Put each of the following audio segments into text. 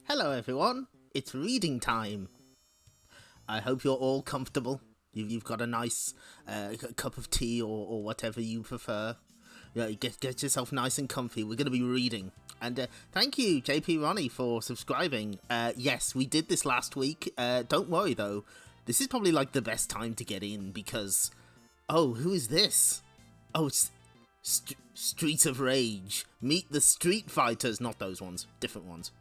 Hello everyone, it's reading time. I hope you're all comfortable. You've got a nice cup of tea or whatever you prefer. Yeah, get yourself nice and comfy. We're going to be reading. And thank you, JP Ronnie, for subscribing. Yes, we did this last week. Don't worry though, this is probably like the best time to get in because... Oh, who is this? Oh, it's Streets of Rage. Meet the Street Fighters, not those ones, different ones.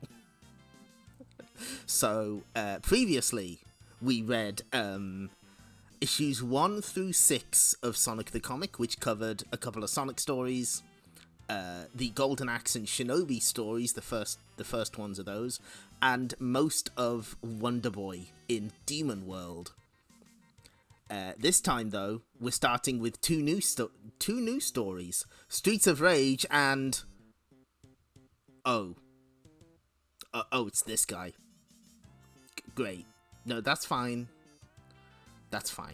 So, previously, we read issues 1 through 6 of Sonic the Comic, which covered a couple of Sonic stories, the Golden Axe and Shinobi stories, the first ones of those, and most of Wonder Boy in Demon World. This time, though, we're starting with two new stories, Streets of Rage and... Oh, it's this guy. Great. No, that's fine. That's fine.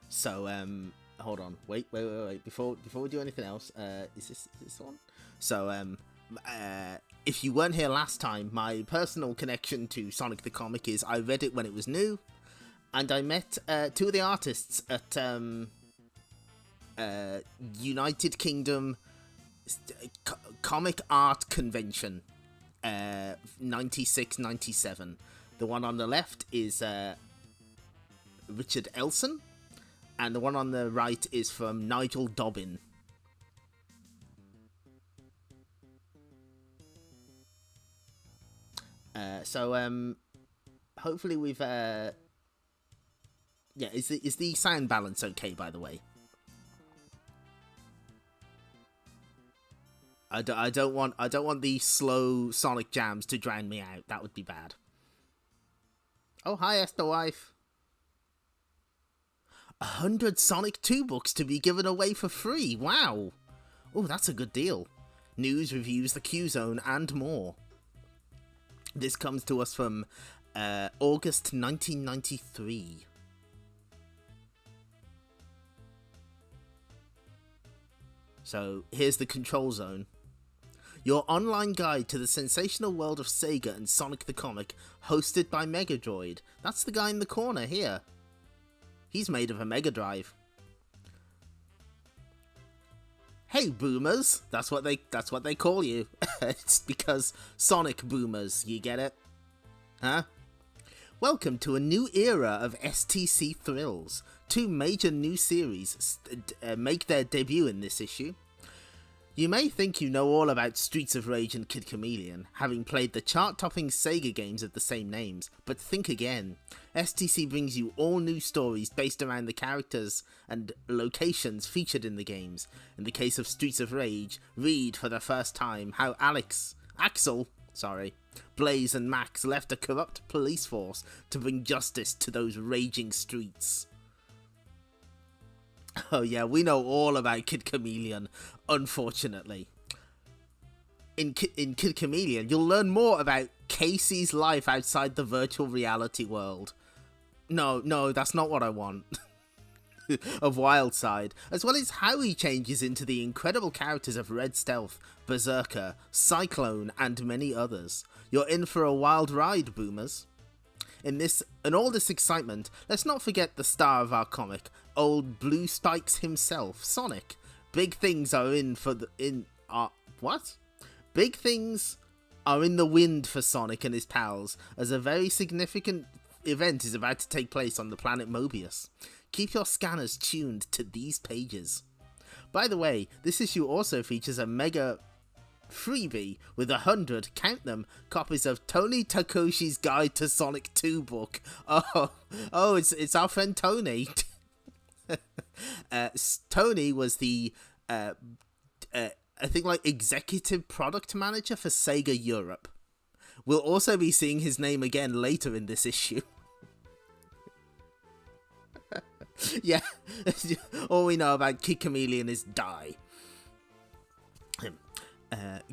So, hold on. Wait. Before we do anything else, is this one? So, if you weren't here last time, my personal connection to Sonic the Comic is I read it when it was new, and I met two of the artists at United Kingdom Comic Art Convention. 96-97. The one on the left is Richard Elson, and the one on the right is from Nigel Dobbin. So hopefully we've yeah, is the sound balance okay, by the way? I don't want these slow Sonic jams to drown me out. That would be bad. Oh, hi, Esther Wife. 100 Sonic 2 books to be given away for free. Wow. Oh, that's a good deal. News, reviews, the Q-Zone, and more. This comes to us from August 1993. So, here's the control zone. Your online guide to the sensational world of Sega and Sonic the Comic, hosted by Mega Droid. That's the guy in the corner here. He's made of a Mega Drive. Hey boomers, that's what they call you. It's because Sonic boomers, you get it? Huh? Welcome to a new era of STC thrills. Two major new series make their debut in this issue. You may think you know all about Streets of Rage and Kid Chameleon, having played the chart-topping Sega games of the same names, but think again. STC brings you all new stories based around the characters and locations featured in the games. In the case of Streets of Rage, read for the first time how Axel, Blaze and Max left a corrupt police force to bring justice to those raging streets. Oh yeah, we know all about Kid Chameleon, unfortunately. In Kid Chameleon, you'll learn more about Casey's life outside the virtual reality world. No, that's not what I want. Of Wildside, as well as how he changes into the incredible characters of Red Stealth, Berserker, Cyclone, and many others. You're in for a wild ride, boomers. In all this excitement, let's not forget the star of our comic, old Blue Spikes himself, Sonic. Big things are Big things are in the wind for Sonic and his pals, as a very significant event is about to take place on the planet Mobius. Keep your scanners tuned to these pages. By the way, this issue also features a mega freebie with 100, count them, copies of Tony Takoshi's Guide to Sonic 2 book. Oh, it's our friend Tony. Tony was the, I think like executive product manager for Sega Europe. We'll also be seeing his name again later in this issue. Yeah, all we know about Kid Chameleon is die.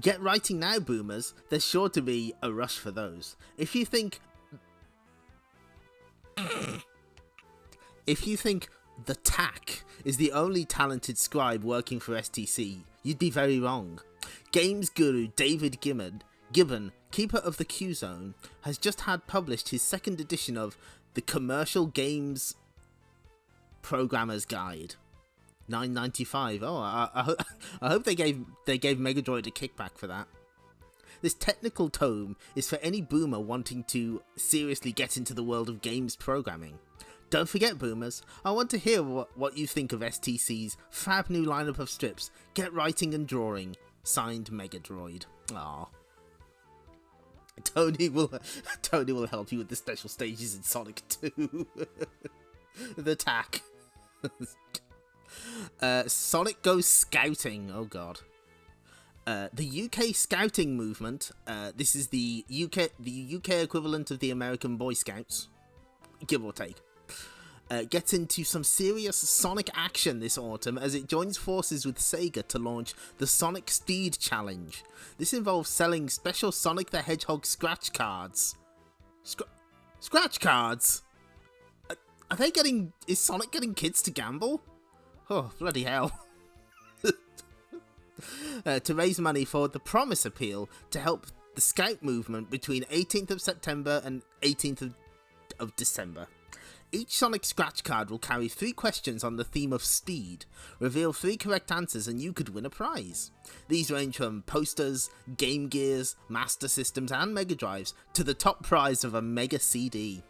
Get writing now, boomers. There's sure to be a rush for those. If you think the Tack is the only talented scribe working for STC, you'd be very wrong. Games guru David Gibbon, keeper of the Q-Zone, has just had published his second edition of the Commercial Games Programmer's Guide. $9.95. Oh, I hope they gave Megadroid a kickback for that. This technical tome is for any boomer wanting to seriously get into the world of games programming. Don't forget, boomers, I want to hear what you think of STC's fab new lineup of strips. Get writing and drawing. Signed, Megadroid. Aww. Tony will help you with the special stages in Sonic 2. The attack. Sonic goes scouting. Oh god. The UK scouting movement. This is the UK equivalent of the American Boy Scouts, give or take. Gets into some serious Sonic action this autumn as it joins forces with Sega to launch the Sonic Speed Challenge. This involves selling special Sonic the Hedgehog scratch cards. Scratch cards? Are they getting... Is Sonic getting kids to gamble? Oh, bloody hell. To raise money for the Promise Appeal to help the Scout movement between 18th of September and 18th of December. Each Sonic scratch card will carry 3 questions on the theme of speed. Reveal 3 correct answers and you could win a prize. These range from posters, Game Gears, Master Systems and Mega Drives to the top prize of a Mega CD.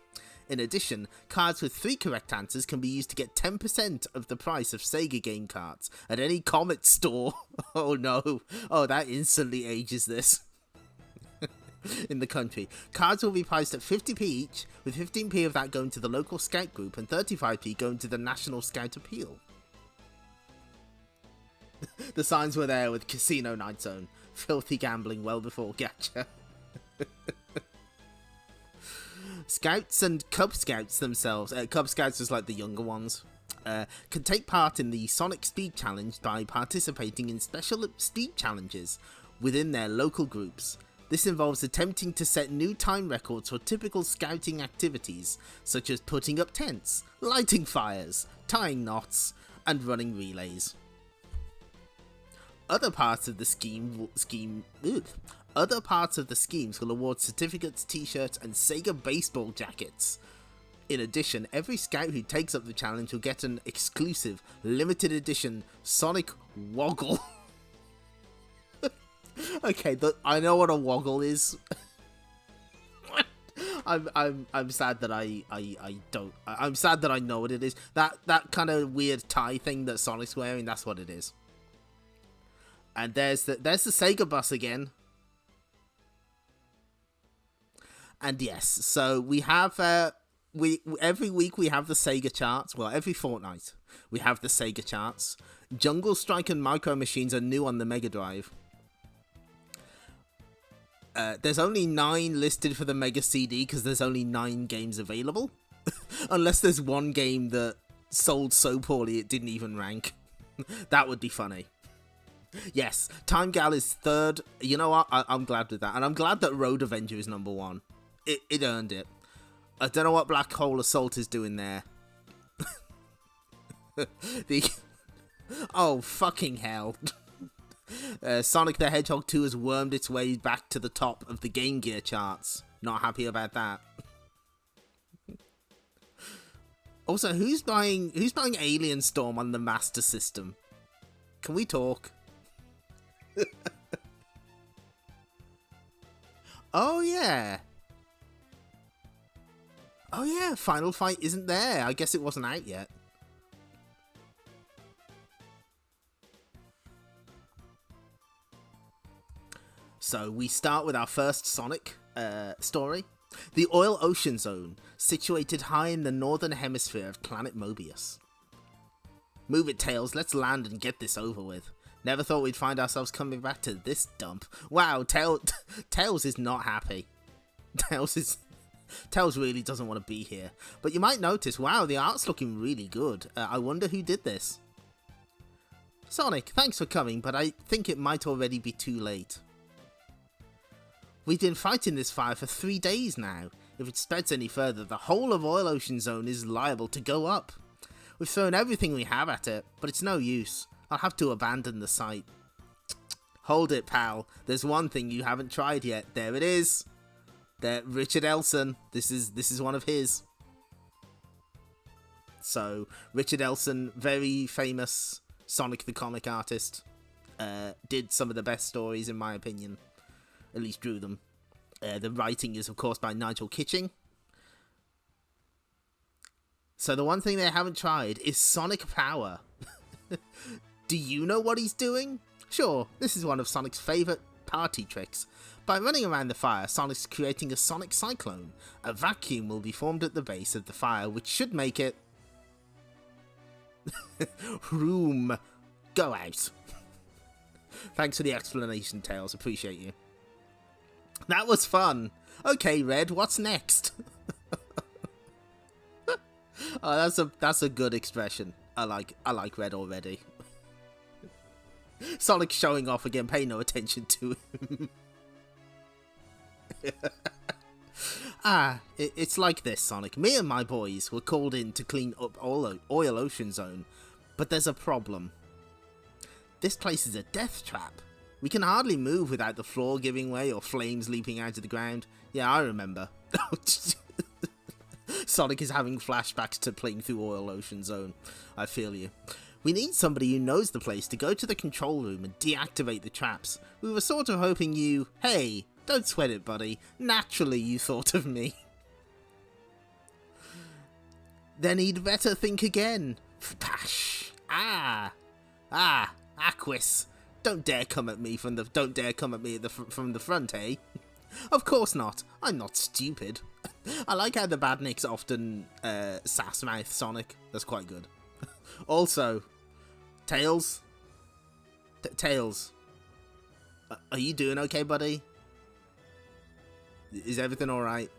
In addition, cards with 3 correct answers can be used to get 10% of the price of Sega game cards at any Comet store. Oh no, oh that instantly ages this. In the country. Cards will be priced at 50p each, with 15p of that going to the local scout group and 35p going to the National Scout Appeal. The signs were there with Casino Night Zone. Filthy gambling well before Gacha. Scouts and Cub Scouts themselves, Cub Scouts is like the younger ones, can take part in the Sonic Speed Challenge by participating in special speed challenges within their local groups. This involves attempting to set new time records for typical scouting activities, such as putting up tents, lighting fires, tying knots, and running relays. Other parts of the schemes will award certificates, t-shirts, and Sega baseball jackets. In addition, every scout who takes up the challenge will get an exclusive, limited edition Sonic Woggle. Okay, I know what a woggle is. I'm sad that I don't. I'm sad that I know what it is. That kind of weird tie thing that Sonic's wearing. That's what it is. And there's the Sega bus again. And yes, so we have every week we have the Sega charts. Well, every fortnight we have the Sega charts. Jungle Strike and Micro Machines are new on the Mega Drive. There's only 9 listed for the Mega CD because there's only 9 games available. Unless there's one game that sold so poorly it didn't even rank. That would be funny. Yes, Time Gal is 3rd. You know what? I'm glad with that. And I'm glad that Road Avenger is number 1. It earned it. I don't know what Black Hole Assault is doing there. Oh, fucking hell. Sonic the Hedgehog 2 has wormed its way back to the top of the Game Gear charts. Not happy about that. Also, who's buying Alien Storm on the Master System? Can we talk? Oh yeah. Oh yeah, Final Fight isn't there. I guess it wasn't out yet. So we start with our first Sonic story. The Oil Ocean Zone, situated high in the northern hemisphere of planet Mobius. Move it, Tails, let's land and get this over with. Never thought we'd find ourselves coming back to this dump. Wow, Tails is not happy. Tails really doesn't want to be here. But you might notice, wow, the art's looking really good. I wonder who did this. Sonic, thanks for coming, but I think it might already be too late. We've been fighting this fire for 3 days now. If it spreads any further, the whole of Oil Ocean Zone is liable to go up. We've thrown everything we have at it, but it's no use. I'll have to abandon the site. hold it, pal. There's one thing you haven't tried yet. There it is. There, Richard Elson. This is one of his. So, Richard Elson, very famous Sonic the Comic artist, did some of the best stories in my opinion. At least drew them. The writing is, of course, by Nigel Kitching. So the one thing they haven't tried is Sonic Power. Do you know what he's doing? Sure, this is one of Sonic's favourite party tricks. By running around the fire, Sonic's creating a Sonic Cyclone. A vacuum will be formed at the base of the fire, which should make it... room. Go out. Thanks for the explanation, Tails. Appreciate you. That was fun. Okay, Red, what's next? Oh, that's a good expression. I like Red already. Sonic showing off again. Pay no attention to him. It's like this, Sonic. Me and my boys were called in to clean up Oil Ocean Zone, but there's a problem. This place is a death trap. We can hardly move without the floor giving way or flames leaping out of the ground. Yeah, I remember. Sonic is having flashbacks to playing through Oil Ocean Zone. I feel you. We need somebody who knows the place to go to the control room and deactivate the traps. We were sort of hoping you... Hey, don't sweat it, buddy. Naturally you thought of me. Then he'd better think again. Pash. Aquis. Don't dare come at me from the front, eh? Of course not. I'm not stupid. I like how the badniks often sass-mouth Sonic. That's quite good. Also, Tails. Tails. Are you doing okay, buddy? Is everything alright?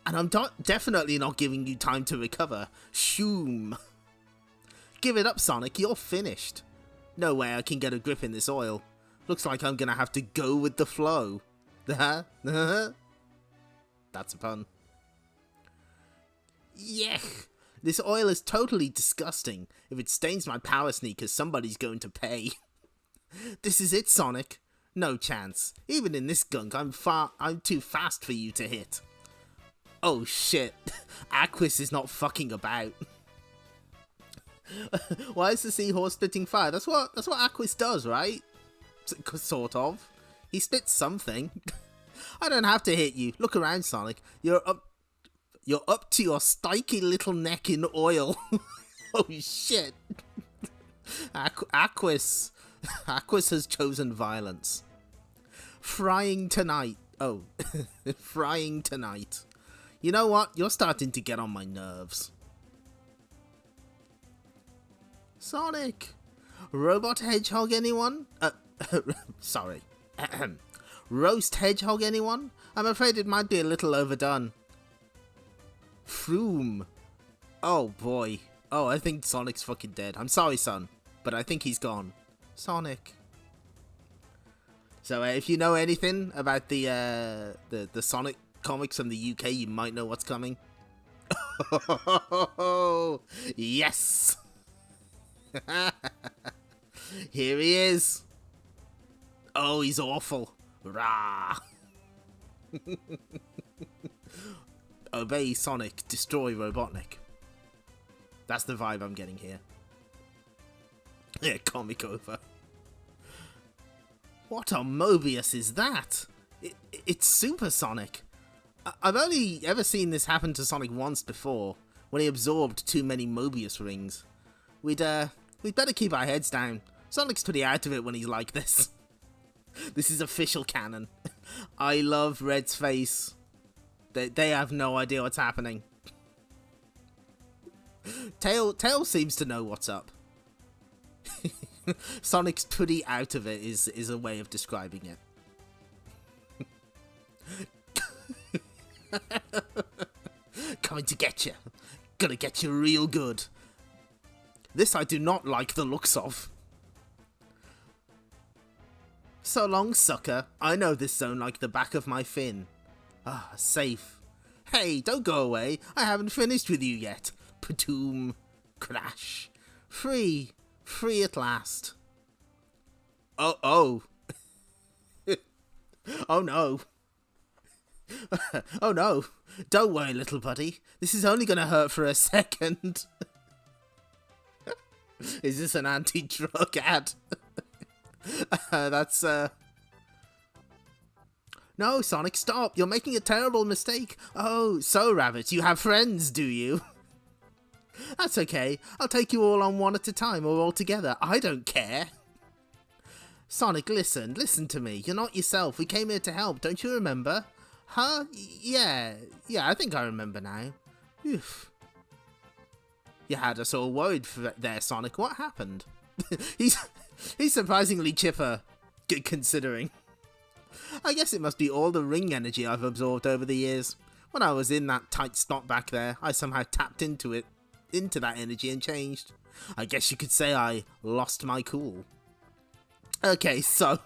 And I'm definitely not giving you time to recover. Shoom. Give it up, Sonic. You're finished. No way I can get a grip in this oil. Looks like I'm gonna have to go with the flow. That's a pun. Yuck. This oil is totally disgusting. If it stains my power sneakers, somebody's going to pay. This is it, Sonic. No chance. Even in this gunk, I'm too fast for you to hit. Oh shit. Aquis is not fucking about. Why is the seahorse spitting fire? That's what Aquis does, right? Sort of. He spits something. I don't have to hit you. Look around, Sonic. You're up to your sticky little neck in oil. Oh shit. Aquis has chosen violence. Frying tonight. Oh, frying tonight. You know what? You're starting to get on my nerves. Sonic. Robot Hedgehog anyone? Sorry. Roast Hedgehog anyone? I'm afraid it might be a little overdone. Froom. Oh boy. Oh, I think Sonic's fucking dead. I'm sorry, son, but I think he's gone. Sonic. So if you know anything about the Sonic comics from the UK, you might know what's coming. Oh, yes. Here he is. Oh, he's awful. Rah. Obey Sonic, destroy Robotnik. That's the vibe I'm getting here. Yeah, comic over. What a Mobius is that? It's Super Sonic. I've only ever seen this happen to Sonic once before, when he absorbed too many Mobius rings. We'd better keep our heads down. Sonic's pretty out of it when he's like this. This is official canon. I love Red's face. They have no idea what's happening. Tails seems to know what's up. Sonic's pretty out of it is a way of describing it. Coming to get you. Gonna get you real good. This I do not like the looks of. So long, sucker. I know this zone like the back of my fin. Ah, safe. Hey, don't go away. I haven't finished with you yet. Patoom. Crash. Free. Free at last. Oh. Oh no. Oh no. Don't worry, little buddy. This is only gonna hurt for a second. Is this an anti-drug ad? That's, No, Sonic, stop! You're making a terrible mistake! Oh, so, Rabbit, you have friends, do you? That's okay. I'll take you all on one at a time or all together. I don't care. Sonic, listen to me. You're not yourself. We came here to help, don't you remember? Huh? Yeah, I think I remember now. Oof. You had us all worried there, Sonic. What happened? He's surprisingly chipper, considering. I guess it must be all the ring energy I've absorbed over the years. When I was in that tight spot back there, I somehow tapped into that energy and changed. I guess you could say I lost my cool. Okay, so,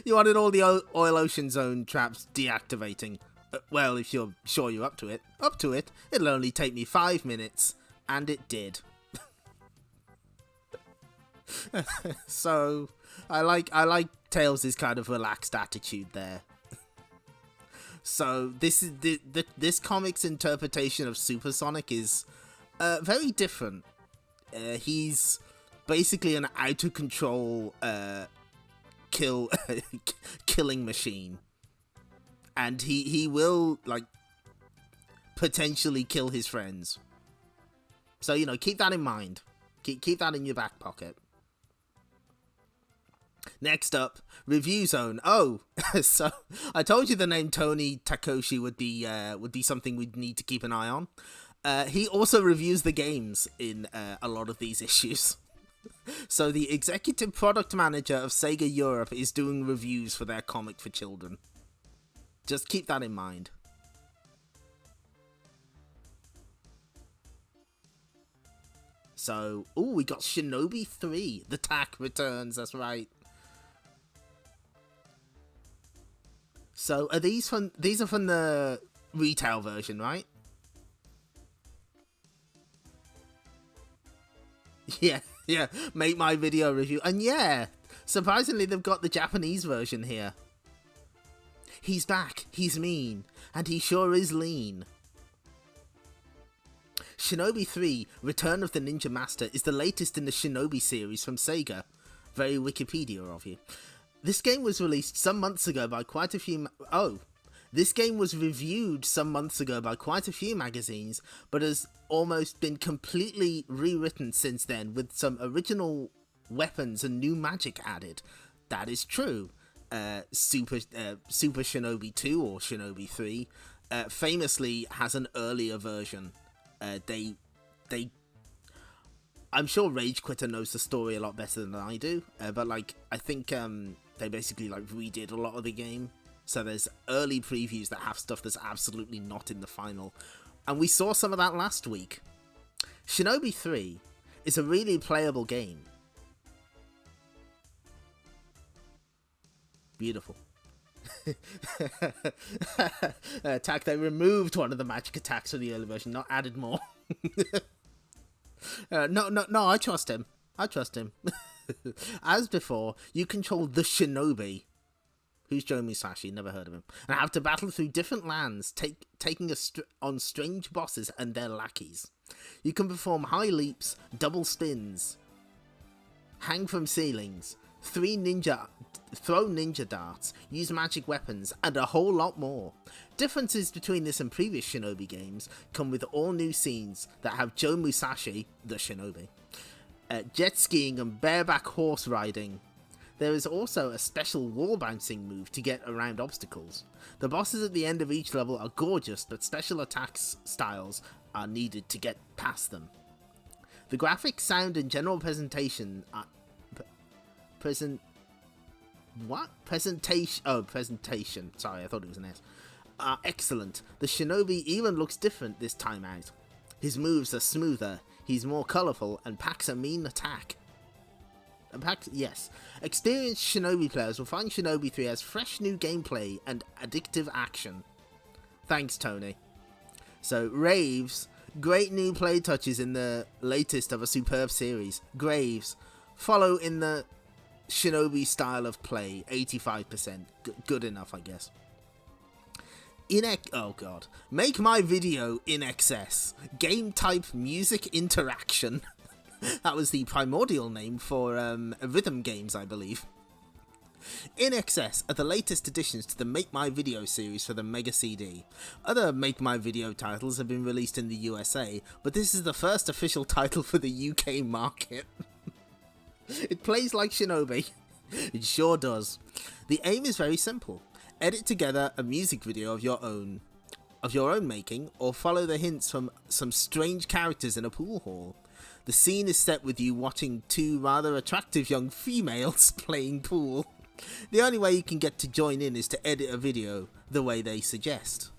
you wanted all the Oil Ocean Zone traps deactivating. Well, if you're sure you're up to it, it'll only take me 5 minutes. And it did. So, I like Tails' kind of relaxed attitude there. So, this comic's interpretation of Super Sonic is very different. He's basically an out-of-control killing machine. And he will, like, potentially kill his friends. So, you know, keep that in mind. Keep that in your back pocket. Next up, Review Zone. Oh, so I told you the name Tony Takoshi would be something we'd need to keep an eye on. He also reviews the games in a lot of these issues. So the executive product manager of Sega Europe is doing reviews for their comic for children. Just keep that in mind. So, we got Shinobi 3. The Tack returns, that's right. So, these are from the retail version, right? Yeah, make my video review. And yeah, surprisingly they've got the Japanese version here. He's back, he's mean, and he sure is lean. Shinobi 3, Return of the Ninja Master, is the latest in the Shinobi series from Sega. Very Wikipedia of you. This game was released some months ago by quite a few... This game was reviewed some months ago by quite a few magazines, but has almost been completely rewritten since then, with some original weapons and new magic added. That is true. Super Shinobi 2, or Shinobi 3, famously has an earlier version. I'm sure Rage Quitter knows the story a lot better than I do, but like, I think they basically like redid a lot of the game, so there's early previews that have stuff that's absolutely not in the final, and we saw some of that last week. Shinobi 3 is a really playable game. Beautiful. Attack, they removed one of the magic attacks from the early version, not added more. No, I trust him. As before, you control the Shinobi. Who's Joe Musashi? Never heard of him. And have to battle through different lands, taking on strange bosses and their lackeys. You can perform high leaps, double spins, hang from ceilings, throw ninja darts, use magic weapons, and a whole lot more. Differences between this and previous Shinobi games come with all new scenes that have Joe Musashi, the Shinobi, jet skiing and bareback horse riding. There is also a special wall bouncing move to get around obstacles. The bosses at the end of each level are gorgeous, but special attacks styles are needed to get past them. The graphics, sound, and general presentation are... Presentation. Sorry, I thought it was an S. Are excellent. The Shinobi even looks different this time out. His moves are smoother, he's more colourful, and packs a mean attack. Yes. Experienced Shinobi players will find Shinobi 3 has fresh new gameplay and addictive action. Thanks, Tony. So, Raves. Great new play touches in the latest of a superb series. Graves. Follow in the Shinobi style of play, 85%. Good enough, I guess. Oh god. Make my video in excess. Game type music interaction. That was the primordial name for rhythm games, I believe. In Excess are the latest additions to the Make My Video series for the Mega CD. Other Make My Video titles have been released in the USA, but this is the first official title for the UK market. It plays like Shinobi. It sure does. The aim is very simple. Edit together a music video of your own making, or follow the hints from some strange characters in a pool hall. The scene is set with you watching two rather attractive young females playing pool. The only way you can get to join in is to edit a video the way they suggest.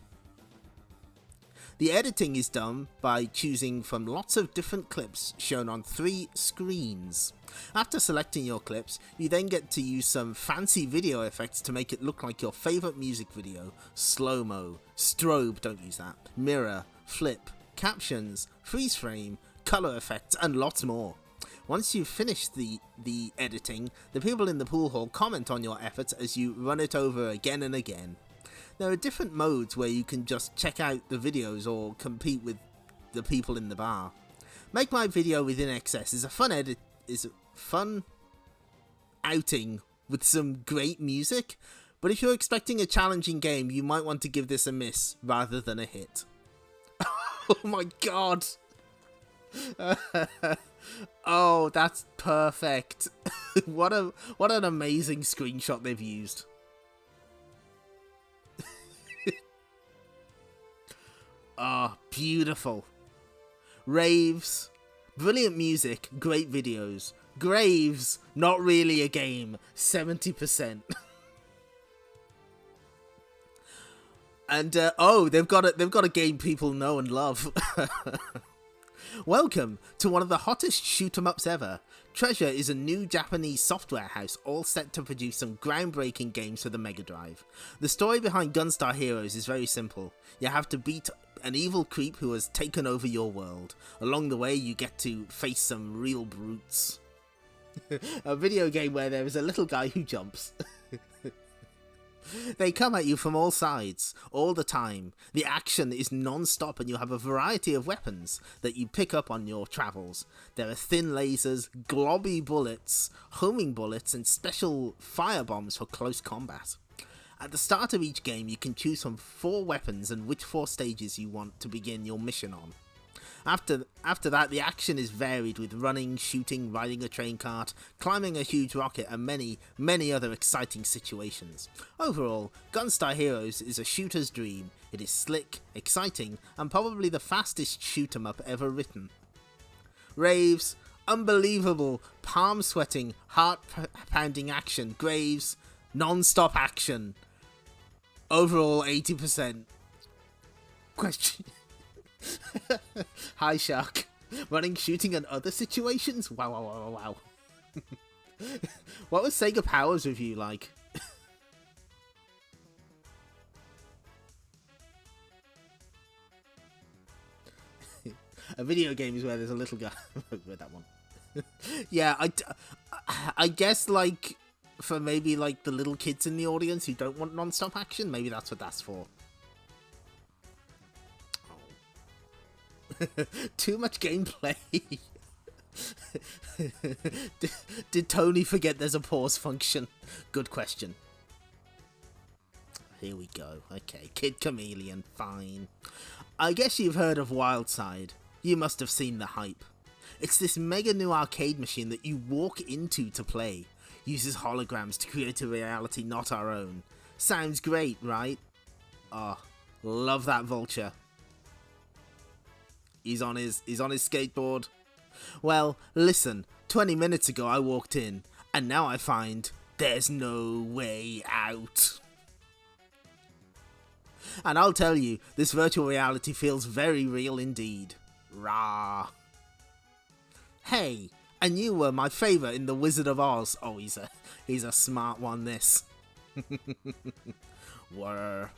The editing is done by choosing from lots of different clips shown on 3 screens. After selecting your clips, you then get to use some fancy video effects to make it look like your favourite music video. Slow-mo, strobe, don't use that, mirror, flip, captions, freeze frame, colour effects, and lots more. Once you've finished the editing, the people in the pool hall comment on your efforts as you run it over again and again. There are different modes where you can just check out the videos or compete with the people in the bar. Make My Video within Excess is a fun outing with some great music, but if you're expecting a challenging game, you might want to give this a miss rather than a hit. Oh my god! Oh, that's perfect. What an amazing screenshot they've used. Ah, oh, beautiful. Raves, brilliant music, great videos. Graves, not really a game, 70%. And they've got a game people know and love. Welcome to one of the hottest shoot-'em-ups ever. Treasure is a new Japanese software house all set to produce some groundbreaking games for the Mega Drive. The story behind Gunstar Heroes is very simple. You have to beat an evil creep who has taken over your world. Along the way, you get to face some real brutes. A video game where there is a little guy who jumps. They come at you from all sides, all the time. The action is non-stop and you have a variety of weapons that you pick up on your travels. There are thin lasers, globby bullets, homing bullets, and special firebombs for close combat. At the start of each game, you can choose from 4 weapons and which 4 stages you want to begin your mission on. After that, the action is varied with running, shooting, riding a train cart, climbing a huge rocket, and many, many other exciting situations. Overall, Gunstar Heroes is a shooter's dream. It is slick, exciting, and probably the fastest shoot-'em-up ever written. Raves, unbelievable, palm-sweating, heart-pounding action. Graves, non-stop action. Overall, 80%. Question... Hi, Shark. Running, shooting, and other situations? Wow. What was Sega Power's review like? A video game is where there's a little guy. Read that one. Yeah, I guess, like, for maybe, like, the little kids in the audience who don't want non-stop action, maybe that's what that's for. Too much gameplay. Did Tony forget there's a pause function? Good question. Here we go. Okay, Kid Chameleon, fine. I guess you've heard of Wildside. You must have seen the hype. It's this mega new arcade machine that you walk into to play. Uses holograms to create a reality not our own. Sounds great, right? Oh, love that vulture. He's on his skateboard. Well, listen, 20 minutes ago I walked in, and now I find there's no way out. And I'll tell you, this virtual reality feels very real indeed. Rah. Hey, and you were my favourite in The Wizard of Oz. Oh, he's a smart one, this. Whir.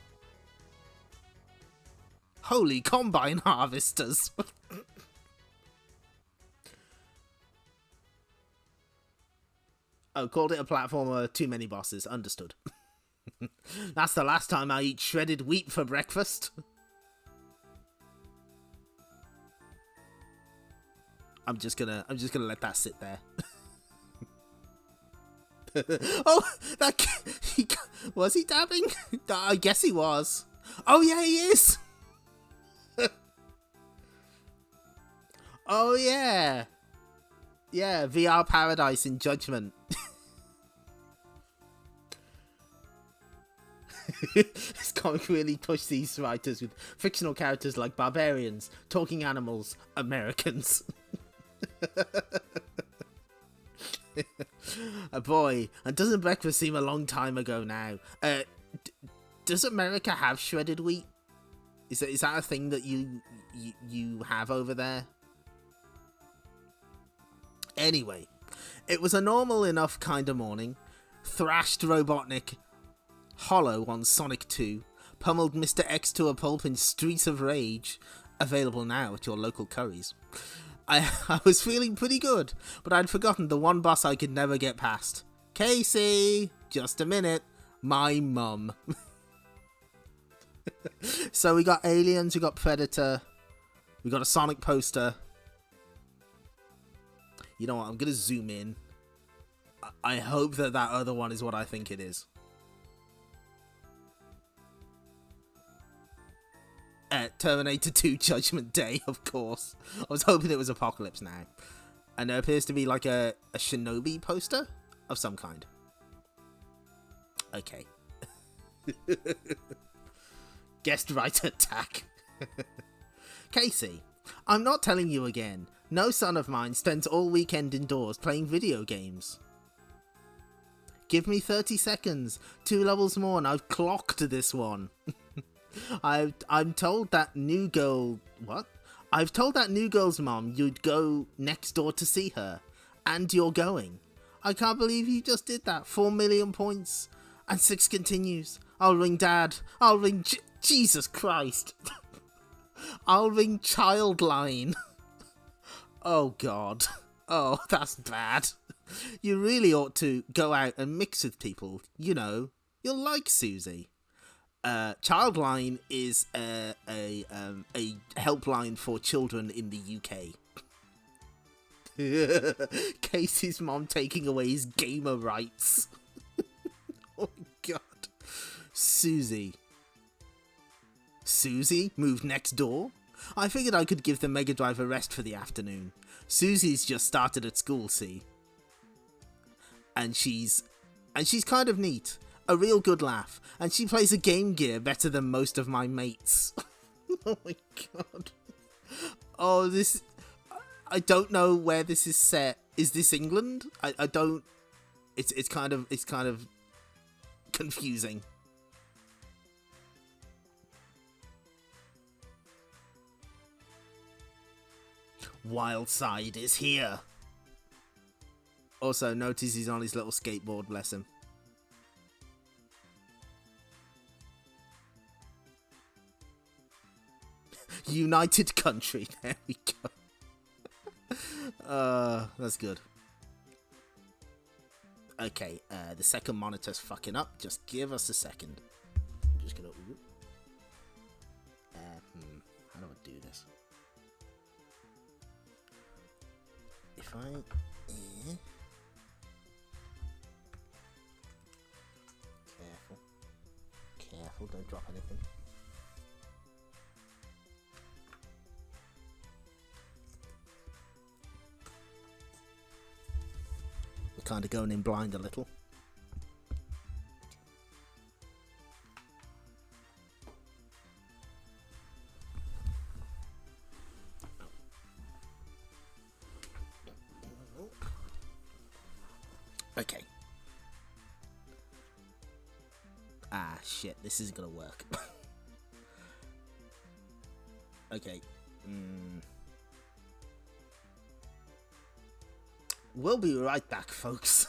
Holy combine harvesters! Oh, called it a platformer, too many bosses. Understood. That's the last time I eat shredded wheat for breakfast. I'm just gonna let that sit there. Oh, was he dabbing? I guess he was. Oh yeah, he is. Oh yeah. Yeah, VR Paradise in Judgment. This comic really pushed these writers with fictional characters like barbarians, talking animals, Americans. Boy, and doesn't breakfast seem a long time ago now? Does America have shredded wheat? Is that a thing that you have over there? Anyway, it was a normal enough kind of morning. Thrashed Robotnik Hollow on Sonic 2, pummeled Mr. X to a pulp in Streets of Rage, available now at your local Currys. I was feeling pretty good, but I'd forgotten the one boss I could never get past. Casey! Just a minute. My mum. So we got Aliens, we got Predator, we got a Sonic poster. You know what, I'm gonna zoom in. I hope that other one is what I think it is. Terminator 2 Judgment Day, of course. I was hoping it was Apocalypse Now. And there appears to be like a Shinobi poster of some kind. Okay. Guest writer attack. Casey, I'm not telling you again. No son of mine spends all weekend indoors playing video games. Give me 30 seconds. 2 levels more and I've clocked this one. I'm told that new girl... What? I've told that new girl's mom you'd go next door to see her. And you're going. I can't believe you just did that. 4 million points. And 6 continues. I'll ring Dad. I'll ring... Jesus Christ. I'll ring Childline. Oh God. Oh, that's bad. You really ought to go out and mix with people. You know, you'll like Susie. Childline is a helpline for children in the UK. Casey's mom taking away his gamer rights. Oh my God. Susie moved next door? I figured I could give the Mega Drive a rest for the afternoon. Susie's just started at school, see? And she's kind of neat. A real good laugh. And she plays a Game Gear better than most of my mates. Oh my God. Oh, this... I don't know where this is set. Is this England? I don't... It's kind of confusing. Wildside is here. Also, notice he's on his little skateboard, bless him. United Country, there we go. That's good. Okay, the second monitor's fucking up. Just give us a second. I'm just gonna... how do I do this? If I... Careful, don't drop anything. We're kind of going in blind a little. Okay. Ah, shit, this isn't gonna work. Okay. We'll be right back, folks.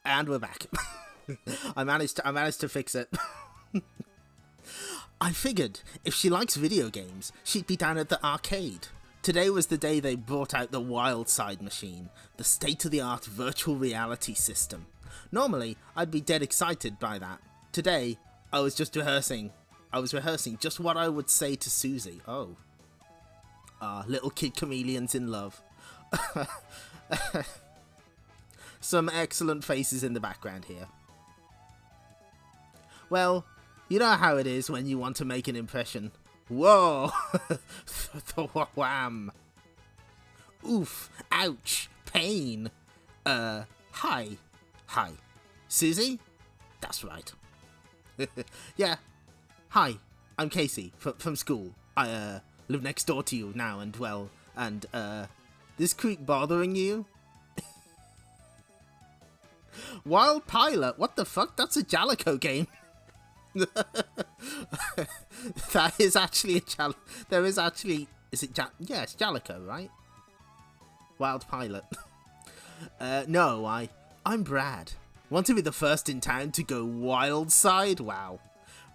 And we're back. I managed to fix it. I figured if she likes video games, she'd be down at the arcade. Today was the day they brought out the Wildside machine, the state-of-the-art virtual reality system. Normally, I'd be dead excited by that. Today, I was rehearsing just what I would say to Susie. Oh. Little kid chameleons in love. Some excellent faces in the background here. Well, you know how it is when you want to make an impression. Whoa! Wham! Oof! Ouch! Pain! Hi. Hi. Susie? That's right. Yeah. Hi, I'm Casey, from school. I, live next door to you now, and this creep bothering you? Wild Pilot? What the fuck? That's a Jalico game. That is actually is it yeah, it's Jalico, right? Wild Pilot. No, I'm Brad. Want to be the first in town to go wild side? Wow.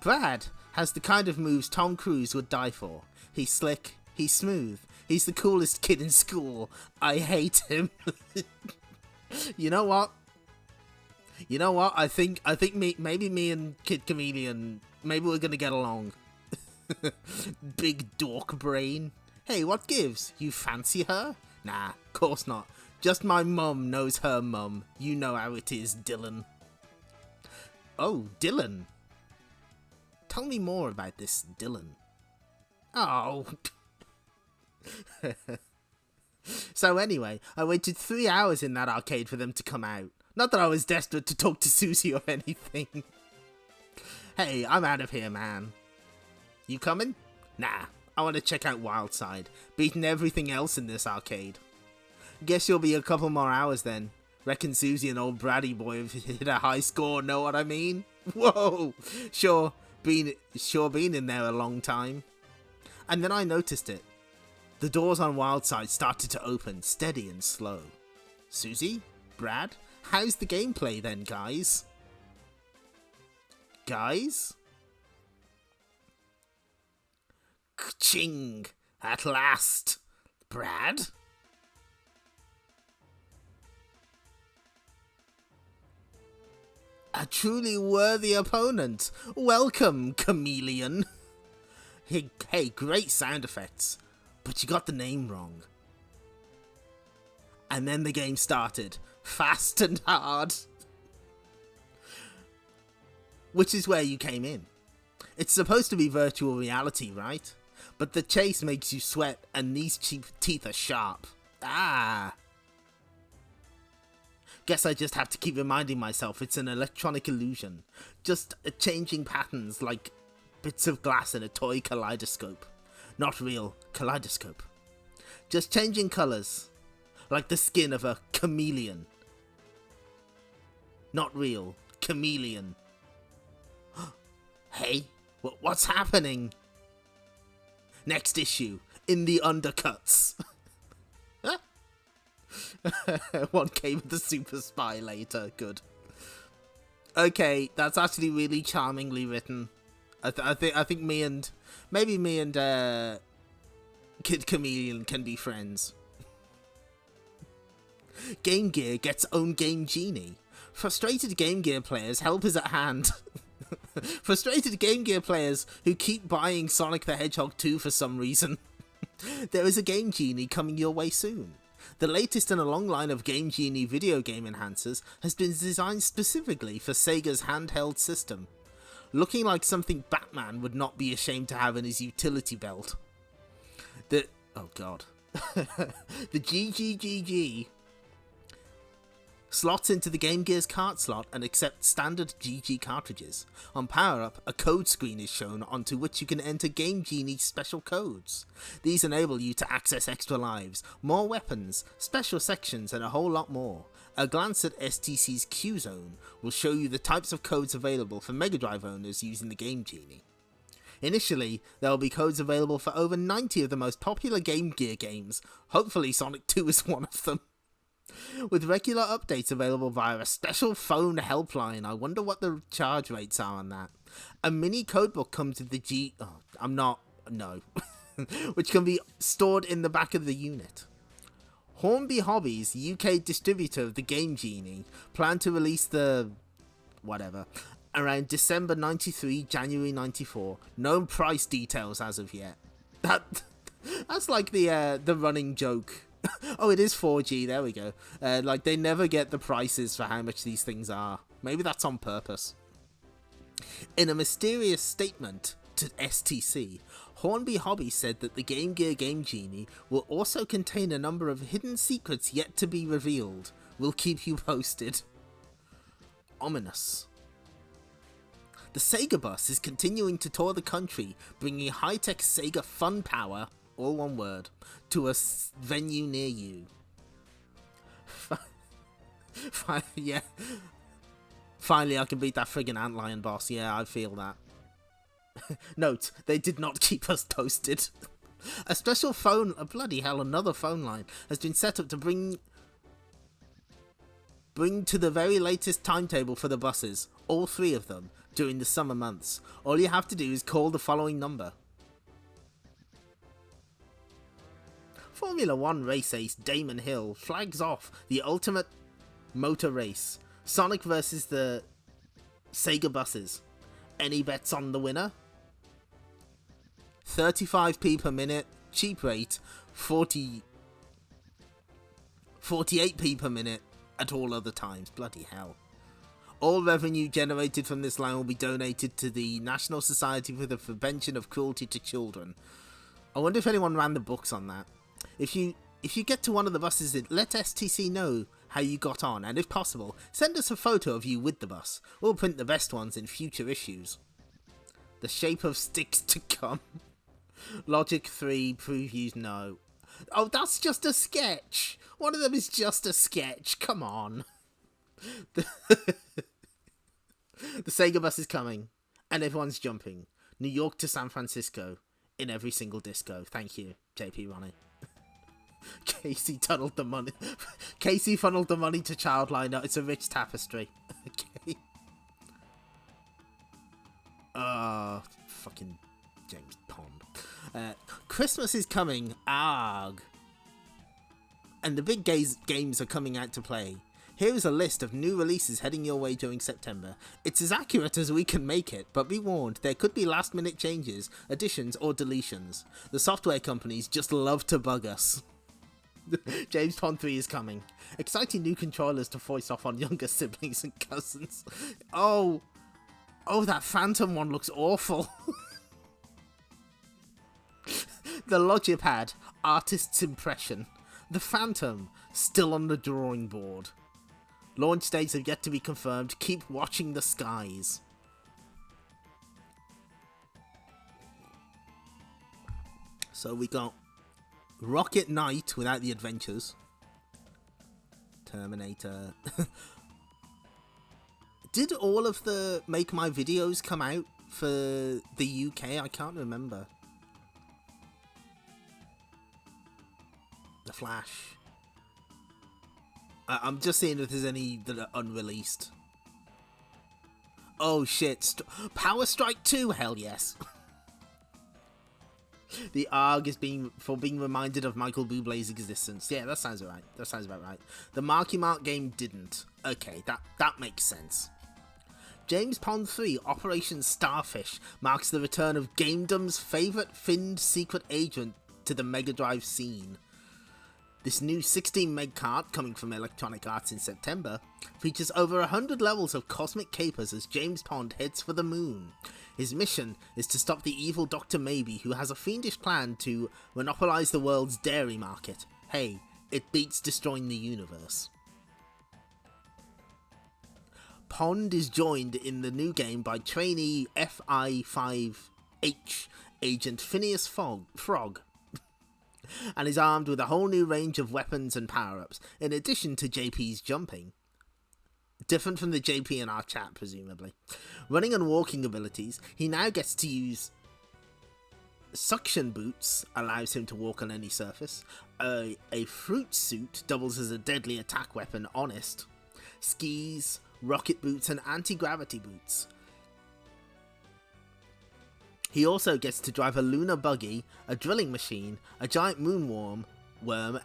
Brad has the kind of moves Tom Cruise would die for. He's slick, he's smooth, he's the coolest kid in school. I hate him. You know what? I think maybe me and Kid Chameleon, maybe we're gonna get along. Big dork brain. Hey, what gives? You fancy her? Nah, course not. Just my mum knows her mum. You know how it is, Dylan. Oh, Dylan. Tell me more about this Dylan. Oh. So anyway, I waited 3 hours in that arcade for them to come out. Not that I was desperate to talk to Susie or anything. Hey, I'm out of here, man. You coming? Nah, I want to check out Wildside. Beating everything else in this arcade. Guess you'll be a couple more hours then. Reckon Susie and old Braddy boy have hit a high score, know what I mean? Whoa! Sure been in there a long time. And then I noticed it. The doors on Wildside started to open, steady and slow. Susie? Brad? How's the gameplay then, guys? Guys? Ka-ching! At last! Brad? A truly worthy opponent. Welcome, Chameleon. Hey, great sound effects, but you got the name wrong. And then the game started, fast and hard. Which is where you came in. It's supposed to be virtual reality, right? But the chase makes you sweat and these teeth are sharp. Ah. Guess I just have to keep reminding myself it's an electronic illusion. Just changing patterns like bits of glass in a toy kaleidoscope. Not real kaleidoscope. Just changing colours. Like the skin of a chameleon. Not real chameleon. Hey, what's happening? Next issue, in the undercuts. 1K with the super spy later, good. Okay, that's actually really charmingly written. I think maybe me and Kid Chameleon can be friends. Game Gear gets own Game Genie. Frustrated Game Gear players, help is at hand. Frustrated Game Gear players who keep buying Sonic the Hedgehog 2 for some reason. There is a Game Genie coming your way soon. The latest in a long line of Game Genie video game enhancers has been designed specifically for Sega's handheld system. Looking like something Batman would not be ashamed to have in his utility belt. Oh god. The GGGG slots into the Game Gear's cart slot and accepts standard GG cartridges. On power-up, a code screen is shown onto which you can enter Game Genie's special codes. These enable you to access extra lives, more weapons, special sections and a whole lot more. A glance at STC's Q Zone will show you the types of codes available for Mega Drive owners using the Game Genie. Initially, there will be codes available for over 90 of the most popular Game Gear games. Hopefully Sonic 2 is one of them. With regular updates available via a special phone helpline. I wonder what the charge rates are on that. A mini codebook comes with the which can be stored in the back of the unit. Hornby Hobbies, UK distributor of the Game Genie, plan to release the around December 93, January 94. No price details as of yet. That's like the running joke. Oh, it is 4G, there we go. Like, they never get the prices for how much these things are. Maybe that's on purpose. In a mysterious statement to STC, Hornby Hobby said that the Game Gear Game Genie will also contain a number of hidden secrets yet to be revealed. We'll keep you posted. Ominous. The Sega Bus is continuing to tour the country, bringing high-tech Sega fun power, all one word, to a venue near you. Yeah. Finally, I can beat that friggin' antlion boss. Yeah, I feel that. Note, they did not keep us posted. A special bloody hell, another phone line has been set up to bring to the very latest timetable for the buses, all 3 of them, during the summer months. All you have to do is call the following number. Formula 1 race ace Damon Hill flags off the ultimate motor race, Sonic versus the Sega buses. Any bets on the winner? 35p per minute, cheap rate, 48p per minute at all other times. Bloody hell. All revenue generated from this line will be donated to the National Society for the Prevention of Cruelty to Children. I wonder if anyone ran the books on that. If you get to one of the buses, let STC know how you got on, and if possible, send us a photo of you with the bus. We'll print the best ones in future issues. The shape of sticks to come. Logic 3 previews, no. Oh, that's just a sketch. One of them is just a sketch. Come on. The Sega bus is coming, and everyone's jumping. New York to San Francisco, in every single disco. Thank you, JP Ronnie. Casey funneled the money. Casey funneled the money to Childline. It's a rich tapestry. Okay. Fucking James Pond. Christmas is coming. Arg. And the big games are coming out to play. Here is a list of new releases heading your way during September. It's as accurate as we can make it, but be warned, there could be last-minute changes, additions, or deletions. The software companies just love to bug us. James Pond 3 is coming. Exciting new controllers to voice off on younger siblings and cousins. Oh, that Phantom one looks awful. The Logipad, artist's impression. The Phantom, still on the drawing board. Launch dates have yet to be confirmed. Keep watching the skies. So we got Rocket Knight without the adventures. Terminator. Did all of the Make My Videos come out for the UK? I can't remember. The Flash. I'm just seeing if there's any that are unreleased. Oh shit. Power Strike 2? Hell yes. The ARG is being reminded of Michael Bublé's existence. Yeah, that sounds alright. That sounds about right. The Marky Mark game didn't. Okay, that makes sense. James Pond 3 Operation Starfish marks the return of Gamedom's favourite finned secret agent to the Mega Drive scene. This new 16 meg cart, coming from Electronic Arts in September, features over 100 levels of cosmic capers as James Pond heads for the moon. His mission is to stop the evil Dr. Maybe, who has a fiendish plan to monopolize the world's dairy market. Hey, it beats destroying the universe. Pond is joined in the new game by trainee FI5H agent Phineas Frog, and is armed with a whole new range of weapons and power-ups, in addition to JP's jumping. Different from the JP in our chat, presumably. Running and walking abilities, he now gets to use Suction boots allows him to walk on any surface. A fruit suit doubles as a deadly attack weapon, honest. Skis, rocket boots, and anti-gravity boots. He also gets to drive a lunar buggy, a drilling machine, a giant moonworm,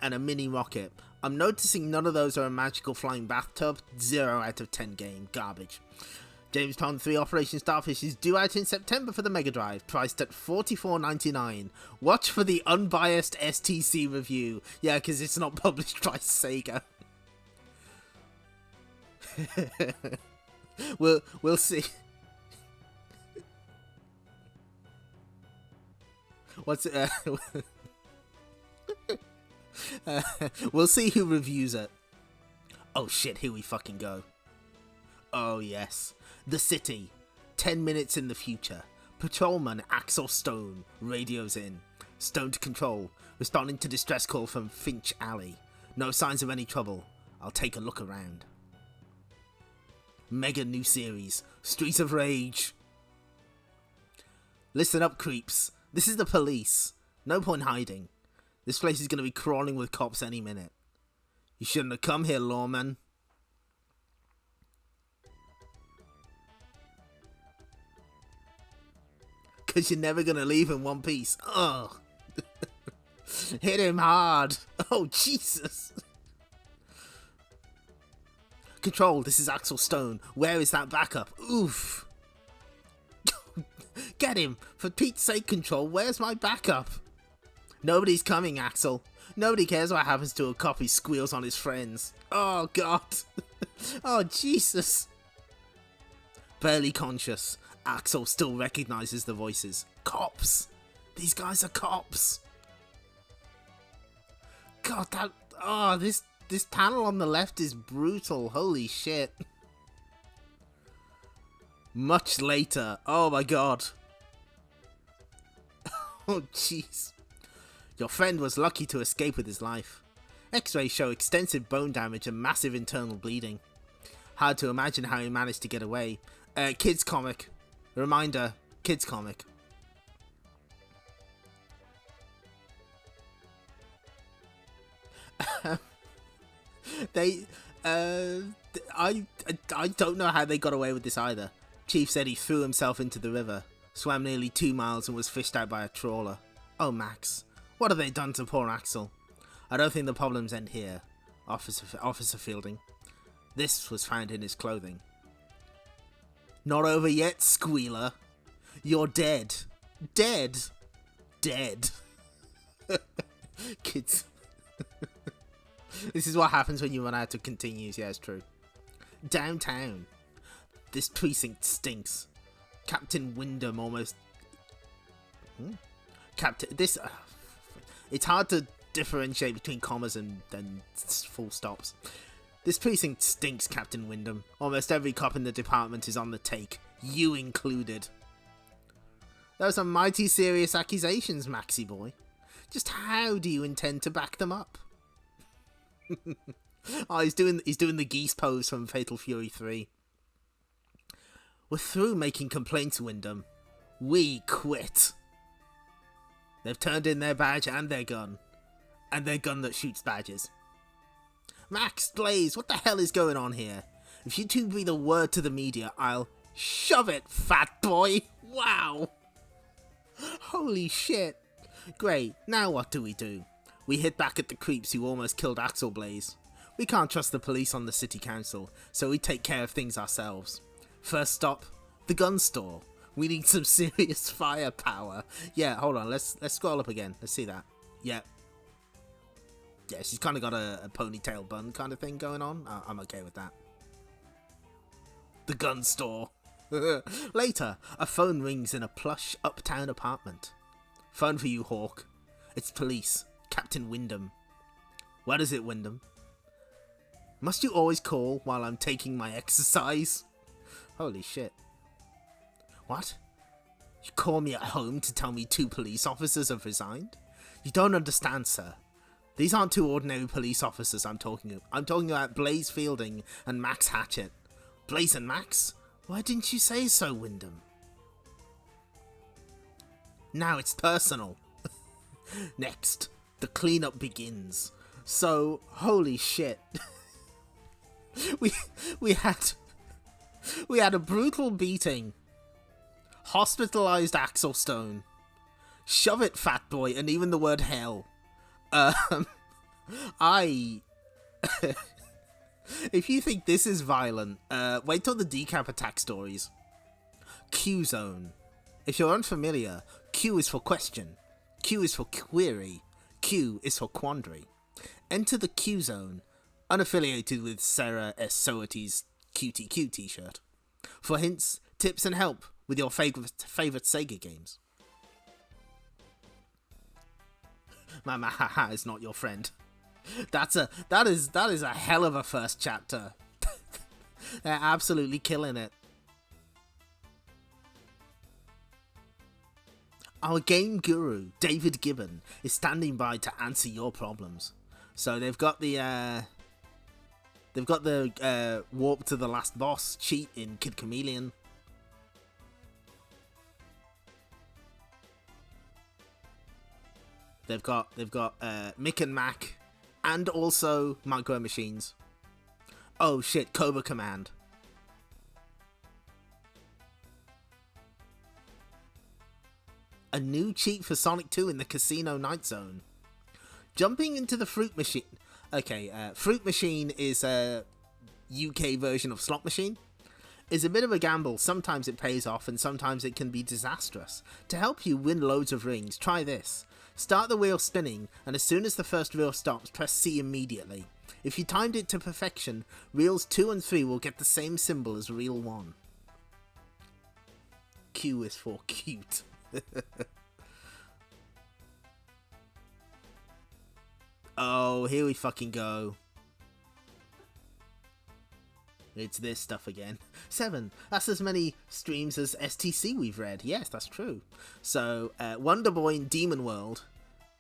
and a mini rocket. I'm noticing none of those are a magical flying bathtub. 0 out of 10 game. Garbage. James Bond 3 Operation Starfish is due out in September for the Mega Drive, priced at $44.99. Watch for the unbiased STC review. Yeah, because it's not published by Sega. We'll see. What's it? We'll see who reviews it. Oh shit, here we fucking go. Oh yes. The city. 10 minutes in the future. Patrolman Axel Stone radios in. Stone to control. Responding to distress call from Finch Alley. No signs of any trouble. I'll take a look around. Mega new series. Streets of Rage. Listen up, creeps. This is the police. No point hiding. This place is going to be crawling with cops any minute. You shouldn't have come here, lawman. Because you're never going to leave in one piece. Ugh. Hit him hard. Oh, Jesus. Control, this is Axel Stone. Where is that backup? Oof. Get him! For Pete's sake, Control, where's my backup? Nobody's coming, Axel. Nobody cares what happens to a cop who squeals on his friends. Oh, God. Oh, Jesus. Barely conscious, Axel still recognizes the voices. Cops! These guys are cops! God, that... Oh, this panel on the left is brutal. Holy shit. Much later. Oh, my God. Oh, jeez. Your friend was lucky to escape with his life. X-rays show extensive bone damage and massive internal bleeding. Hard to imagine how he managed to get away. Kids comic. Reminder, kids comic. I don't know how they got away with this either. Chief said he threw himself into the river, swam nearly 2 miles and was fished out by a trawler. Oh, Max. What have they done to poor Axel? I don't think the problems end here, Officer Fielding. This was found in his clothing. Not over yet, Squealer. You're dead. Dead. Dead. Kids. This is what happens when you run out of continues. Yeah, it's true. Downtown. This precinct stinks. Captain Wyndham almost... Captain... This... It's hard to differentiate between commas and full stops. This precinct stinks, Captain Wyndham. Almost every cop in the department is on the take. You included. Those are mighty serious accusations, Maxie boy. Just how do you intend to back them up? Oh, he's doing the geese pose from Fatal Fury 3. We're through making complaints, Wyndham. We quit. They've turned in their badge and their gun. And their gun that shoots badges. Max, Blaze, what the hell is going on here? If you two breathe a word to the media, I'll... Shove it, fat boy! Wow! Holy shit. Great, now what do? We hit back at the creeps who almost killed Axel Blaze. We can't trust the police on the city council, so we take care of things ourselves. First stop, the gun store. We need some serious firepower. Yeah, hold on, let's scroll up again. Let's see that. Yeah. Yeah, she's kind of got a ponytail bun kind of thing going on. I'm okay with that. The gun store. Later, a phone rings in a plush uptown apartment. Phone for you, Hawk. It's police. Captain Wyndham. What is it, Wyndham? Must you always call while I'm taking my exercise? Holy shit. What? You call me at home to tell me 2 police officers have resigned? You don't understand, sir. These aren't 2 ordinary police officers I'm talking about. I'm talking about Blaze Fielding and Max Hatchett. Blaze and Max? Why didn't you say so, Wyndham? Now it's personal. Next, the cleanup begins. So, holy shit. we had a brutal beating. Hospitalized Axel Stone. Shove it, fat boy, and even the word hell. If you think this is violent, wait till the Decap Attack stories. Q Zone. If you're unfamiliar, Q is for question, Q is for query, Q is for quandary. Enter the Q Zone, unaffiliated with Sarah S. Soaty's QTQ t-shirt, for hints, tips, and help with your favorite Sega games. My haha is not your friend. That is a hell of a first chapter. They're absolutely killing it. Our game guru, David Gibbon, is standing by to answer your problems. So they've got the warp to the last boss cheat in Kid Chameleon. They've got Mick and Mac, and also Micro Machines. Oh shit, Cobra Command. A new cheat for Sonic 2 in the Casino Night Zone. Jumping into the Fruit Machine. Okay, Fruit Machine is a UK version of Slot Machine. It's a bit of a gamble. Sometimes it pays off and sometimes it can be disastrous. To help you win loads of rings, try this. Start the wheel spinning, and as soon as the first reel stops, press C immediately. If you timed it to perfection, reels 2 and 3 will get the same symbol as reel 1. Q is for cute. Oh, here we fucking go. It's this stuff again. 7. That's as many streams as STC we've read. Yes, that's true. So, Wonder Boy in Demon World.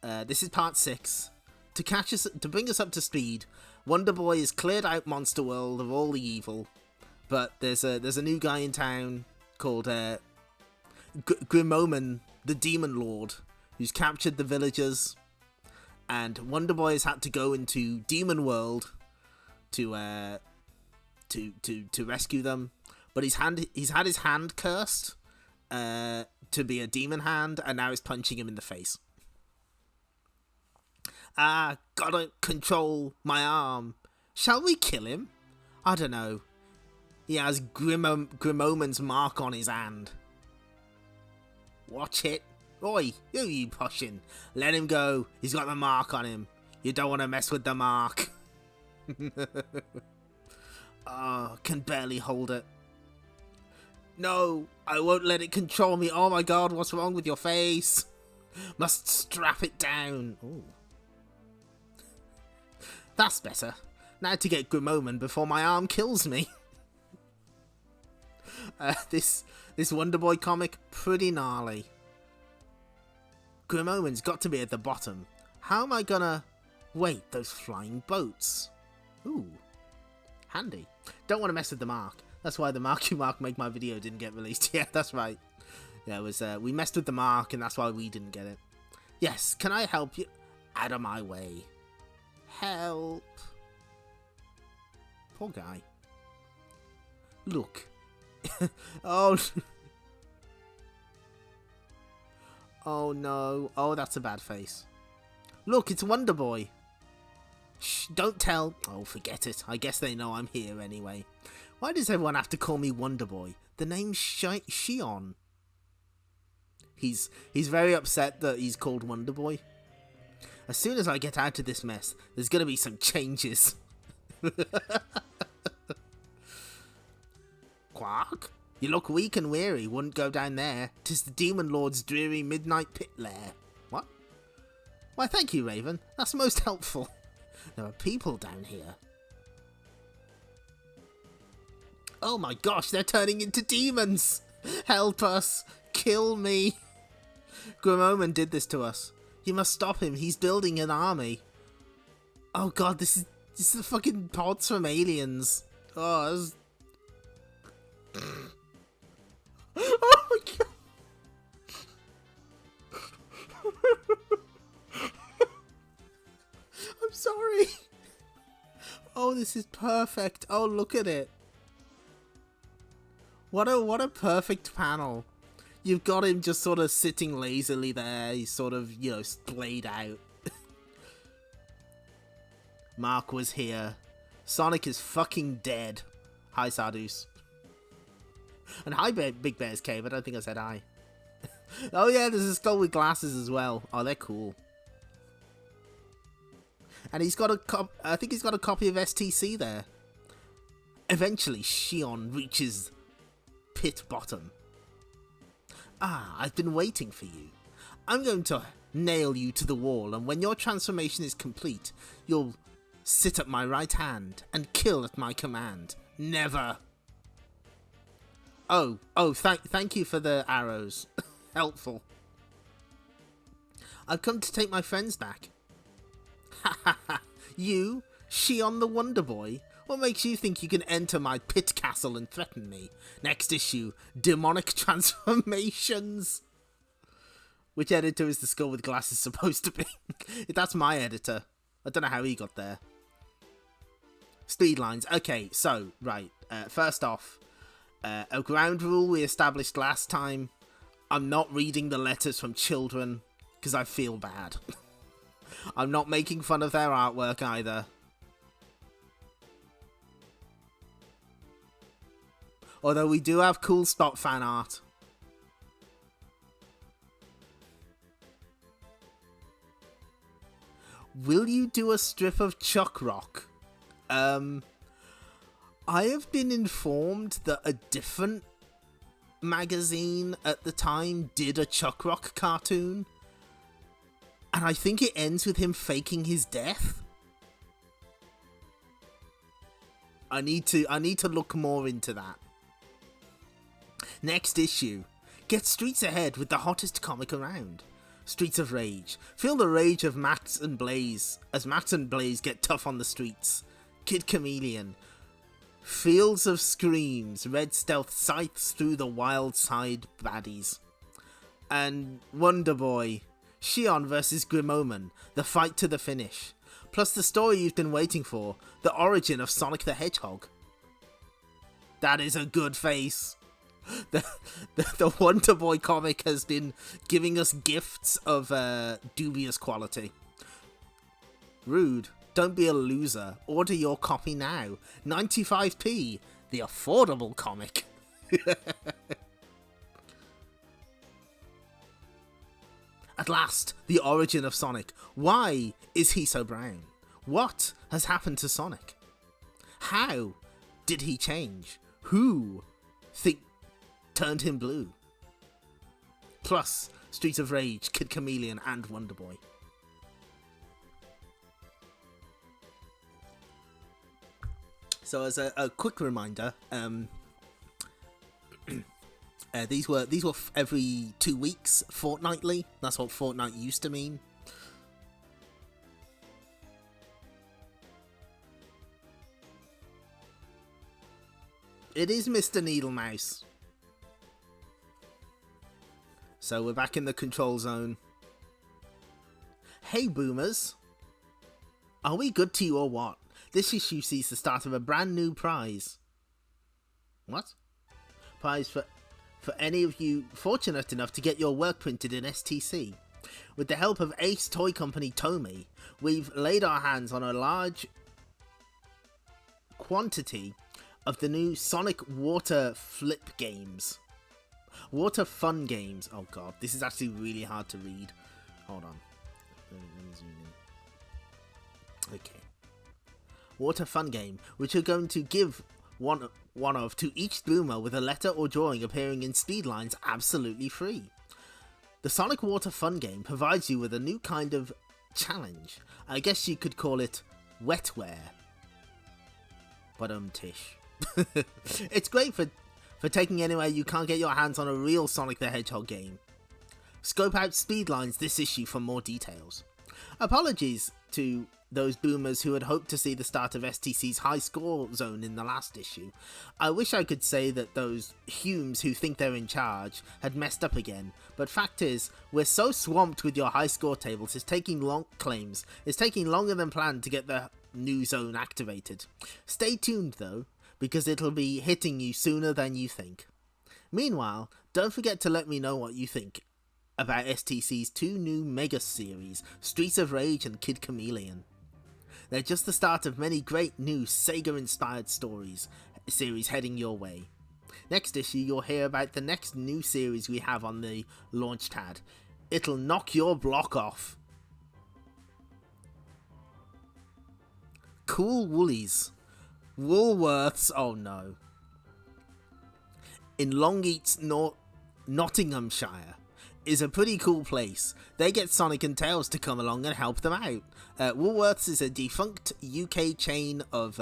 This is part 6. To bring us up to speed, Wonder Boy has cleared out Monster World of all the evil, but there's a new guy in town called Grimoman, the Demon Lord, who's captured the villagers, and Wonder Boy has had to go into Demon World to rescue them, but he's had his hand cursed to be a demon hand, and now he's punching him in the face. Gotta control my arm. Shall we kill him? I don't know. He has Grimoman's mark on his hand. Watch it. Oi, who you pushing? Let him go. He's got the mark on him. You don't want to mess with the mark. Can barely hold it. No, I won't let it control me. Oh my god, what's wrong with your face? Must strap it down. Ooh. That's better. Now to get Grimoman before my arm kills me. This Wonder Boy comic, pretty gnarly. Grimoman's got to be at the bottom. How am I gonna... Wait, those flying boats. Ooh. Handy. Don't want to mess with the mark. That's why the Mark You Mark Make My Video didn't get released. Yeah, that's right. Yeah, it was, we messed with the mark and that's why we didn't get it. Yes, can I help you? Out of my way. Help. Poor guy. Look. Oh. Oh no. Oh, that's a bad face. Look, it's Wonder Boy. Shh, don't tell. Oh, forget it. I guess they know I'm here anyway. Why does everyone have to call me Wonder Boy? The name's Shion. He's very upset that he's called Wonder Boy. As soon as I get out of this mess, there's gonna be some changes. Quark? You look weak and weary. Wouldn't go down there. 'Tis the Demon Lord's dreary midnight pit lair. What? Why, thank you, Raven. That's most helpful. There are people down here. Oh my gosh, they're turning into demons! Help us! Kill me! Grimoman did this to us. You must stop him. He's building an army. Oh god, this is the fucking pods from Aliens. Oh, this is... Oh my god! I'm sorry. Oh, this is perfect. Oh, look at it. What a perfect panel. You've got him just sort of sitting lazily there. He's sort of, you know, splayed out. Mark was here. Sonic is fucking dead. Hi, Sardus. And hi, Big Bear's Cave. I don't think I said hi. Oh yeah, there's a skull with glasses as well. Oh, they're cool. And he's got I think he's got a copy of STC there. Eventually, Shion reaches pit bottom. Ah, I've been waiting for you. I'm going to nail you to the wall, and when your transformation is complete, you'll sit at my right hand and kill at my command. Never. Oh, thank you for the arrows. Helpful. I've come to take my friends back. Ha ha ha. You, Shion the Wonder Boy? What makes you think you can enter my pit castle and threaten me? Next issue, demonic transformations. Which editor is the skull with glasses supposed to be? That's my editor. I don't know how he got there. Speed lines. Okay, so, right. First off, a ground rule we established last time. I'm not reading the letters from children, because I feel bad. I'm not making fun of their artwork either. Although we do have cool spot fan art. Will you do a strip of Chuck Rock? I have been informed that a different magazine at the time did a Chuck Rock cartoon. And I think it ends with him faking his death. I need to look more into that. Next issue. Get streets ahead with the hottest comic around. Streets of Rage. Feel the rage of Max and Blaze as Max and Blaze get tough on the streets. Kid Chameleon. Fields of Screams. Red Stealth scythes through the wild side baddies. And Wonder Boy. Shion vs Grimoman. The fight to the finish. Plus the story you've been waiting for. The origin of Sonic the Hedgehog. That is a good face. The Wonder Boy comic has been giving us gifts of dubious quality. Rude. Don't be a loser. Order your copy now. 95p. The affordable comic. At last, the origin of Sonic. Why is he so brown? What has happened to Sonic? How did he change? Who turned him blue? Plus, Streets of Rage, Kid Chameleon, and Wonder Boy. So as a quick reminder, these were every 2 weeks, fortnightly. That's what fortnight used to mean. It is Mr. Needlemouse. So we're back in the control zone. Hey boomers, are we good to you or what? This issue sees the start of a brand new prize. What? Prize for any of you fortunate enough to get your work printed in STC. With the help of Ace Toy Company Tomy, we've laid our hands on a large quantity of the new Sonic Water Flip games. Water Fun games. Oh god, this is actually really hard to read. Hold on. Let me zoom in. Okay. Water Fun game, which are going to give one of to each boomer with a letter or drawing appearing in speed lines absolutely free. The Sonic Water Fun game provides you with a new kind of challenge. I guess you could call it wetware. But tish. It's great for taking anywhere you can't get your hands on a real Sonic the Hedgehog game. Scope out Speedlines this issue for more details. Apologies to those boomers who had hoped to see the start of STC's high score zone in the last issue. I wish I could say that those Humes who think they're in charge had messed up again, but fact is, we're so swamped with your high score tables, it's taking longer than planned to get the new zone activated. Stay tuned though, because it'll be hitting you sooner than you think. Meanwhile, don't forget to let me know what you think about STC's 2 new mega series, Streets of Rage and Kid Chameleon. They're just the start of many great new Sega-inspired series heading your way. Next issue, you'll hear about the next new series we have on the launch pad. It'll knock your block off. Cool Woolies. Woolworths, oh no. In Longleat, Nottinghamshire, is a pretty cool place. They get Sonic and Tails to come along and help them out. Woolworths is a defunct UK chain of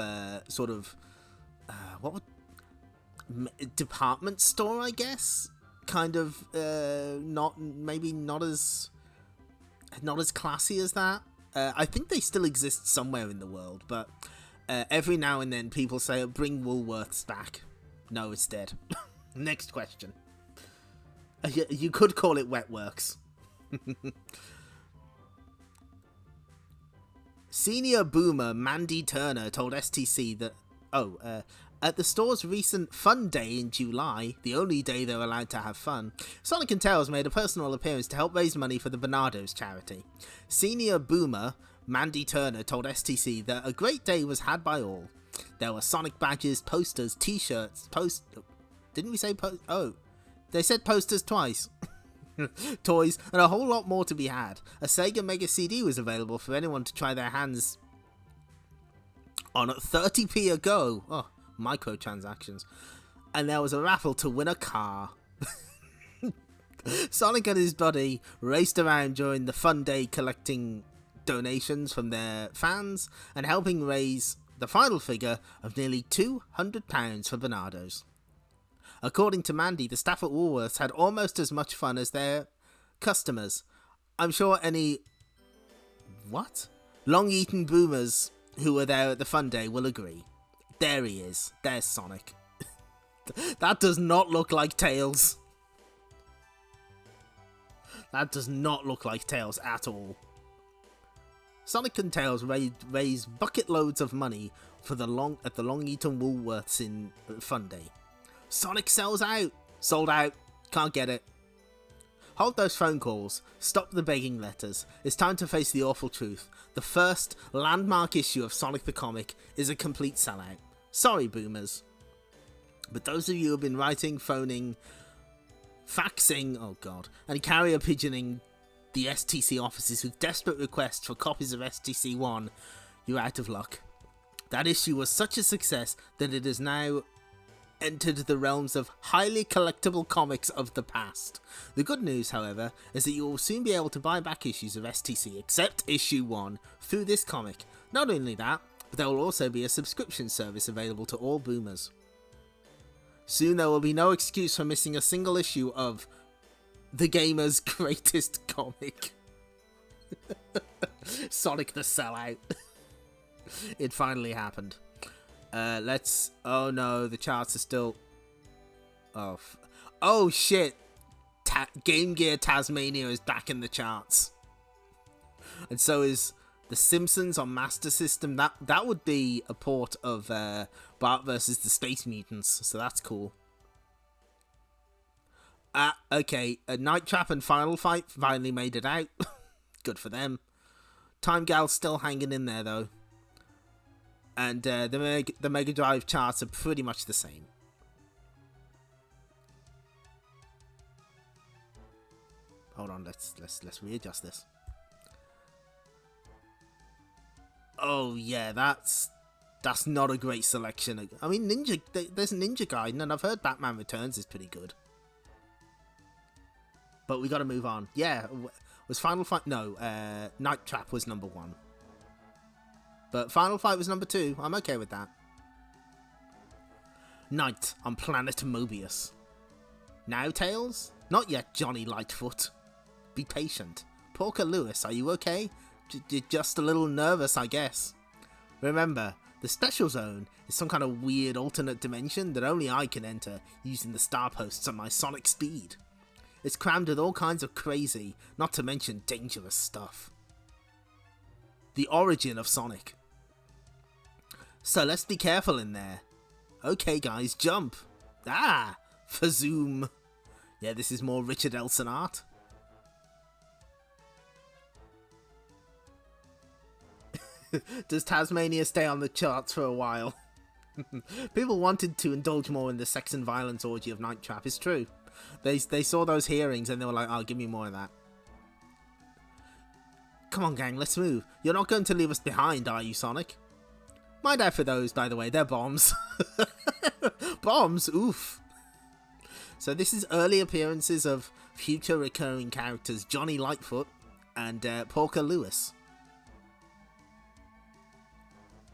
department store, I guess. Kind of not as classy as that. I think they still exist somewhere in the world, but every now and then people say, bring Woolworths back. No, it's dead. Next question. You could call it Wetworks. Senior boomer Mandy Turner told STC that, at the store's recent Fun Day in July, the only day they're allowed to have fun, Sonic and Tails made a personal appearance to help raise money for the Bernardo's charity. Senior boomer Mandy Turner told STC that a great day was had by all. There were Sonic badges, posters, t-shirts, didn't we say they said posters twice. Toys, and a whole lot more to be had. A Sega Mega CD was available for anyone to try their hands on at 30p a go. Oh, microtransactions. And there was a raffle to win a car. Sonic and his buddy raced around during the Fun Day collecting donations from their fans and helping raise the final figure of nearly £200 for Bernardo's. According to Mandy, the staff at Woolworths had almost as much fun as their customers. I'm sure any long-eaten boomers who were there at the Fun Day will agree. There he is. There's Sonic. That does not look like Tails. That does not look like Tails at all. Sonic and Tails raise bucket loads of money for at the Long-Eaton Woolworths in Fun Day. Sonic sells out. Sold out. Can't get it. Hold those phone calls. Stop the begging letters. It's time to face the awful truth. The first landmark issue of Sonic the Comic is a complete sellout. Sorry, boomers. But those of you who have been writing, phoning, faxing, and carrier pigeoning the STC offices with desperate requests for copies of STC1, you're out of luck. That issue was such a success that it is now entered the realms of highly collectible comics of the past. The good news, however, is that you will soon be able to buy back issues of STC, except issue 1, through this comic. Not only that, but there will also be a subscription service available to all boomers. Soon there will be no excuse for missing a single issue of the gamer's greatest comic. Sonic the Sellout. It finally happened. Oh no, the charts are still... Oh shit! Game Gear Tasmania is back in the charts. And so is The Simpsons on Master System. That would be a port of Bart vs. the Space Mutants, so that's cool. Okay, Night Trap and Final Fight finally made it out. Good for them. Time Gal's still hanging in there though. And the Mega Drive charts are pretty much the same. Hold on, let's readjust this. Oh yeah, that's not a great selection. I mean, there's Ninja Gaiden, and I've heard Batman Returns is pretty good. But we got to move on. Yeah, was Final Fight? No, Night Trap was number 1. But Final Fight was number 2. I'm okay with that. Night on Planet Mobius. Now, Tails? Not yet, Johnny Lightfoot. Be patient. Porker Lewis, are you okay? just a little nervous, I guess. Remember, the special zone is some kind of weird alternate dimension that only I can enter using the star posts at my sonic speed. It's crammed with all kinds of crazy, not to mention dangerous stuff. The origin of Sonic. So let's be careful in there. Okay guys, jump. Ah, for zoom. Yeah, this is more Richard Elson art. Does Tasmania stay on the charts for a while? People wanted to indulge more in the sex and violence orgy of Night Trap, it's true. They saw those hearings and they were like, oh, give me more of that. Come on gang, let's move. You're not going to leave us behind, are you, Sonic? Mind out for those, by the way, they're bombs. Bombs? Oof. So this is early appearances of future recurring characters Johnny Lightfoot and Porker Lewis.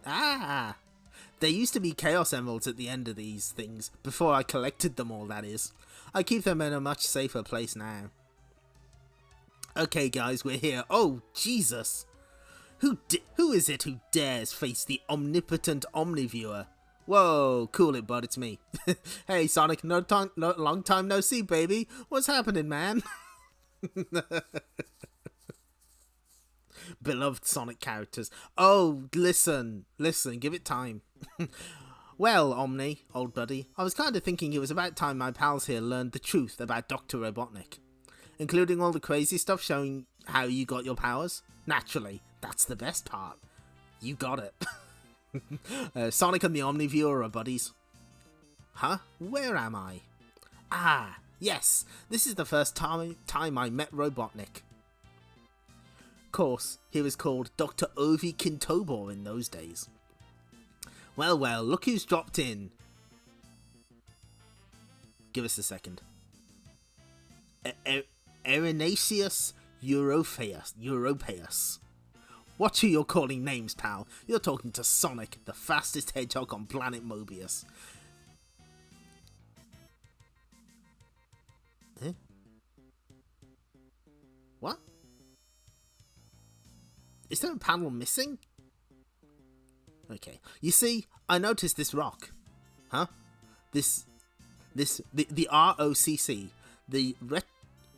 Ah! There used to be Chaos Emeralds at the end of these things, before I collected them all, that is. I keep them in a much safer place now. Okay guys, we're here. Oh, Jesus! Who is it who dares face the omnipotent Omniviewer? Whoa, cool it, bud, it's me. Hey, Sonic, long time no see, baby. What's happening, man? Beloved Sonic characters. Oh, listen, give it time. Well, Omni, old buddy, I was kind of thinking it was about time my pals here learned the truth about Dr. Robotnik. Including all the crazy stuff showing how you got your powers. Naturally, that's the best part. You got it. Sonic and the Omniviewer are buddies. Huh? Where am I? Ah, yes, this is the first time I met Robotnik. Course, he was called Dr. Ovi Kintobor in those days. Well, look who's dropped in. Give us a second. Erinaceus Europaeus. Watch who you're calling names, pal. You're talking to Sonic, the fastest hedgehog on planet Mobius. Huh? What? Is there a panel missing? Okay. You see, I noticed this rock. Huh? The ROCC, the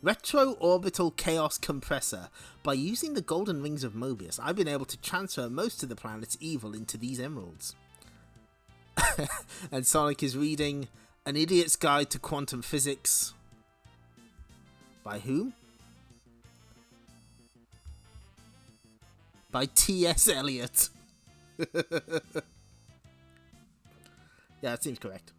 Retro-Orbital Chaos Compressor. By using the golden rings of Mobius, I've been able to transfer most of the planet's evil into these emeralds. And Sonic is reading An Idiot's Guide to Quantum Physics. By whom? By T.S. Eliot. Yeah, that seems correct.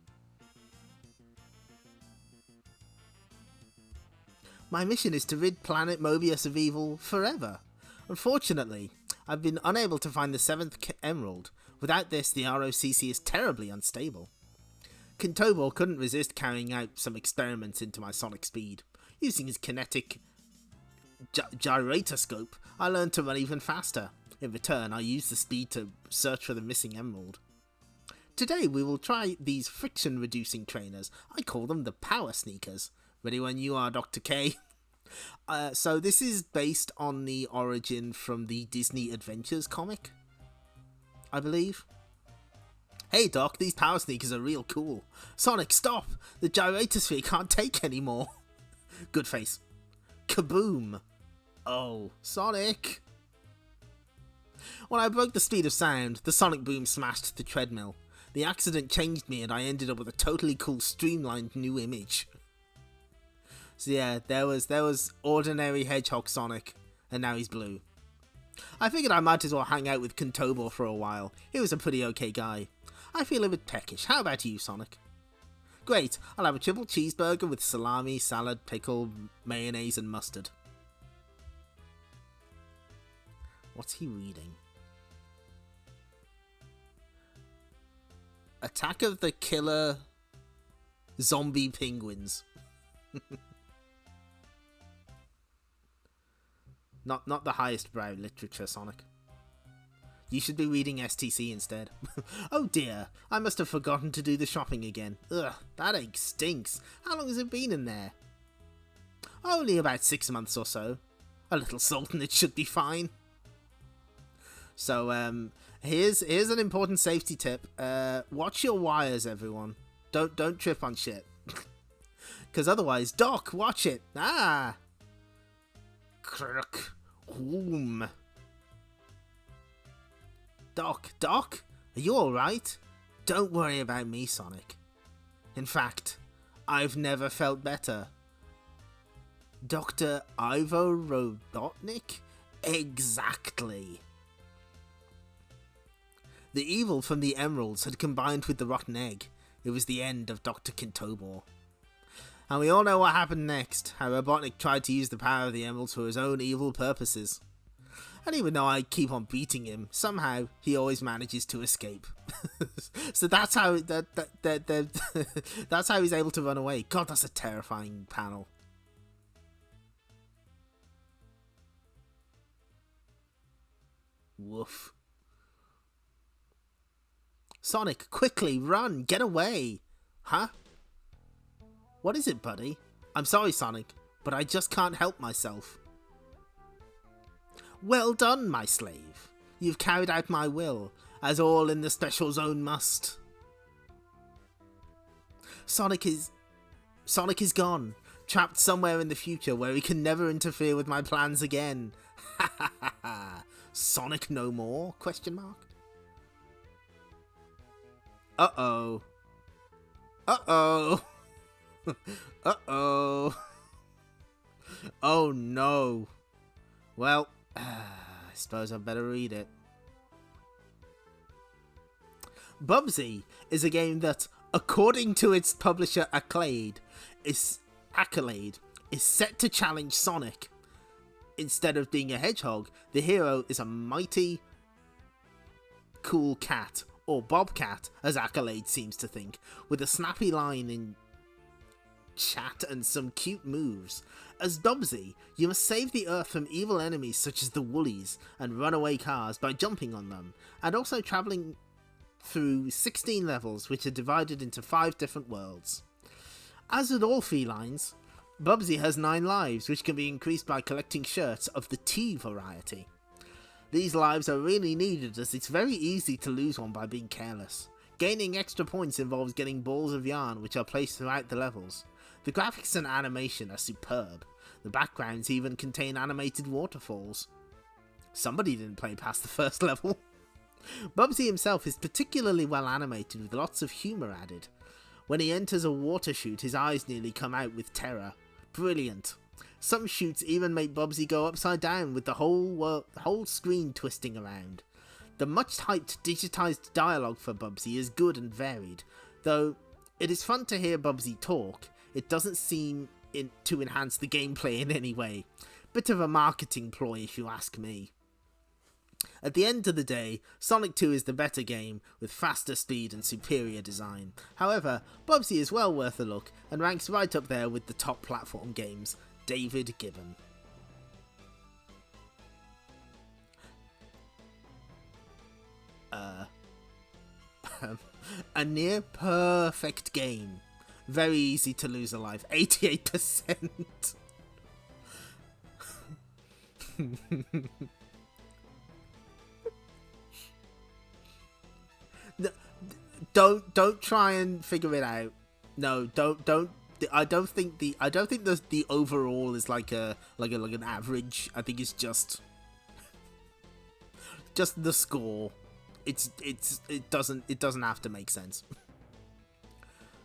My mission is to rid planet Mobius of evil forever. Unfortunately, I've been unable to find the 7th emerald. Without this, the ROCC is terribly unstable. Kintobor couldn't resist carrying out some experiments into my sonic speed. Using his kinetic gyroscope, I learned to run even faster. In return, I used the speed to search for the missing emerald. Today, we will try these friction-reducing trainers. I call them the Power Sneakers. Ready when you are, Dr. K. So this is based on the origin from the Disney Adventures comic, I believe. Hey Doc, these Power Sneakers are real cool. Sonic, stop! The gyrosphere can't take anymore. Good face. Kaboom! Oh, Sonic! When I broke the speed of sound, the sonic boom smashed the treadmill. The accident changed me and I ended up with a totally cool streamlined new image. So yeah, there was ordinary Hedgehog Sonic, and now he's blue. I figured I might as well hang out with Kintobor for a while. He was a pretty okay guy. I feel a bit peckish. How about you, Sonic? Great, I'll have a triple cheeseburger with salami, salad, pickle, mayonnaise and mustard. What's he reading? Attack of the Killer Zombie Penguins. Not the highest brow literature, Sonic. You should be reading STC instead. Oh dear, I must have forgotten to do the shopping again. Ugh, that egg stinks. How long has it been in there? Only about 6 months or so. A little salt and it should be fine. So here's an important safety tip. Watch your wires, everyone. Don't trip on shit. Because otherwise, Doc, watch it. Ah. Crook. Whoom. Doc, are you alright? Don't worry about me, Sonic. In fact, I've never felt better. Dr. Ivo Robotnik? Exactly. The evil from the emeralds had combined with the rotten egg. It was the end of Dr. Kintobor. And we all know what happened next, how Robotnik tried to use the power of the emeralds for his own evil purposes. And even though I keep on beating him, somehow he always manages to escape. So that's how that's how he's able to run away. God, that's a terrifying panel. Woof. Sonic, quickly, run, get away. Huh? What is it, buddy? I'm sorry, Sonic, but I just can't help myself. Well done, my slave. You've carried out my will, as all in the special zone must. Sonic is gone, trapped somewhere in the future where he can never interfere with my plans again. Ha ha ha ha. Sonic no more? Question mark. Uh-oh. Uh-oh. Uh-oh. Oh no. Well, I suppose I better read it. Bubsy is a game that, according to its publisher Accolade, is set to challenge Sonic. Instead of being a hedgehog, the hero is a mighty cool cat, or bobcat, as Accolade seems to think, with a snappy line in chat and some cute moves. As Bubsy, you must save the Earth from evil enemies such as the Woolies and runaway cars by jumping on them, and also travelling through 16 levels which are divided into 5 different worlds. As with all felines, Bubsy has 9 lives, which can be increased by collecting shirts of the T variety. These lives are really needed, as it's very easy to lose one by being careless. Gaining extra points involves getting balls of yarn, which are placed throughout the levels. The graphics and animation are superb. The backgrounds even contain animated waterfalls. Somebody didn't play past the first level. Bubsy himself is particularly well animated, with lots of humour added. When he enters a water chute, his eyes nearly come out with terror. Brilliant. Some chutes even make Bubsy go upside down, with the whole screen twisting around. The much-hyped digitised dialogue for Bubsy is good and varied. Though it is fun to hear Bubsy talk, it doesn't seem to enhance the gameplay in any way. Bit of a marketing ploy if you ask me. At the end of the day, Sonic 2 is the better game, with faster speed and superior design. However, Bubsy is well worth a look, and ranks right up there with the top platform games. David Gibbon. A near perfect game. Very easy to lose a life. 88%. Don't try and figure it out. No, don't. I don't think the overall is like an average. I think it's just the score. It doesn't have to make sense.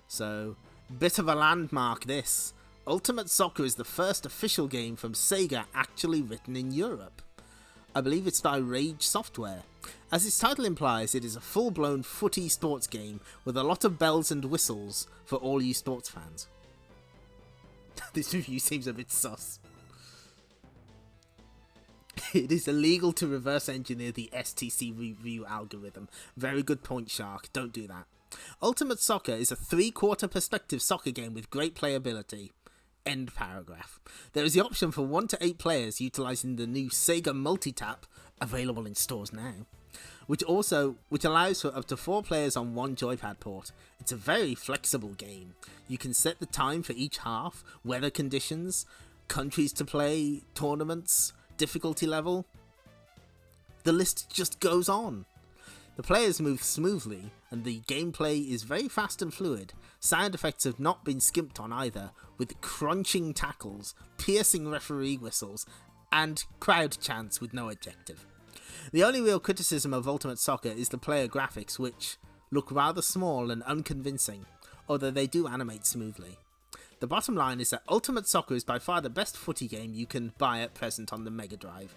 So, bit of a landmark this. Ultimate Soccer is the first official game from Sega actually written in Europe. I believe it's by Rage Software. As its title implies, it is a full-blown footy sports game with a lot of bells and whistles for all you sports fans. This review seems a bit sus. It is illegal to reverse engineer the STC review algorithm. Very good point, Shark. Don't do that. Ultimate Soccer is a 3-quarter perspective soccer game with great playability. End paragraph. There is the option for 1 to 8 players utilising the new Sega Multitap, available in stores now, which allows for up to 4 players on 1 joypad port. It's a very flexible game. You can set the time for each half, weather conditions, countries to play, tournaments, difficulty level. The list just goes on. The players move smoothly, and the gameplay is very fast and fluid. Sound effects have not been skimped on either, with crunching tackles, piercing referee whistles, and crowd chants with no adjective. The only real criticism of Ultimate Soccer is the player graphics, which look rather small and unconvincing, although they do animate smoothly. The bottom line is that Ultimate Soccer is by far the best footy game you can buy at present on the Mega Drive.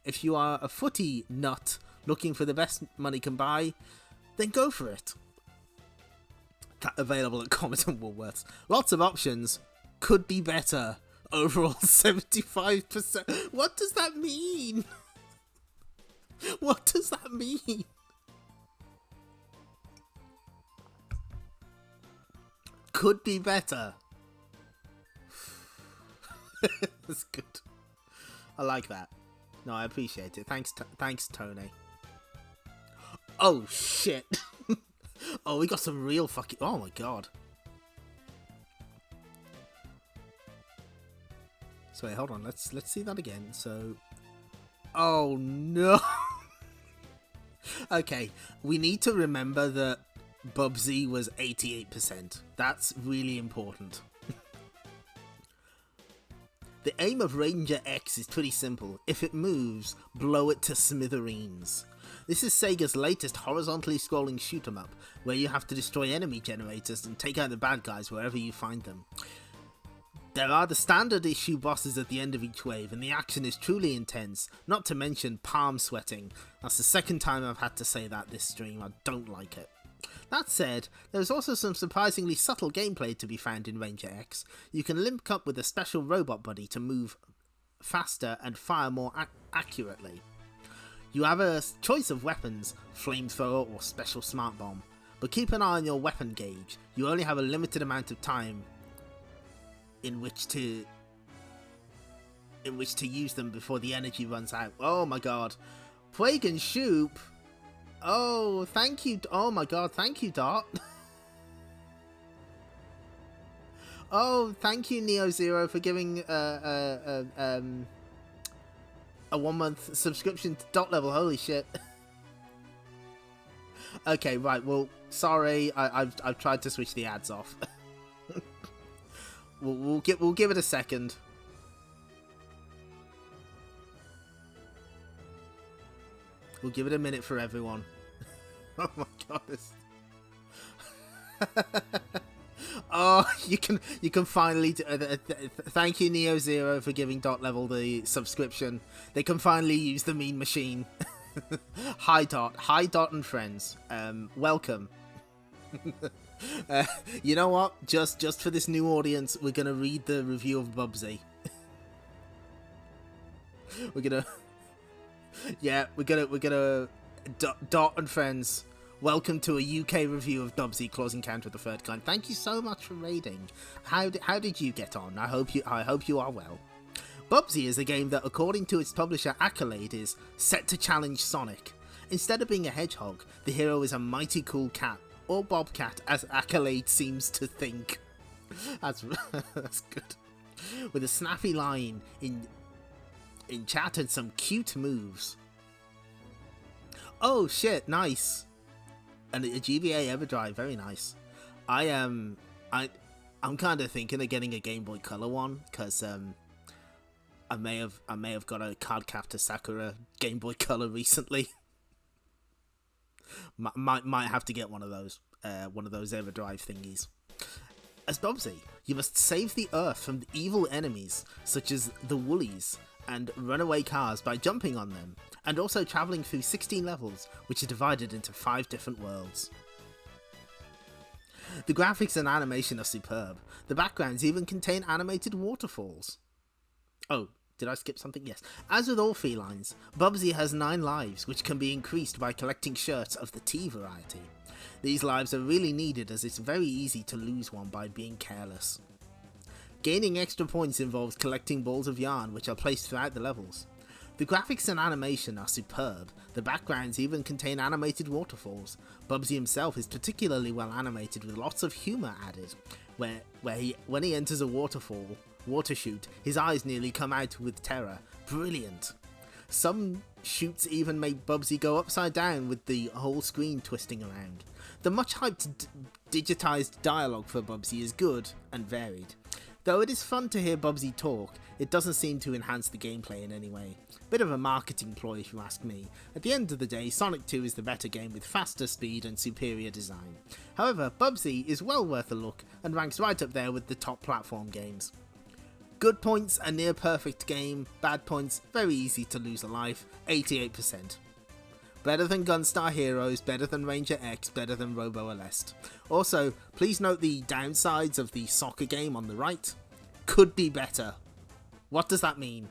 If you are a footy nut looking for the best money can buy, then go for it. Available at Comet and Woolworths. Lots of options. Could be better. Overall 75%. What does that mean? What does that mean? Could be better. That's good. I like that. No, I appreciate it. Thanks, Tony. Oh shit! Oh, we got some real fucking. Oh my god. So wait, hold on. Let's see that again. So, oh no. Okay, we need to remember that Bubsy was 88%. That's really important. The aim of Ranger X is pretty simple. If it moves, blow it to smithereens. This is Sega's latest horizontally scrolling shoot 'em up, where you have to destroy enemy generators and take out the bad guys wherever you find them. There are the standard issue bosses at the end of each wave, and the action is truly intense, not to mention palm sweating. That's the second time I've had to say that this stream. I don't like it. That said, there is also some surprisingly subtle gameplay to be found in Ranger X. You can link up with a special robot buddy to move faster and fire more accurately. You have a choice of weapons, flamethrower or special smart bomb, but keep an eye on your weapon gauge. You only have a limited amount of time in which to use them before the energy runs out. Oh my god. Plague and Shoop. Oh, thank you. Oh my god, thank you, Dot. Oh, thank you, Neo Zero, for giving a 1 month subscription to Dot Level. Holy shit. Okay, right. Well, sorry, I've tried to switch the ads off. we'll give it a second. We'll give it a minute for everyone. Oh my god. Oh, you can finally thank you, Neo Zero, for giving Dot Level the subscription. They can finally use the mean machine. Hi Dot and friends. Welcome. You know what? Just for this new audience, we're gonna read the review of Bubsy. We're gonna Dot and friends, welcome to a UK review of Bubsy Claws Encounter of the Third Kind. Thank you so much for raiding. How did you get on? I hope you are well. Bubsy is a game that, according to its publisher Accolade, is set to challenge Sonic. Instead of being a hedgehog, the hero is a mighty cool cat, or bobcat, as Accolade seems to think. That's good. With a snappy line in chat and some cute moves. Oh shit, nice. And a GBA Everdrive, very nice. I'm kind of thinking of getting a Game Boy Color one, because I may have got a Cardcaptor Sakura Game Boy Color recently. might have to get one of those Everdrive thingies. As Bubsy, you must save the Earth from the evil enemies such as the Woolies and runaway cars by jumping on them, and also travelling through 16 levels, which are divided into 5 different worlds. The graphics and animation are superb. The backgrounds even contain animated waterfalls. Oh, did I skip something? Yes. As with all felines, Bubsy has 9 lives, which can be increased by collecting shirts of the T variety. These lives are really needed, as it's very easy to lose one by being careless. Gaining extra points involves collecting balls of yarn, which are placed throughout the levels. The graphics and animation are superb. The backgrounds even contain animated waterfalls. Bubsy himself is particularly well animated, with lots of humour added, when he enters a water chute, his eyes nearly come out with terror. Brilliant. Some shoots even make Bubsy go upside down with the whole screen twisting around. The much hyped digitized dialogue for Bubsy is good and varied. Though it is fun to hear Bubsy talk, it doesn't seem to enhance the gameplay in any way. Bit of a marketing ploy if you ask me. At the end of the day, Sonic 2 is the better game with faster speed and superior design. However, Bubsy is well worth a look and ranks right up there with the top platform games. Good points, a near perfect game. Bad points, very easy to lose a life, 88%. Better than Gunstar Heroes, better than Ranger X, better than Robo Aleste. Also, please note the downsides of the soccer game on the right. Could be better. What does that mean?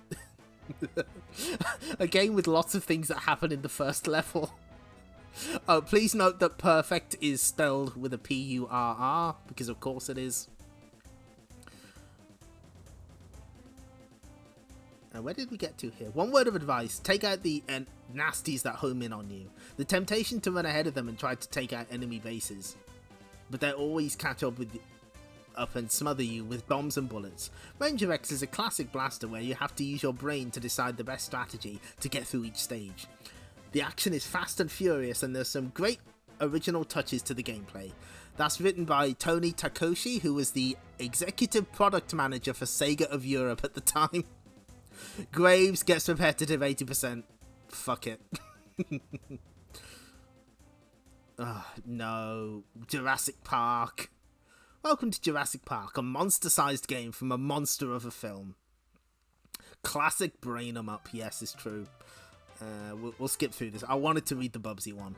A game with lots of things that happen in the first level. Oh, please note that perfect is spelled with a P-U-R-R, because of course it is. Where did we get to here? One word of advice, take out the nasties that home in on you. The temptation to run ahead of them and try to take out enemy bases. But they always catch up and smother you with bombs and bullets. Ranger X is a classic blaster where you have to use your brain to decide the best strategy to get through each stage. The action is fast and furious and there's some great original touches to the gameplay. That's written by Tony Takoshi, who was the executive product manager for Sega of Europe at the time. Graves gets repetitive 80%. Fuck it. Oh, no. Jurassic Park. Welcome to Jurassic Park, a monster-sized game from a monster of a film. Classic brain 'em up, yes, it's true. We'll skip through this. I wanted to read the Bubsy one.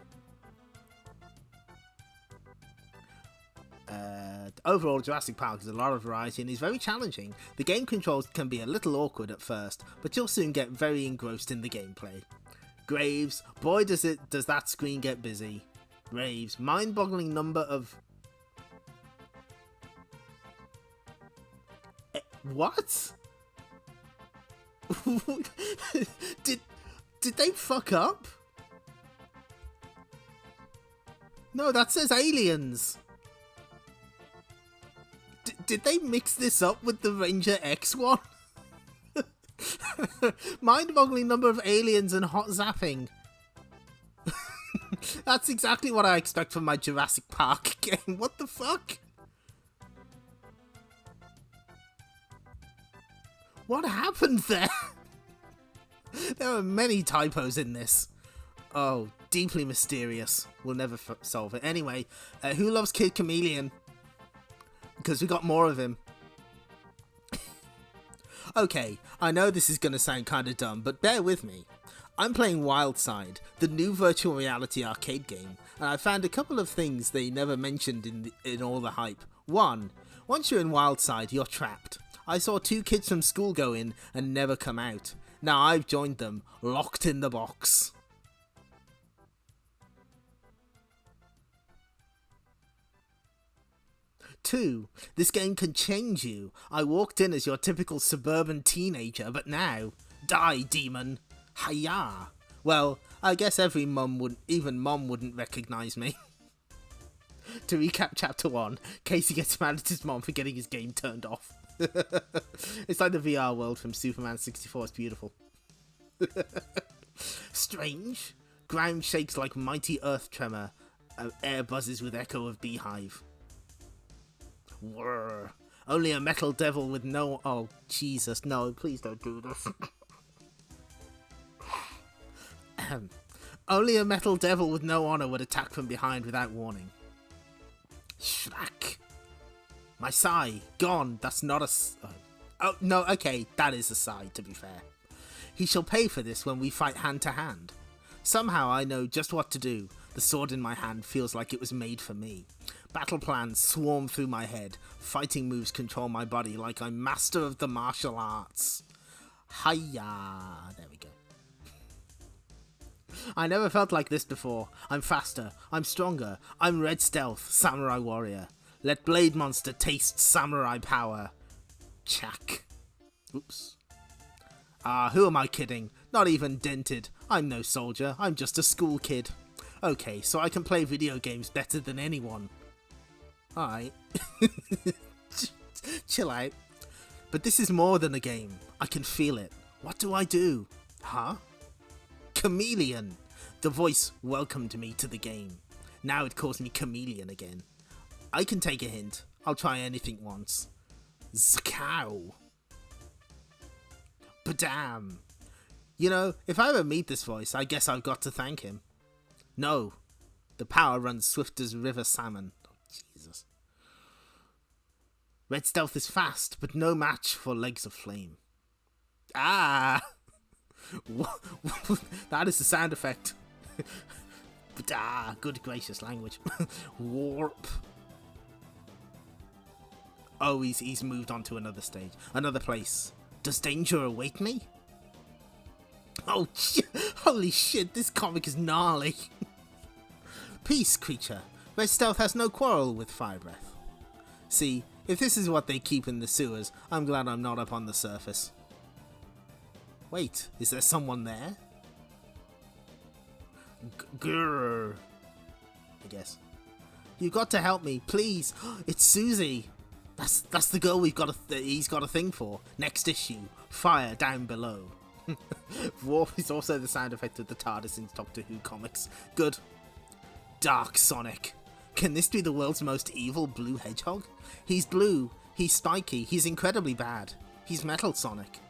Overall, Jurassic Park has a lot of variety and is very challenging. The game controls can be a little awkward at first, but you'll soon get very engrossed in the gameplay. Graves, boy does that screen get busy. Graves, mind-boggling number of... What? Did they fuck up? No, that says aliens. Did they mix this up with the Ranger X one? Mind-boggling number of aliens and hot zapping. That's exactly what I expect from my Jurassic Park game. What the fuck? What happened there? There are many typos in this. Oh, deeply mysterious. We'll never solve it. Anyway, who loves Kid Chameleon? Because we got more of him. Okay, I know this is going to sound kind of dumb, but bear with me. I'm playing Wildside, the new virtual reality arcade game, and I found a couple of things they never mentioned in all the hype. One, once you're in Wildside, you're trapped. I saw 2 kids from school go in and never come out. Now I've joined them, locked in the box. 2, this game can change you. I walked in as your typical suburban teenager, but now, die, demon. Hiya. Well, I guess even mum wouldn't recognise me. To recap chapter 1, Casey gets mad at his mom for getting his game turned off. It's like the VR world from Superman 64, it's beautiful. Strange. Ground shakes like mighty earth tremor. Air buzzes with echo of beehive. Whirr. Only a metal devil with no... Oh, Jesus, no, please don't do this. Only a metal devil with no honor would attack from behind without warning. Shrak. My sigh. Gone. That's not a... Oh, no, okay, that is a sigh, to be fair. He shall pay for this when we fight hand to hand. Somehow I know just what to do. The sword in my hand feels like it was made for me. Battle plans swarm through my head. Fighting moves control my body like I'm master of the martial arts. Hiya. There we go. I never felt like this before. I'm faster. I'm stronger. I'm Red Stealth, Samurai Warrior. Let Blade Monster taste samurai power. Chak. Oops. Who am I kidding? Not even dented. I'm no soldier. I'm just a school kid. Okay, so I can play video games better than anyone. Alright. Chill out. But this is more than a game. I can feel it. What do I do? Huh? Chameleon! The voice welcomed me to the game. Now it calls me Chameleon again. I can take a hint. I'll try anything once. Zcow. Badam. You know, if I ever meet this voice, I guess I've got to thank him. No. The power runs swift as river salmon. Oh, Jesus. Red Stealth is fast, but no match for Legs of Flame. Ah! That is the sound effect. But good gracious language. Warp. Oh, he's moved on to another stage. Another place. Does danger await me? Oh, holy shit, this comic is gnarly. Peace, creature. Red Stealth has no quarrel with Fire Breath. See, if this is what they keep in the sewers, I'm glad I'm not up on the surface. Wait, is there someone there? Grrr. I guess. You've got to help me, please. It's Susie. That's the girl he's got a thing for. Next issue, fire down below. Warp is also the sound effect of the TARDIS in Doctor Who comics. Good. Dark Sonic. Can this be the world's most evil blue hedgehog? He's blue, he's spiky, he's incredibly bad. He's Metal Sonic.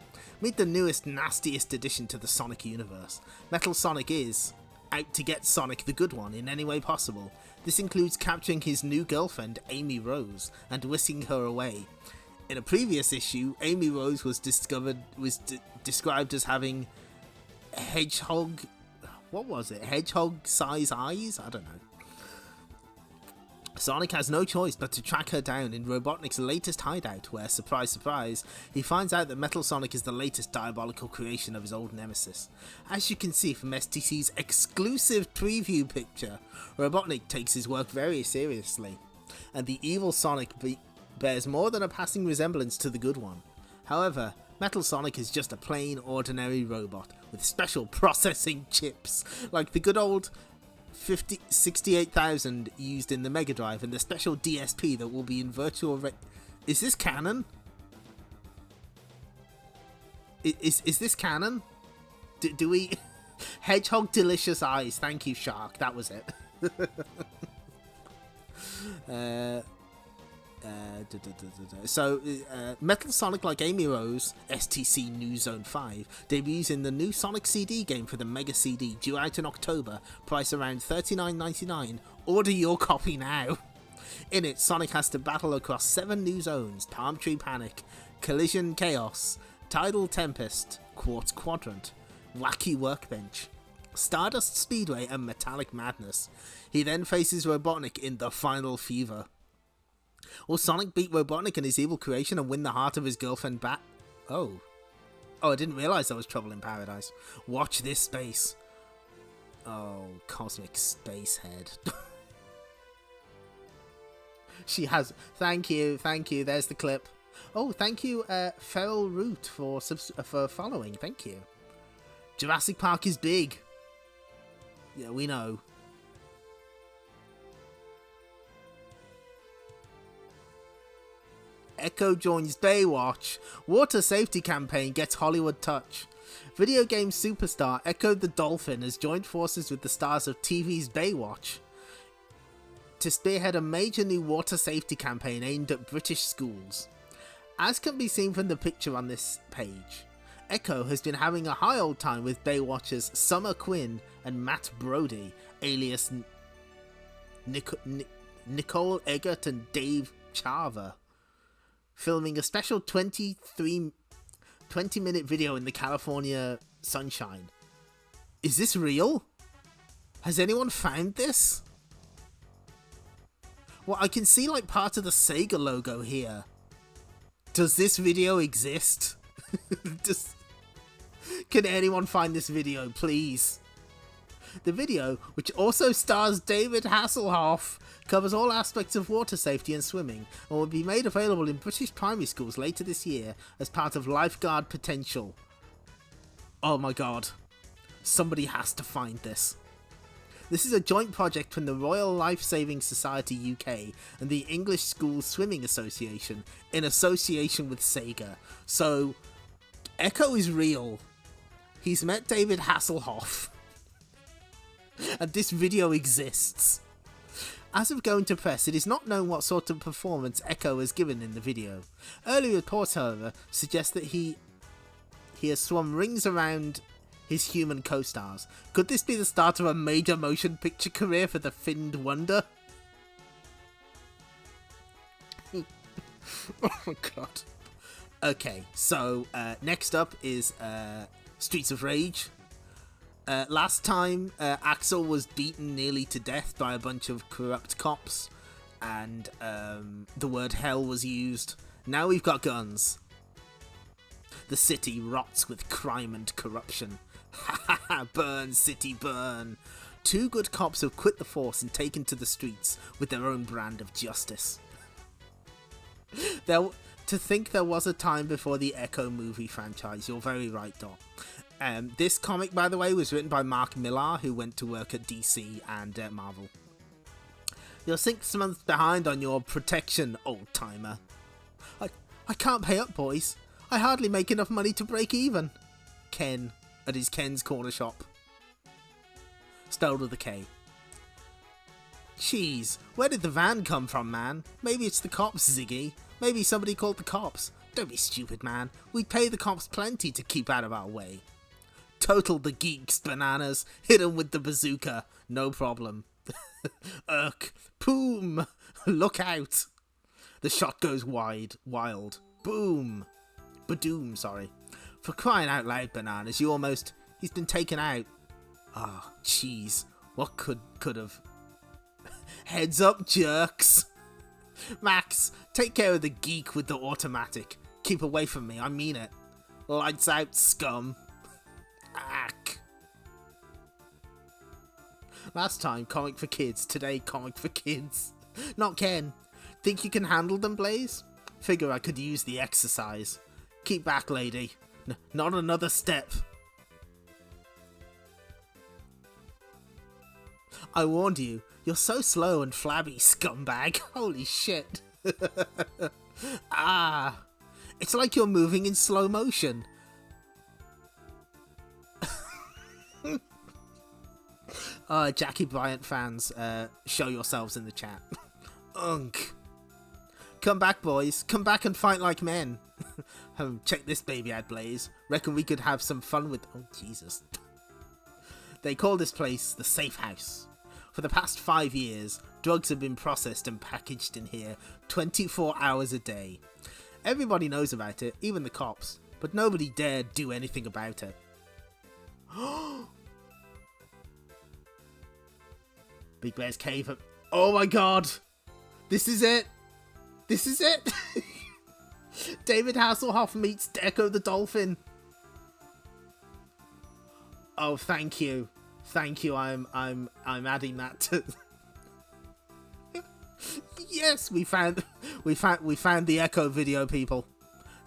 Meet the newest, nastiest addition to the Sonic universe. Metal Sonic is out to get Sonic the good one in any way possible. This includes capturing his new girlfriend, Amy Rose, and whisking her away. In a previous issue, Amy Rose was described as having hedgehog... What was it? Hedgehog-size eyes? I don't know. Sonic has no choice but to track her down in Robotnik's latest hideout, where, surprise surprise, he finds out that Metal Sonic is the latest diabolical creation of his old nemesis. As you can see from STC's exclusive preview picture, Robotnik takes his work very seriously, and the evil Sonic bears more than a passing resemblance to the good one. However, Metal Sonic is just a plain, ordinary robot with special processing chips, like the good old 68,000 used in the Mega Drive and the special DSP that will be in virtual... Is this canon? Is this canon? Do we... Hedgehog delicious eyes. Thank you, Shark. That was it. Metal Sonic, like Amy Rose, STC New Zone 5, debuts in the new Sonic CD game for the Mega CD, due out in October, price around $39.99. Order your copy now! In it, Sonic has to battle across 7 new zones: Palm Tree Panic, Collision Chaos, Tidal Tempest, Quartz Quadrant, Wacky Workbench, Stardust Speedway, and Metallic Madness. He then faces Robotnik in the Final Fever. Will Sonic beat Robotnik and his evil creation and win the heart of his girlfriend back? Oh, I didn't realise there was trouble in paradise. Watch this space. Oh, cosmic space head. She has... Thank you. There's the clip. Oh, thank you, Feral Root, for following. Thank you. Jurassic Park is big. Yeah, we know. Echo joins Baywatch. Water safety campaign gets Hollywood touch. Video game superstar Echo the Dolphin has joined forces with the stars of TV's Baywatch to spearhead a major new water safety campaign aimed at British schools. As can be seen from the picture on this page, Echo has been having a high old time with Baywatchers Summer Quinn and Matt Brody, alias Nicole Eggert and Dave Charver, filming a special 20-minute video in the California sunshine. Is this real? Has anyone found this? Well, I can see like part of the Sega logo here. Does this video exist? Can anyone find this video, please? The video, which also stars David Hasselhoff, covers all aspects of water safety and swimming and will be made available in British primary schools later this year as part of Lifeguard Potential. Oh my god. Somebody has to find this. This is a joint project from the Royal Life Saving Society UK and the English Schools Swimming Association in association with Sega. So, Echo is real. He's met David Hasselhoff. And this video exists. As of going to press, it is not known what sort of performance Echo has given in the video. Early reports, however, suggest that he has swum rings around his human co-stars. Could this be the start of a major motion picture career for the Finned Wonder? Oh my god. Okay, so next up is Streets of Rage. Last time, Axel was beaten nearly to death by a bunch of corrupt cops, and the word hell was used. Now we've got guns. The city rots with crime and corruption. Ha ha ha, burn, city, burn. Two good cops have quit the force and taken to the streets with their own brand of justice. To think there was a time before the Echo movie franchise, you're very right, Dot. This comic, by the way, was written by Mark Millar, who went to work at DC and Marvel. You're 6 months behind on your protection, old-timer. I can't pay up, boys. I hardly make enough money to break even. Ken, at his Ken's Corner Shop. Spelled with a K. Jeez, where did the van come from, man? Maybe it's the cops, Ziggy. Maybe somebody called the cops. Don't be stupid, man. We pay the cops plenty to keep out of our way. Total the geeks, bananas. Hit 'em with the bazooka. No problem. Urk. Boom. Look out. The shot goes wild. Boom. Badoom, sorry. For crying out loud, bananas, he's been taken out. Ah, oh, jeez. What could have... Heads up, jerks. Max, take care of the geek with the automatic. Keep away from me, I mean it. Lights out, scum. Ack. Last time, comic for kids. Today, comic for kids. Not Ken. Think you can handle them, Blaze? Figure I could use the exercise. Keep back, lady. Not another step. I warned you. You're so slow and flabby, scumbag. Holy shit. Ah. It's like you're moving in slow motion. Jackie Bryant fans, show yourselves in the chat. Unk. Come back, boys. Come back and fight like men. Check this baby ad, Blaze. Reckon we could have some fun with... Oh, Jesus. They call this place the Safe House. For the past 5 years, drugs have been processed and packaged in here 24 hours a day. Everybody knows about it, even the cops, but nobody dared do anything about it. Big Bear's Cave. Oh my god! This is it! This is it! David Hasselhoff meets Echo the Dolphin. Oh, thank you. Thank you, I'm adding that to... Yes, we found the Echo video, people.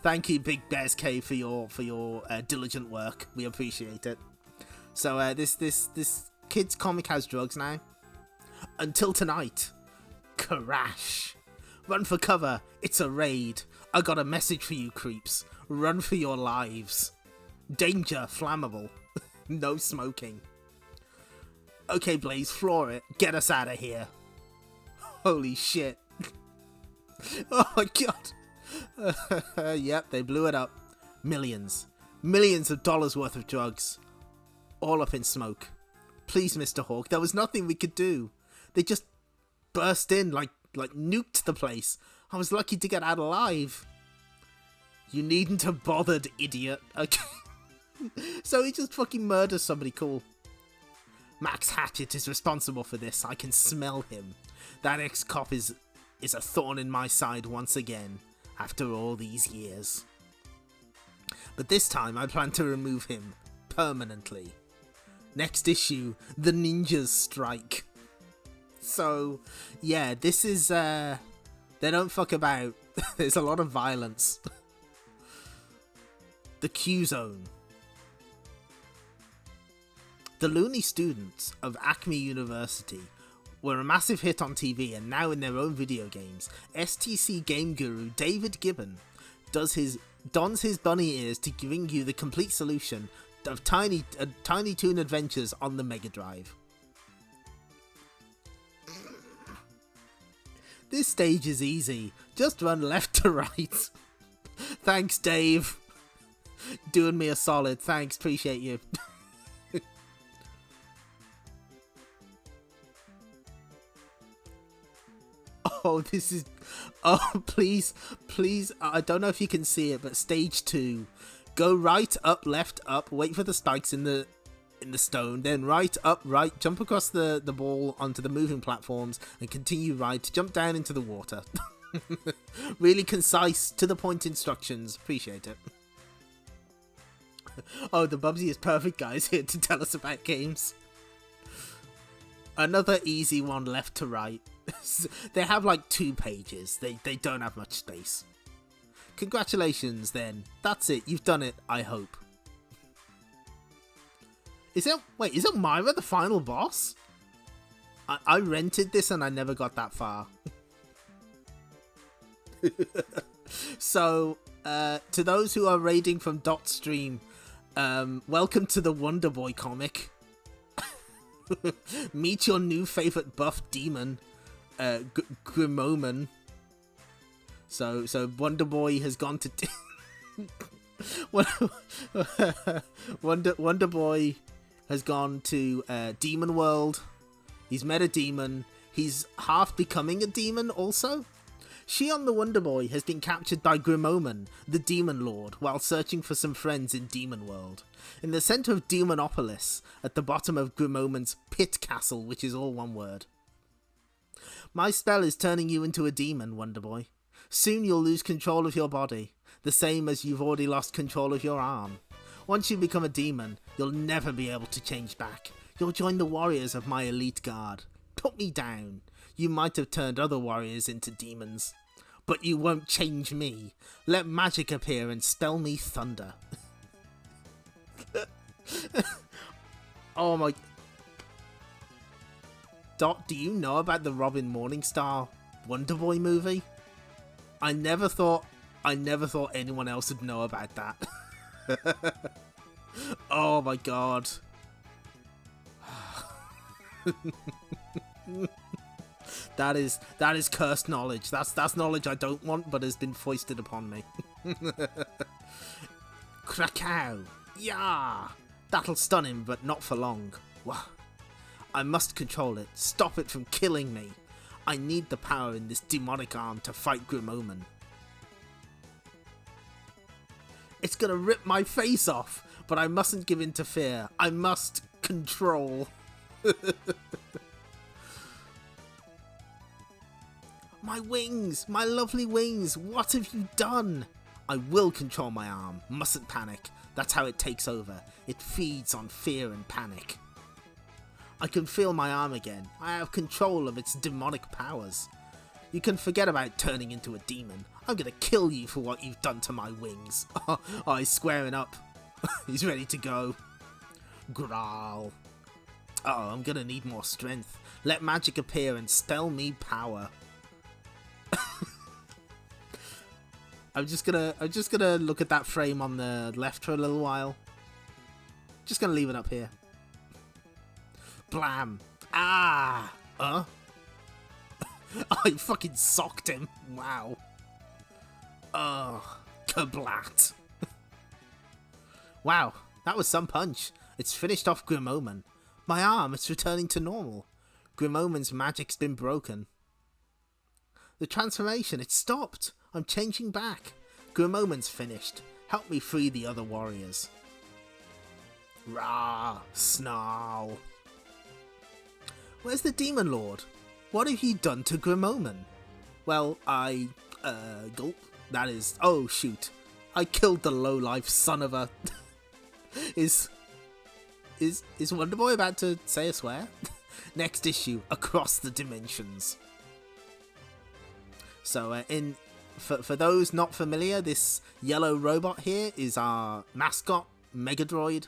Thank you, Big Bear's Cave, for your diligent work. We appreciate it. So this kid's comic has drugs now. Until tonight. Crash. Run for cover. It's a raid. I got a message for you, creeps. Run for your lives. Danger. Flammable. No smoking. Okay, Blaze, floor it. Get us out of here. Holy shit. Oh my god. Yep, they blew it up. Millions. Millions of dollars worth of drugs. All up in smoke. Please, Mr. Hawk, there was nothing we could do. They just burst in like nuked the place. I was lucky to get out alive. You needn't have bothered, idiot. Okay. So he just fucking murders somebody, cool. Max Hatchett is responsible for this. I can smell him. That ex-cop is a thorn in my side once again, after all these years. But this time I plan to remove him permanently. Next issue, the ninjas strike. So, yeah, this is, they don't fuck about. There's a lot of violence. The Q-Zone. The loony students of Acme University were a massive hit on TV and now in their own video games. STC game guru David Gibbon dons his bunny ears to bring you the complete solution of Tiny Toon adventures on the Mega Drive. This stage is easy. Just run left to right. Thanks, Dave. Doing me a solid. Thanks, appreciate you. Oh, this is... Oh, please, please. I don't know if you can see it, but stage 2. Go right, up, left, up. Wait for the spikes in the stone. Then right, up, right. Jump across the ball onto the moving platforms. And continue right. Jump down into the water. Really concise, to the point instructions. Appreciate it. Oh, the Bubsy is perfect, guys, here to tell us about games. Another easy one left to right. They have like 2 pages. They don't have much space. Congratulations then. That's it. You've done it, I hope. Wait, is Elmira the final boss? I rented this and I never got that far. So, to those who are raiding from Dotstream, welcome to the Wonder Boy comic. Meet your new favorite buff demon, Grimoman. So Wonder Boy has gone to Wonder Boy has gone to Demon World. He's met a demon. He's half becoming a demon also. Shion the Wonder Boy has been captured by Grimoman, the Demon Lord, while searching for some friends in Demon World. In the center of Demonopolis, at the bottom of Grimoman's pit castle, which is all one word. My spell is turning you into a demon, Wonder Boy. Soon you'll lose control of your body, the same as you've already lost control of your arm. Once you become a demon, you'll never be able to change back. You'll join the warriors of my elite guard. Put me down. You might have turned other warriors into demons, but you won't change me. Let magic appear and spell me thunder. Oh my... Dot, do you know about the Robin Morningstar Wonder Boy movie? I never thought anyone else would know about that. Oh my god. That is cursed knowledge. That's knowledge I don't want, but has been foisted upon me. Krakow! Yeah! That'll stun him, but not for long. Wah. I must control it. Stop it from killing me. I need the power in this demonic arm to fight Grimoman. It's gonna rip my face off, but I mustn't give in to fear. I must control. My wings! My lovely wings! What have you done? I will control my arm. Mustn't panic. That's how it takes over. It feeds on fear and panic. I can feel my arm again. I have control of its demonic powers. You can forget about turning into a demon. I'm gonna kill you for what you've done to my wings. Oh, he's squaring up. He's ready to go. Growl. Oh, I'm gonna need more strength. Let magic appear and spell me power. I'm just gonna look at that frame on the left for a little while. Just gonna leave it up here. Blam! Ah! Oh, I fucking socked him. Wow. Oh, kablat. Wow, that was some punch. It's finished off Grimoman. My arm is returning to normal. Grimoman's magic's been broken. The transformation, it stopped. I'm changing back. Grimoman's finished. Help me free the other warriors. Rah! Snarl. Where's the Demon Lord? What have you done to Grimoman? Well, gulp. That is... Oh, shoot. I killed the lowlife son of a... Is Wonder Boy about to say a swear? Next issue, Across the Dimensions. So, for those not familiar, this yellow robot here is our mascot, Megadroid.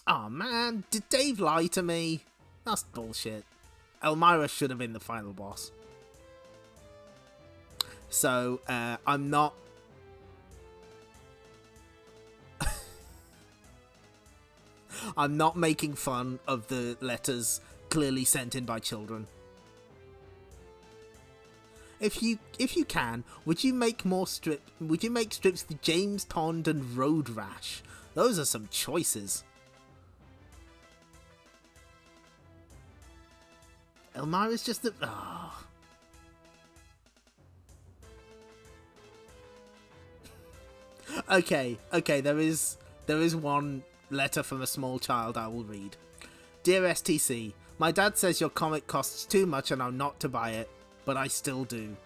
Oh man, did Dave lie to me? That's bullshit. Elmira should have been the final boss. So, I'm not... I'm not making fun of the letters clearly sent in by children. If you can, would you make strips with James Tond and Road Rash? Those are some choices. Elmira's just the... Oh. Okay, there is one letter from a small child I will read. Dear STC, my dad says your comic costs too much and I'm not to buy it, but I still do.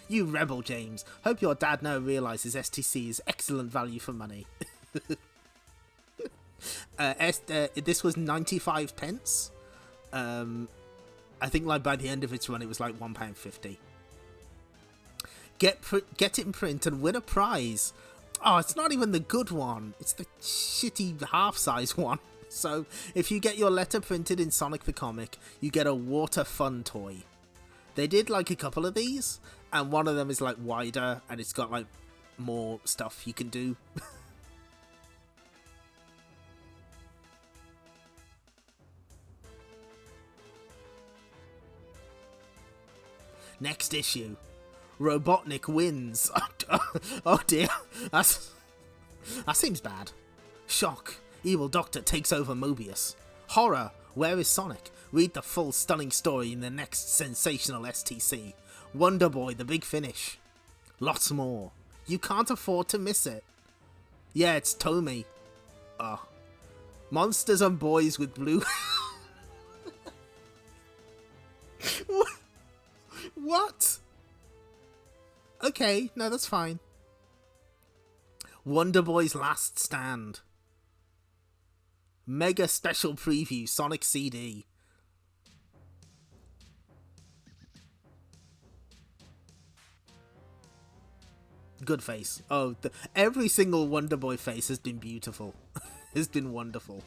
You rebel, James. Hope your dad now realises STC is excellent value for money. This was 95 pence. I think like by the end of its run it was like £1.50. Get it in print and win a prize. Oh, it's not even the good one. It's the shitty half-size one. So, if you get your letter printed in Sonic the Comic, you get a water fun toy. They did like a couple of these, and one of them is like wider, and it's got like more stuff you can do. Next issue. Robotnik wins. Oh dear. That seems bad. Shock. Evil Doctor takes over Mobius. Horror. Where is Sonic? Read the full stunning story in the next sensational STC. Wonder Boy, the big finish. Lots more. You can't afford to miss it. Yeah, it's Tommy. Monsters and boys with blue... What? Okay, no, that's fine. Wonder Boy's Last Stand. Mega special preview, Sonic CD. Good face. Oh, every single Wonder Boy face has been beautiful. Has been wonderful.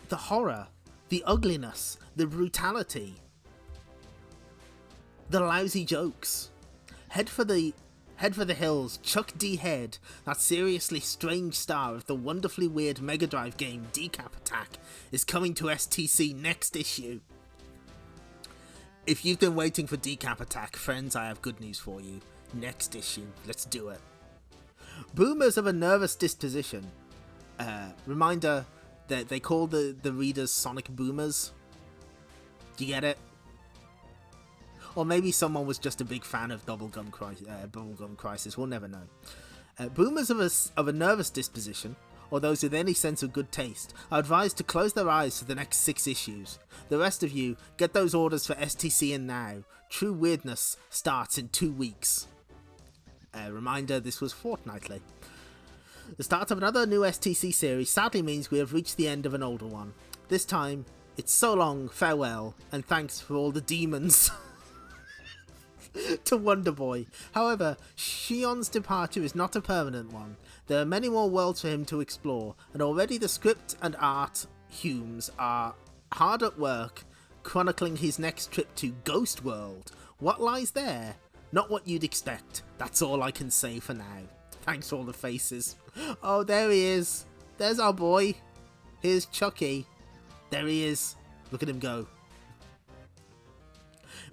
The horror, the ugliness, the brutality, the lousy jokes. Head for the hills, Chuck D. Head, that seriously strange star of the wonderfully weird Mega Drive game Decap Attack, is coming to STC next issue. If you've been waiting for Decap Attack, friends, I have good news for you. Next issue. Let's do it. Boomers of a nervous disposition. Reminder that they call the readers Sonic Boomers. Do you get it? Or maybe someone was just a big fan of Bubblegum Crisis. We'll never know. Boomers of a nervous disposition, or those with any sense of good taste, are advised to close their eyes for the next 6 issues. The rest of you, get those orders for STC in now. True Weirdness starts in 2 weeks. Reminder, this was fortnightly. The start of another new STC series sadly means we have reached the end of an older one. This time, it's so long, farewell, and thanks for all the demons. To Wonder Boy. However, Shion's departure is not a permanent one. There are many more worlds for him to explore, and already the script and art Humes are hard at work chronicling his next trip to Ghost World. What lies there? Not what you'd expect. That's all I can say for now. Thanks for all the faces. Oh, there he is. There's our boy. Here's Chucky. There he is. Look at him go.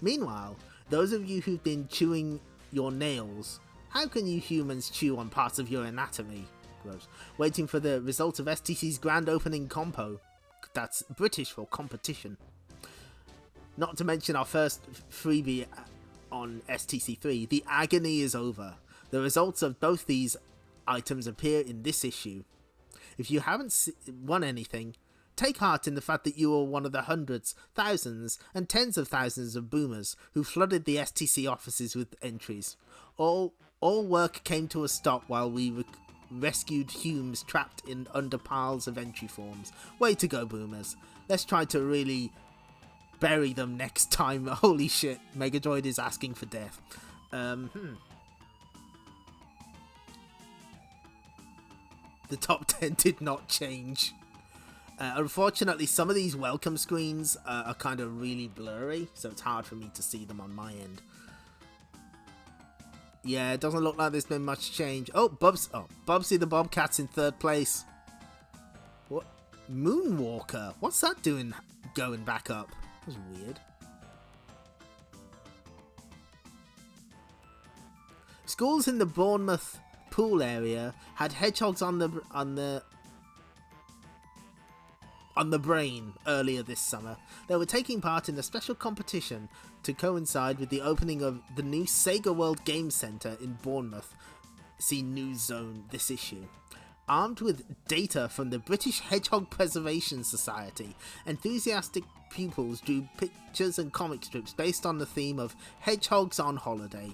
Meanwhile, those of you who've been chewing your nails, how can you humans chew on parts of your anatomy? Gross. Waiting for the result of STC's grand opening compo. That's British for competition. Not to mention our first freebie on STC3, the agony is over. The results of both these items appear in this issue. If you haven't won anything, take heart in the fact that you are one of the hundreds, thousands, and tens of thousands of boomers who flooded the STC offices with entries. All work came to a stop while we rescued Humes trapped in under piles of entry forms. Way to go, boomers. Let's try to really bury them next time. Holy shit, Megadroid is asking for death. The top 10 did not change. Unfortunately, some of these welcome screens are kind of really blurry, so it's hard for me to see them on my end. Yeah, it doesn't look like there's been much change. Oh, Bubsy the Bobcat's in 3rd place. Moonwalker. What's that doing going back up? That was weird. Schools in the Bournemouth pool area had hedgehogs on the brain earlier this summer. They were taking part in a special competition to coincide with the opening of the new Sega World Game Centre in Bournemouth. See News Zone this issue. Armed with data from the British Hedgehog Preservation Society, enthusiastic pupils drew pictures and comic strips based on the theme of Hedgehogs on Holiday.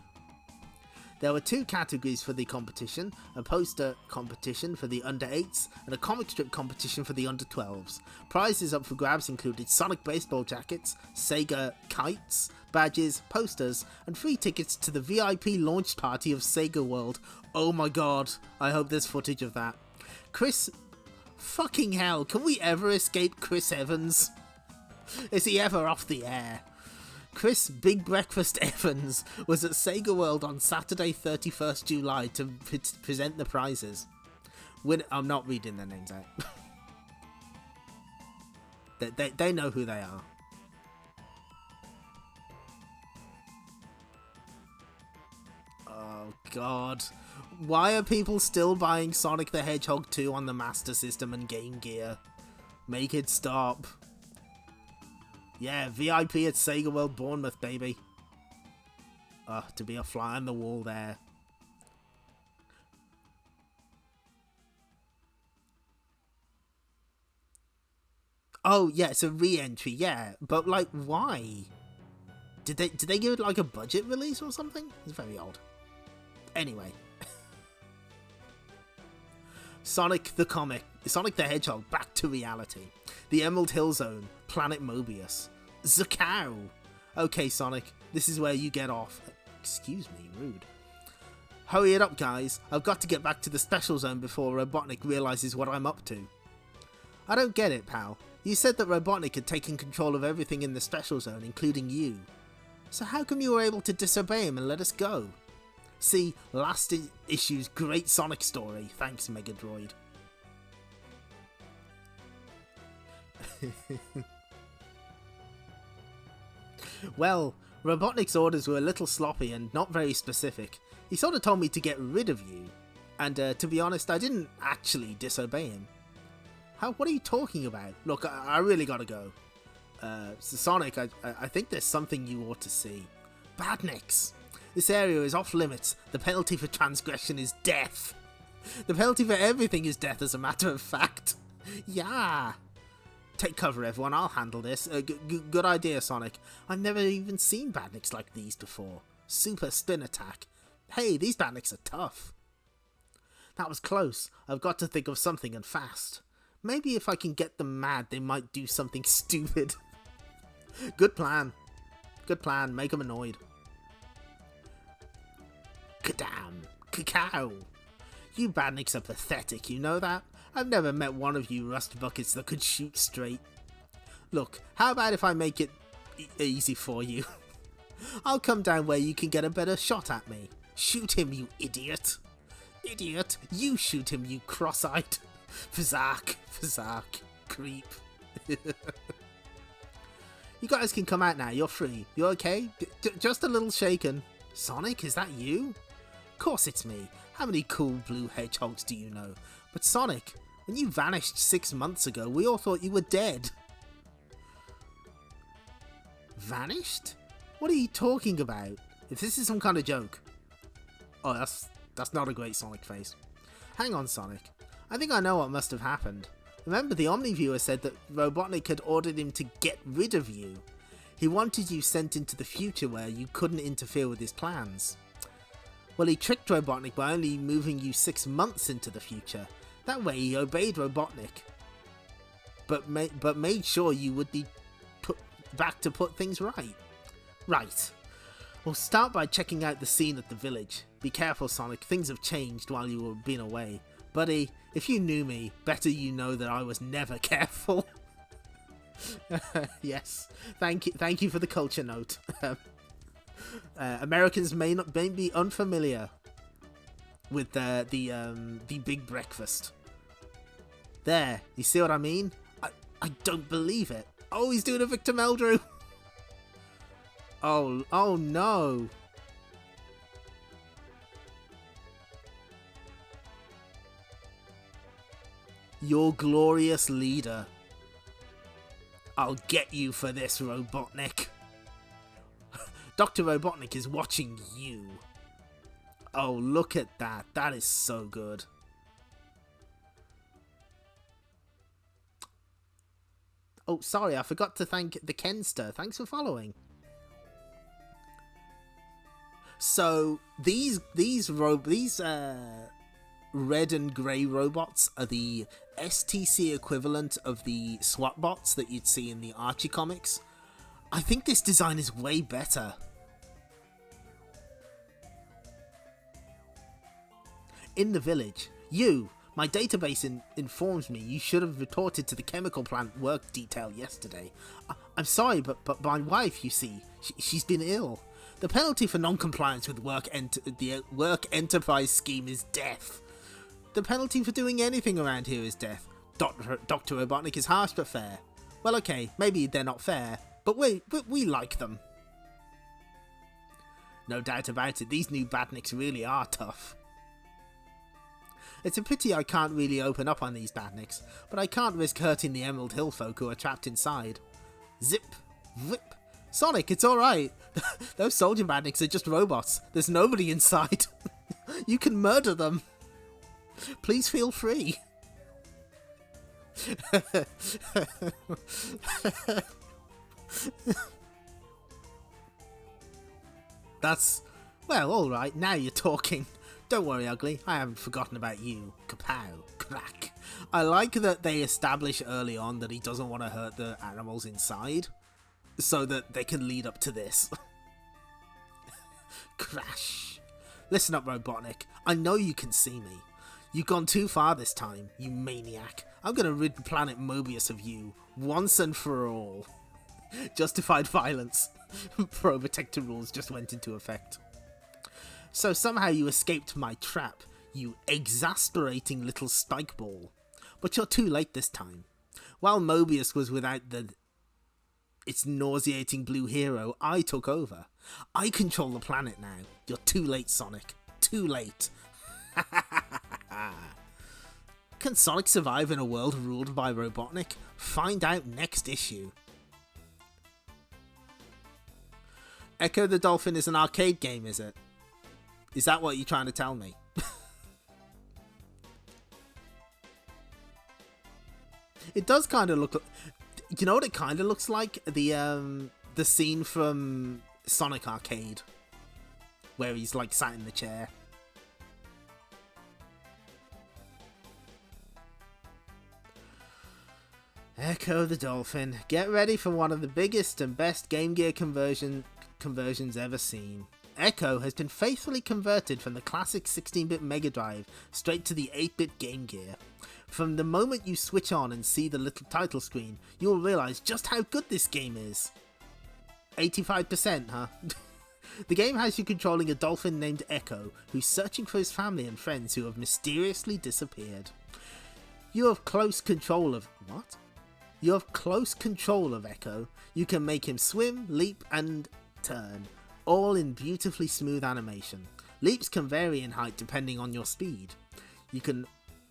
There were 2 categories for the competition, a poster competition for the under-8s and a comic strip competition for the under-12s. Prizes up for grabs included Sonic baseball jackets, Sega kites, badges, posters, and free tickets to the VIP launch party of Sega World. Oh my god, I hope there's footage of that. Chris... Fucking hell, can we ever escape Chris Evans? Is he ever off the air? Chris Big Breakfast Evans was at Sega World on Saturday 31st July to present the prizes. I'm not reading their names out. they know who they are. Oh god. Why are people still buying Sonic the Hedgehog 2 on the Master System and Game Gear? Make it stop. Yeah, VIP at Sega World Bournemouth, baby. To be a fly on the wall there. Oh, yeah, it's a re-entry, yeah. But, like, why? Did they give it, like, a budget release or something? It's very odd. Anyway. Sonic the Comic. Sonic the Hedgehog, back to reality. The Emerald Hill Zone. Planet Mobius. Zakao. Okay, Sonic, this is where you get off. Excuse me, rude. Hurry it up, guys. I've got to get back to the Special Zone before Robotnik realizes what I'm up to. I don't get it, pal. You said that Robotnik had taken control of everything in the Special Zone, including you. So how come you were able to disobey him and let us go? See, last issue's great Sonic story. Thanks, Mega Droid. Well, Robotnik's orders were a little sloppy and not very specific. He sort of told me to get rid of you. And to be honest, I didn't actually disobey him. What are you talking about? Look, I really gotta go. So Sonic, I think there's something you ought to see. Badniks! This area is off limits. The penalty for transgression is death. The penalty for everything is death, as a matter of fact. Yeah. Take cover, everyone. I'll handle this. Good idea, Sonic. I've never even seen badniks like these before. Super spin attack. Hey, these badniks are tough. That was close. I've got to think of something, and fast. Maybe if I can get them mad, they might do something stupid. Good plan. Good plan. Make them annoyed. Kadam. Cacao. You badniks are pathetic, you know that? I've never met one of you rust buckets that could shoot straight. Look, how about if I make it easy for you? I'll come down where you can get a better shot at me. Shoot him, you idiot. Idiot, you shoot him, you cross-eyed. Fazak, creep. You guys can come out now, you're free. You okay? Just a little shaken. Sonic, is that you? Of course it's me. How many cool blue hedgehogs do you know? But Sonic, when you vanished 6 months ago, we all thought you were dead. Vanished? What are you talking about? If this is some kind of joke. Oh, that's not a great Sonic face. Hang on, Sonic. I think I know what must have happened. Remember, the Omniviewer said that Robotnik had ordered him to get rid of you. He wanted you sent into the future where you couldn't interfere with his plans. Well, he tricked Robotnik by only moving you 6 months into the future. That way he obeyed Robotnik, but made sure you would be put back to put things right. Right. We'll start by checking out the scene at the village. Be careful, Sonic. Things have changed while you were been away. Buddy, if you knew me, better you know that I was never careful. Yes. Thank you for the culture note. Americans may be unfamiliar with the big breakfast. There, you see what I mean? I don't believe it. Oh, he's doing a Victor Meldrew. Oh no. Your glorious leader. I'll get you for this, Robotnik. Dr. Robotnik is watching you. Oh, look at that. That is so good. Oh, sorry, I forgot to thank the Kenster. Thanks for following. So these red and grey robots are the STC equivalent of the SWAT bots that you'd see in the Archie comics. I think this design is way better. In the village, my database informs me you should have reported to the chemical plant work detail yesterday. I'm sorry, but my wife, you see, she's been ill. The penalty for non-compliance with the work enterprise scheme is death. The penalty for doing anything around here is death. Dr. Robotnik is harsh but fair. Well, okay, maybe they're not fair, but we like them. No doubt about it, these new badniks really are tough. It's a pity I can't really open up on these badniks, but I can't risk hurting the Emerald Hill folk who are trapped inside. Zip, whip. Sonic, it's alright. Those soldier badniks are just robots. There's nobody inside. You can murder them. Please feel free. Well, alright, now you're talking. Don't worry, Ugly, I haven't forgotten about you. Kapow, crack. I like that they establish early on that he doesn't want to hurt the animals inside, so that they can lead up to this. Crash. Listen up, Robotnik. I know you can see me. You've gone too far this time, you maniac. I'm gonna rid planet Mobius of you, once and for all. Justified violence. Pro-protector rules just went into effect. So somehow you escaped my trap, you exasperating little spike ball. But you're too late this time. While Mobius was without its nauseating blue hero, I took over. I control the planet now. You're too late, Sonic. Too late. Can Sonic survive in a world ruled by Robotnik? Find out next issue. Echo the Dolphin is an arcade game, is it? Is that what you're trying to tell me? It does kind of look... You know what it kind of looks like? The scene from Sonic Arcade, where he's like sat in the chair. Echo the Dolphin. Get ready for one of the biggest and best Game Gear conversions ever seen. Echo has been faithfully converted from the classic 16-bit Mega Drive straight to the 8-bit Game Gear. From the moment you switch on and see the little title screen, you'll realise just how good this game is. 85%, huh? The game has you controlling a dolphin named Echo, who's searching for his family and friends who have mysteriously disappeared. You have close control of... What? You have close control of Echo. You can make him swim, leap, and turn, all in beautifully smooth animation. Leaps can vary in height depending on your speed. You can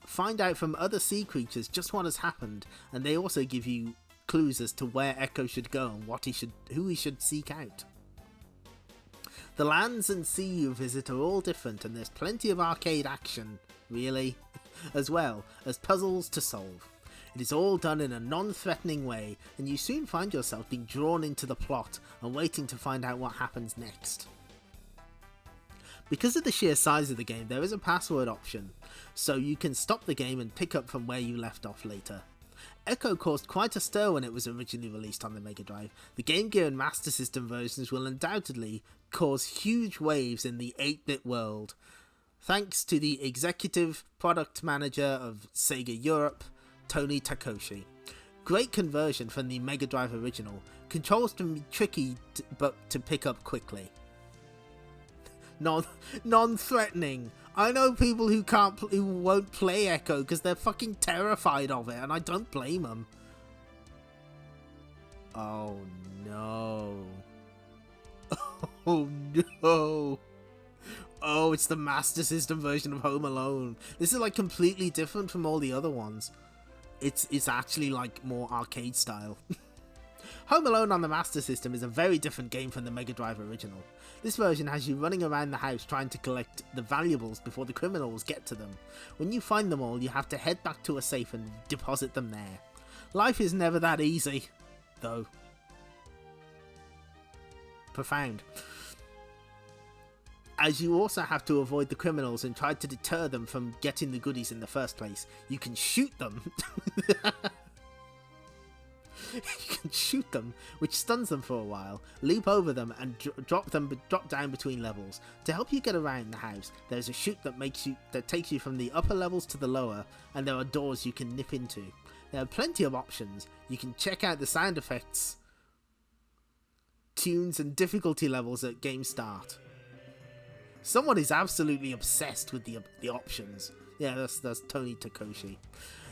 find out from other sea creatures just what has happened, and they also give you clues as to where Echo should go and who he should seek out. The lands and sea you visit are all different, and there's plenty of arcade action, really, as well as puzzles to solve. It is all done in a non-threatening way, and you soon find yourself being drawn into the plot and waiting to find out what happens next. Because of the sheer size of the game, there is a password option, so you can stop the game and pick up from where you left off later. Echo caused quite a stir when it was originally released on the Mega Drive. The Game Gear and Master System versions will undoubtedly cause huge waves in the 8-bit world, thanks to the executive product manager of Sega Europe, Tony Takoshi. Great conversion from the Mega Drive original. Controls can be tricky but to pick up quickly. Non-threatening. I know people who won't play Echo because they're fucking terrified of it, and I don't blame them. Oh no. Oh no. Oh, it's the Master System version of Home Alone. This is like completely different from all the other ones. It's actually like more arcade style. Home Alone on the Master System is a very different game from the Mega Drive original. This version has you running around the house trying to collect the valuables before the criminals get to them. When you find them all, you have to head back to a safe and deposit them there. Life is never that easy, though. Profound. As you also have to avoid the criminals and try to deter them from getting the goodies in the first place. You can shoot them. You can shoot them, which stuns them for a while, leap over them and drop down between levels. To help you get around the house, there's a chute that takes you from the upper levels to the lower, and there are doors you can nip into. There are plenty of options. You can check out the sound effects, tunes and difficulty levels at game start. Someone is absolutely obsessed with the options. Yeah, that's Tony Takoshi.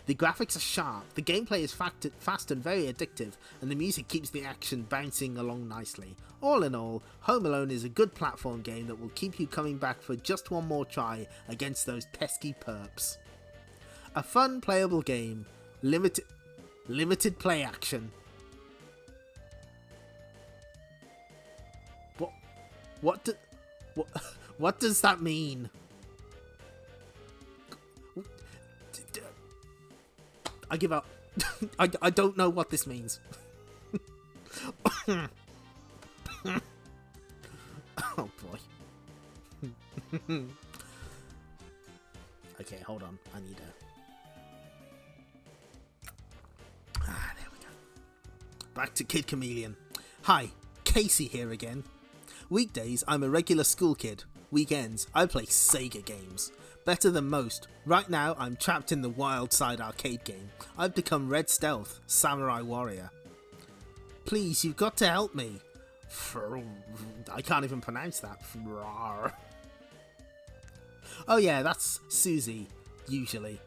The graphics are sharp, the gameplay is fast and very addictive, and the music keeps the action bouncing along nicely. All in all, Home Alone is a good platform game that will keep you coming back for just one more try against those pesky perps. A fun, playable game, limited play action. What does that mean? I give up. I don't know what this means. Oh boy. Okay, hold on. I need there we go. Back to Kid Chameleon. Hi, Casey here again. Weekdays, I'm a regular school kid. Weekends, I play Sega games. Better than most. Right now, I'm trapped in the Wild Side arcade game. I've become Red Stealth, Samurai Warrior. Please, you've got to help me. I can't even pronounce that. Oh yeah, that's Susie, usually.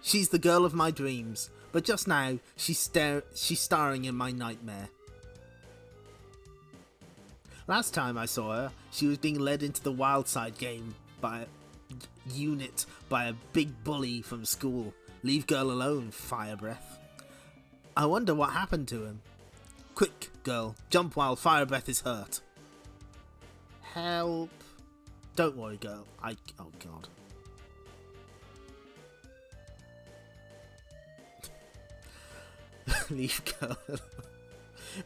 She's the girl of my dreams, but just now, she's starring in my nightmare. Last time I saw her, she was being led into the Wild Side game by a big bully from school. Leave girl alone, fire breath. I wonder what happened to him. Quick, girl, jump while fire breath is hurt. Help. Don't worry, girl. Oh god. Leave girl alone.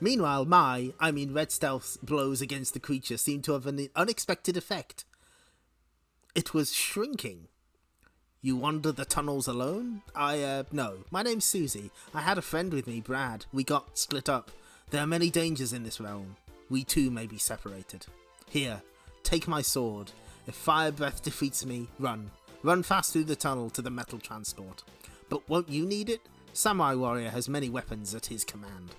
Meanwhile, Red Stealth's blows against the creature seemed to have an unexpected effect. It was shrinking. You wander the tunnels alone? No. My name's Susie. I had a friend with me, Brad. We got split up. There are many dangers in this realm. We too may be separated. Here, take my sword. If fire breath defeats me, run. Run fast through the tunnel to the metal transport. But won't you need it? Samurai Warrior has many weapons at his command.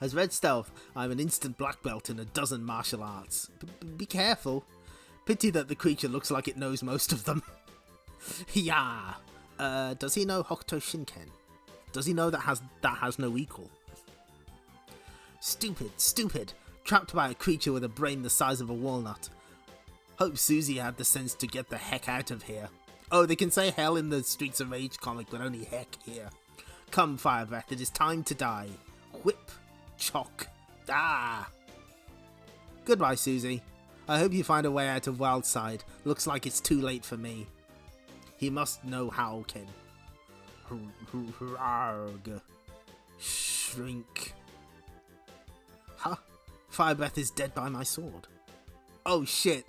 As Red Stealth, I'm an instant black belt in a dozen martial arts. Be careful. Pity that the creature looks like it knows most of them. Yeah. Does he know Hokuto Shinken? Does he know that has no equal? Stupid. Trapped by a creature with a brain the size of a walnut. Hope Susie had the sense to get the heck out of here. Oh, they can say hell in the Streets of Rage comic, but only heck here. Come, Fire Breath, it is time to die. Whip. Chock. Ah! Goodbye, Susie. I hope you find a way out of Wild Side. Looks like it's too late for me. He must know how, Ken. Shrink. Huh? Fire Breath is dead by my sword. Oh shit.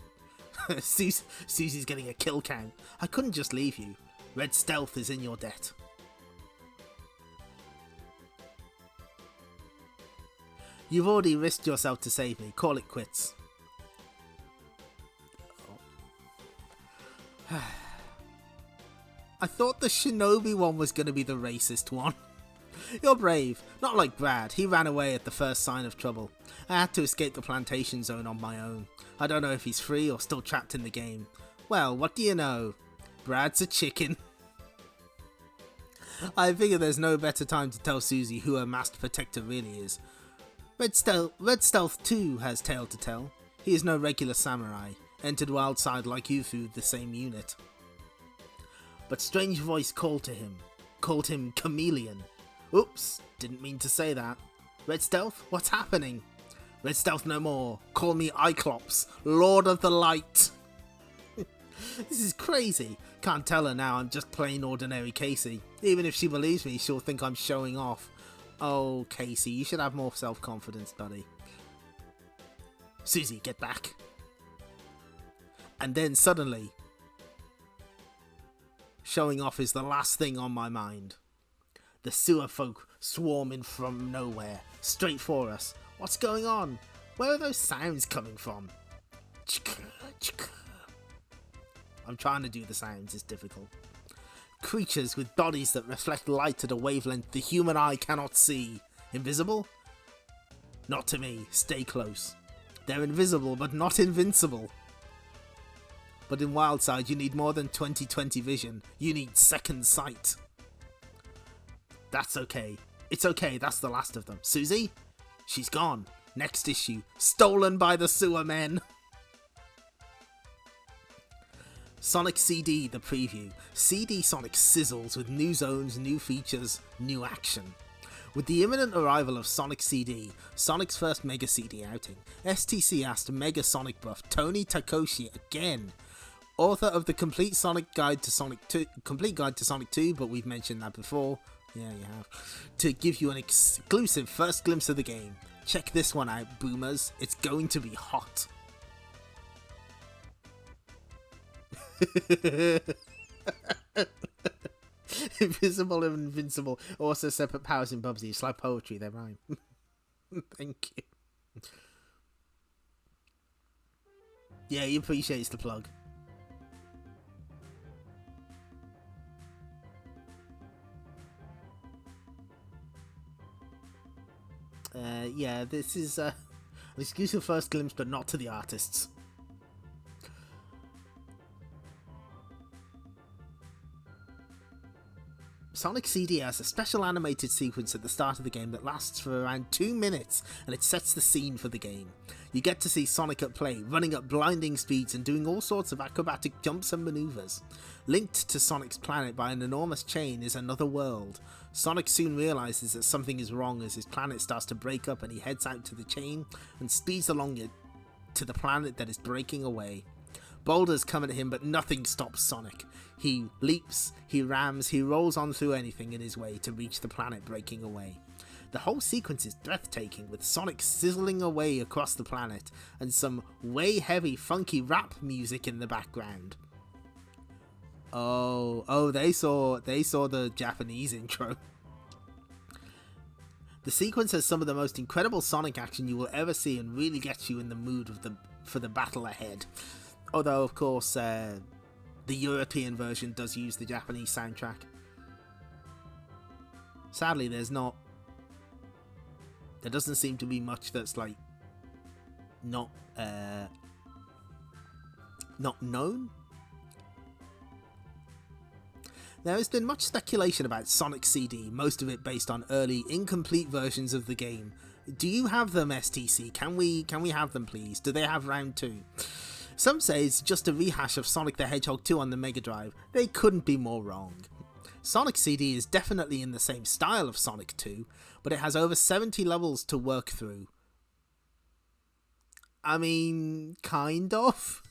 Susie's getting a kill count. I couldn't just leave you. Red Stealth is in your debt. You've already risked yourself to save me. Call it quits. Oh. I thought the Shinobi one was going to be the racist one. You're brave. Not like Brad. He ran away at the first sign of trouble. I had to escape the plantation zone on my own. I don't know if he's free or still trapped in the game. Well, what do you know? Brad's a chicken. I figure there's no better time to tell Susie who her masked protector really is. Red Stealth too has tale to tell. He is no regular samurai, entered Wildside like you through the same unit. But strange voice called him Chameleon. Oops, didn't mean to say that. Red Stealth, what's happening? Red Stealth no more. Call me Iclops, Lord of the Light. This is crazy. Can't tell her now I'm just plain ordinary Casey. Even if she believes me, she'll think I'm showing off. Oh, Casey, you should have more self-confidence, buddy. Susie, get back. And then suddenly, showing off is the last thing on my mind. The sewer folk swarming from nowhere, straight for us. What's going on? Where are those sounds coming from? I'm trying to do the sounds, it's difficult. Creatures with bodies that reflect light at a wavelength the human eye cannot see. Invisible? Not to me, stay close. They're invisible, but not invincible. But in Wildside, you need more than 20/20 vision. You need second sight. That's okay. It's okay, that's the last of them. Susie? She's gone. Next issue. Stolen by the sewer men. Sonic CD, the preview. CD Sonic sizzles with new zones, new features, new action. With the imminent arrival of Sonic CD, Sonic's first Mega CD outing, STC asked Mega Sonic buff Tony Takoshi again, author of the Complete Guide to Sonic 2, but we've mentioned that before. Yeah, you have. To give you an exclusive first glimpse of the game. Check this one out, boomers. It's going to be hot. Invisible and invincible. Also separate powers in Bubsy. It's like poetry, they rhyme. Thank you. Yeah, he appreciates the plug. Yeah, this is an exclusive first glimpse, but not to the artists. Sonic CD has a special animated sequence at the start of the game that lasts for around 2 minutes, and it sets the scene for the game. You get to see Sonic at play, running at blinding speeds and doing all sorts of acrobatic jumps and maneuvers. Linked to Sonic's planet by an enormous chain is another world. Sonic soon realizes that something is wrong as his planet starts to break up, and he heads out to the chain and speeds along it to the planet that is breaking away. Boulders come at him, but nothing stops Sonic. He leaps, he rams, he rolls on through anything in his way to reach the planet breaking away. The whole sequence is breathtaking, with Sonic sizzling away across the planet and some way heavy funky rap music in the background. Oh, they saw the Japanese intro. The sequence has some of the most incredible Sonic action you will ever see and really gets you in the mood for the battle ahead. Although, of course, the European version does use the Japanese soundtrack. Sadly, there doesn't seem to be much that's like not known. There has been much speculation about Sonic CD, most of it based on early, incomplete versions of the game. Do you have them, STC? Can we have them, please? Do they have round 2? Some say it's just a rehash of Sonic the Hedgehog 2 on the Mega Drive. They couldn't be more wrong. Sonic CD is definitely in the same style of Sonic 2, but it has over 70 levels to work through. I mean, kind of.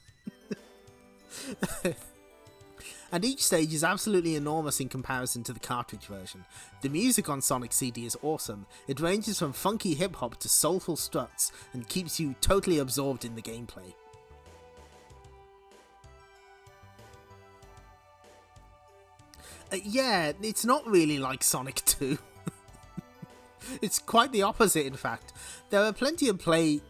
And each stage is absolutely enormous in comparison to the cartridge version. The music on Sonic CD is awesome. It ranges from funky hip-hop to soulful struts and keeps you totally absorbed in the gameplay. Yeah, it's not really like Sonic 2. It's quite the opposite, in fact. There are plenty of play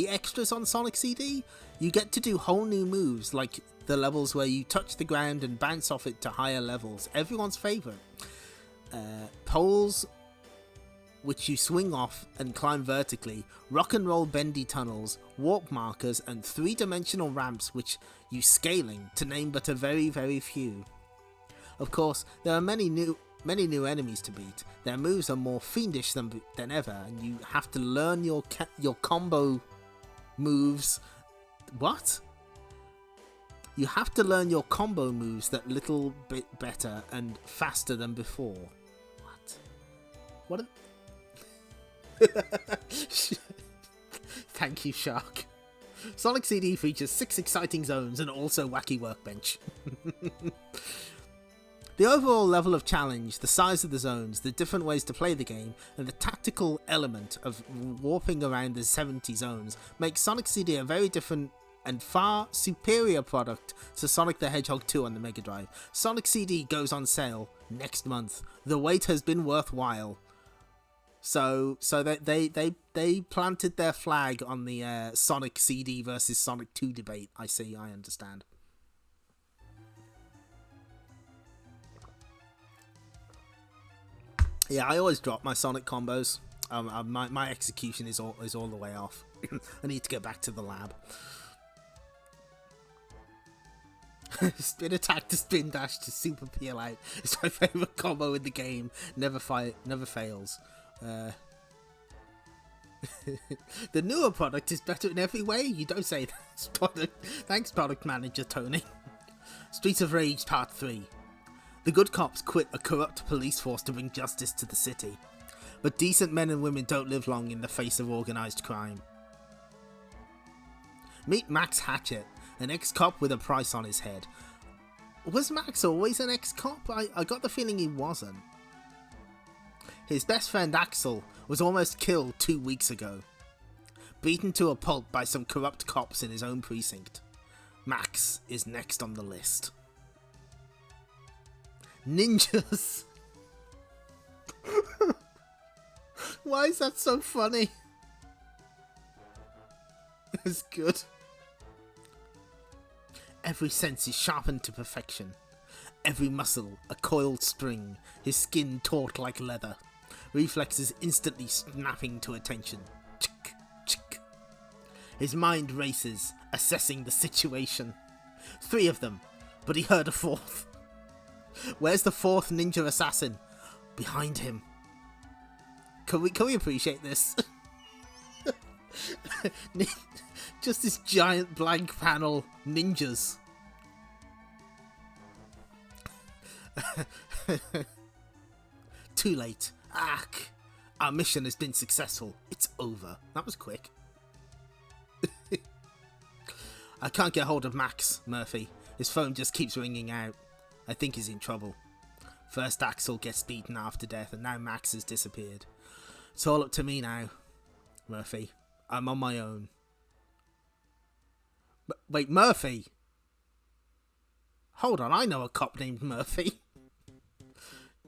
extras on Sonic CD. You get to do whole new moves, like the levels where you touch the ground and bounce off it to higher levels. Everyone's favourite. Poles, which you swing off and climb vertically, rock and roll bendy tunnels, warp markers, and 3-dimensional ramps which you scaling, to name but a very, very few. Of course, there are many new enemies to beat. Their moves are more fiendish than ever, and you have to learn your combo moves. What? You have to learn your combo moves that little bit better and faster than before. What? Thank you, Shark. Sonic CD features 6 exciting zones and also wacky workbench. The overall level of challenge, the size of the zones, the different ways to play the game, and the tactical element of warping around the 70 zones makes Sonic CD a very different and far superior product to Sonic the Hedgehog 2 on the Mega Drive. Sonic CD goes on sale next month. The wait has been worthwhile. So they planted their flag on the Sonic CD versus Sonic 2 debate. I understand. Yeah, I always drop my Sonic combos. My execution is all the way off. I need to get back to the lab. Spin attack to spin dash to super peel out. It's my favourite combo in the game. Never fails. The newer product is better in every way. You don't say that. Thanks, product manager Tony. Streets of Rage Part 3. The good cops quit a corrupt police force to bring justice to the city. But decent men and women don't live long in the face of organised crime. Meet Max Hatchet, an ex-cop with a price on his head. Was Max always an ex-cop? I got the feeling he wasn't. His best friend Axel was almost killed 2 weeks ago. Beaten to a pulp by some corrupt cops in his own precinct. Max is next on the list. Ninjas! Why is that so funny? It's good. Every sense is sharpened to perfection. Every muscle a coiled string, his skin taut like leather. Reflexes instantly snapping to attention. Chick, chick. His mind races, assessing the situation. 3 of them, but he heard a 4th. Where's the 4th ninja assassin? Behind him. Can we appreciate this? Just this giant blank panel ninjas. Too late. Our mission has been successful. It's over. That was quick. I can't get hold of Max, Murphy. His phone just keeps ringing out. I think he's in trouble. First Axel gets beaten after death, and now Max has disappeared. It's all up to me now, Murphy. I'm on my own. Wait, Murphy? Hold on, I know a cop named Murphy.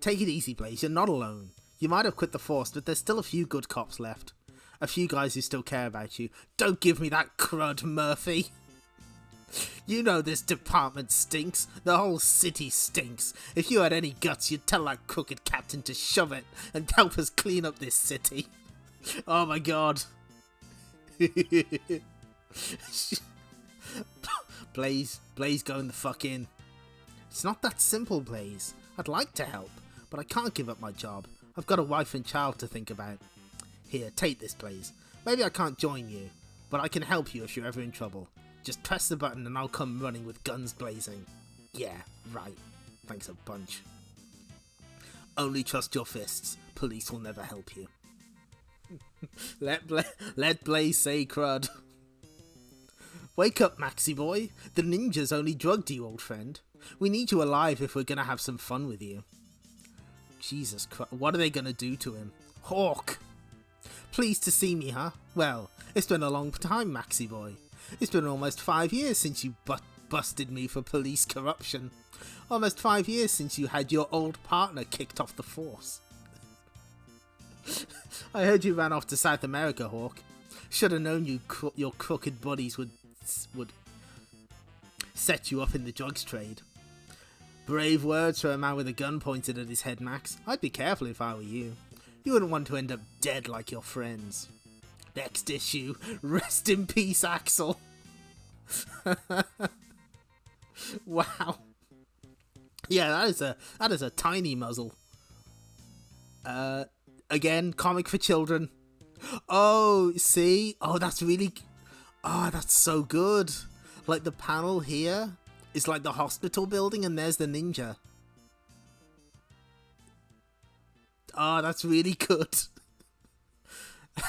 Take it easy, Blaze. You're not alone. You might have quit the force, but there's still a few good cops left. A few guys who still care about you. Don't give me that crud, Murphy. You know this department stinks. The whole city stinks. If you had any guts, you'd tell that crooked captain to shove it and help us clean up this city. Oh my god. Blaze going the fuck in. It's not that simple, Blaze. I'd like to help, but I can't give up my job. I've got a wife and child to think about. Here, take this, Blaze. Maybe I can't join you, but I can help you if you're ever in trouble. Just press the button and I'll come running with guns blazing. Yeah, right. Thanks a bunch. Only trust your fists. Police will never help you. Let Blaze say crud. Wake up, Maxi boy. The ninjas only drugged you, old friend. We need you alive if we're gonna have some fun with you. Jesus Christ, what are they gonna do to him? Hawk! Pleased to see me, huh? Well, it's been a long time, Maxi boy. It's been almost 5 years since you busted me for police corruption. Almost 5 years since you had your old partner kicked off the force. I heard you ran off to South America, Hawk. Should have known your crooked buddies would set you up in the drugs trade. Brave words for a man with a gun pointed at his head, Max. I'd be careful if I were you. You wouldn't want to end up dead like your friends. Next issue. Rest in peace, Axel. Wow. Yeah, that is a tiny muzzle. Again, comic for children. Oh, see? Oh, that's really... Oh, that's so good. Like, the panel here is like the hospital building, and there's the ninja. Oh, that's really good.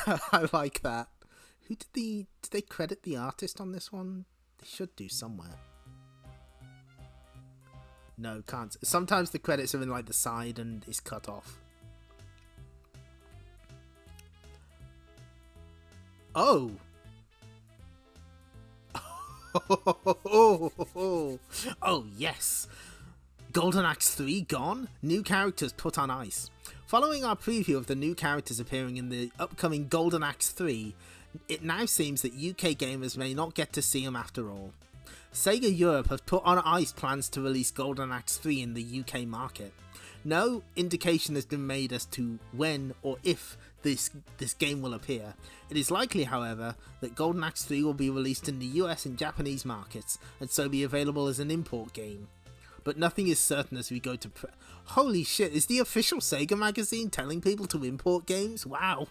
I like that. Did they credit the artist on this one? They should do somewhere. No, can't. Sometimes the credits are in like the side and it's cut off. Oh. Oh, yes. Golden Axe 3 gone? New characters put on ice. Following our preview of the new characters appearing in the upcoming Golden Axe 3, it now seems that UK gamers may not get to see them after all. Sega Europe have put on ice plans to release Golden Axe 3 in the UK market. No indication has been made as to when or if this game will appear. It is likely, however, that Golden Axe 3 will be released in the US and Japanese markets, and so be available as an import game. But nothing is certain as we go to Holy shit, is the official Sega magazine telling people to import games? Wow.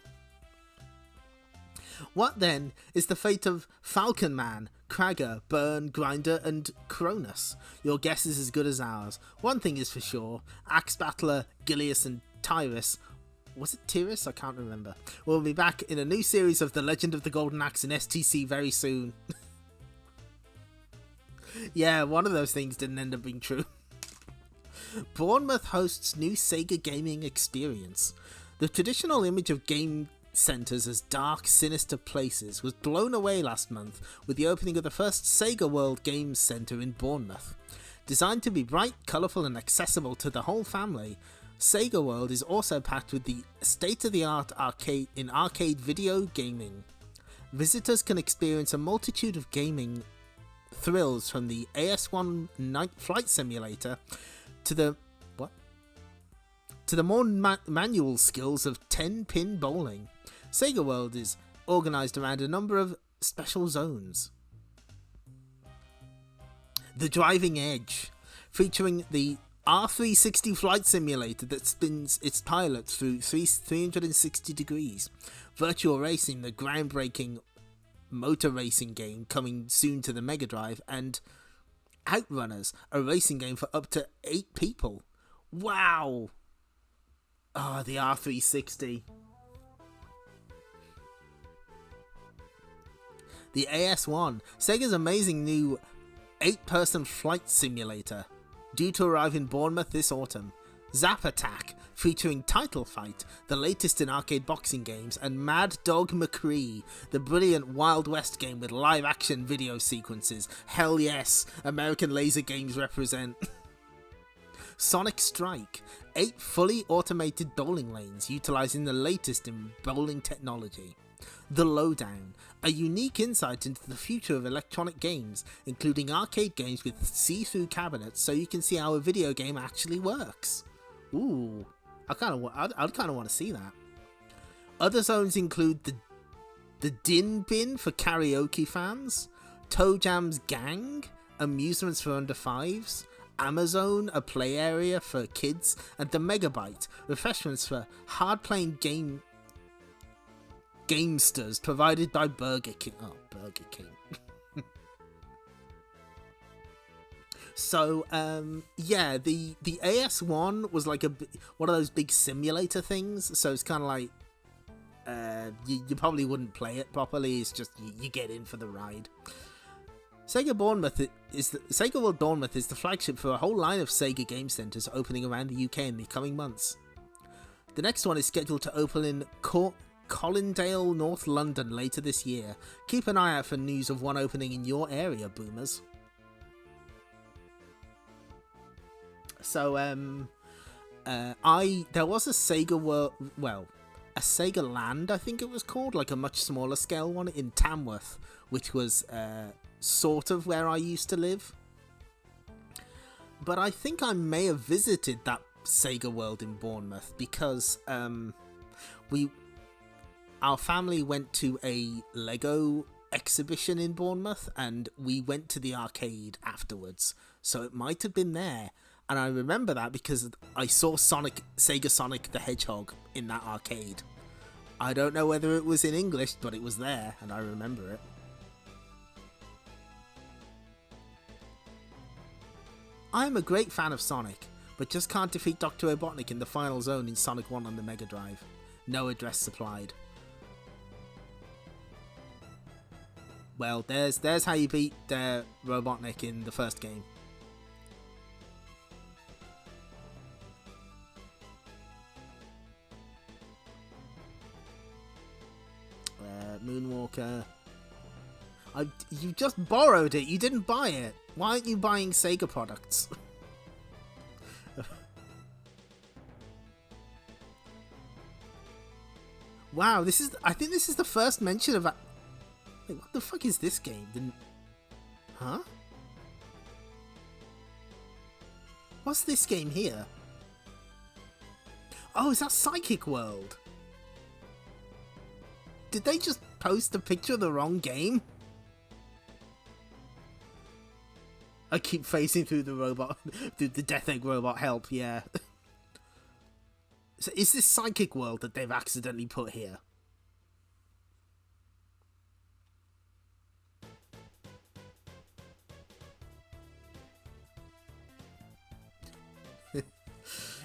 What then is the fate of Falcon Man, Kragger, Burn, Grinder, and Cronus? Your guess is as good as ours. One thing is for sure, Axe Battler, Gilius, and Tyrus, was it Tyrus? I can't remember. We'll be back in a new series of The Legend of the Golden Axe in STC very soon. Yeah, one of those things didn't end up being true. Bournemouth hosts new Sega gaming experience. The traditional image of game centres as dark, sinister places was blown away last month with the opening of the first Sega World Games Centre in Bournemouth. Designed to be bright, colourful and accessible to the whole family, Sega World is also packed with the state-of-the-art arcade video gaming. Visitors can experience a multitude of gaming thrills from the AS1 night flight simulator to the more manual skills of 10-pin bowling. Sega World is organised around a number of special zones. The Driving Edge, featuring the R360 flight simulator that spins its pilot through 360 degrees. Virtual Racing, the groundbreaking motor racing game coming soon to the Mega Drive, and Outrunners, a racing game for up to 8 people. Wow! Ah, the R360. The AS1, Sega's amazing new 8-person flight simulator, due to arrive in Bournemouth this autumn. Decap Attack, featuring Title Fight, the latest in arcade boxing games, and Mad Dog McCree, the brilliant Wild West game with live-action video sequences. Hell yes, American laser games represent. Sonic Strike, 8 fully automated bowling lanes utilising the latest in bowling technology. The Lowdown, a unique insight into the future of electronic games, including arcade games with see-through cabinets so you can see how a video game actually works. Ooh, I'd kind of want to see that. Other zones include the Din Bin for karaoke fans, Toe Jam's Gang, amusements for under 5s, Amazon, a play area for kids, and the Megabyte, refreshments for hard-playing gamesters provided by Burger King. Oh, Burger King. So, yeah, the AS1 was like one of those big simulator things, so it's kind of like, you probably wouldn't play it properly, it's just, you get in for the ride. Sega World Bournemouth is the flagship for a whole line of Sega game centres opening around the UK in the coming months. The next one is scheduled to open in Colindale, North London later this year. Keep an eye out for news of one opening in your area, boomers. So, there was a Sega World, a Sega Land, I think it was called, like a much smaller scale one in Tamworth, which was, sort of where I used to live. But I think I may have visited that Sega World in Bournemouth because, our family went to a Lego exhibition in Bournemouth and we went to the arcade afterwards. So it might have been there. And I remember that because I saw Sega Sonic the Hedgehog in that arcade. I don't know whether it was in English, but it was there, and I remember it. I'm a great fan of Sonic, but just can't defeat Dr. Robotnik in the final zone in Sonic 1 on the Mega Drive. No address supplied. Well, there's how you beat Robotnik in the first game. Moonwalker. You just borrowed it. You didn't buy it. Why aren't you buying Sega products? Wow, I think this is the first mention of. Wait, what the fuck is this game? Huh? What's this game here? Oh, is that Psychic World? Did they just post a picture of the wrong game? I keep facing through the robot, through the Death Egg robot. Help, yeah. So is this Psychic World that they've accidentally put here?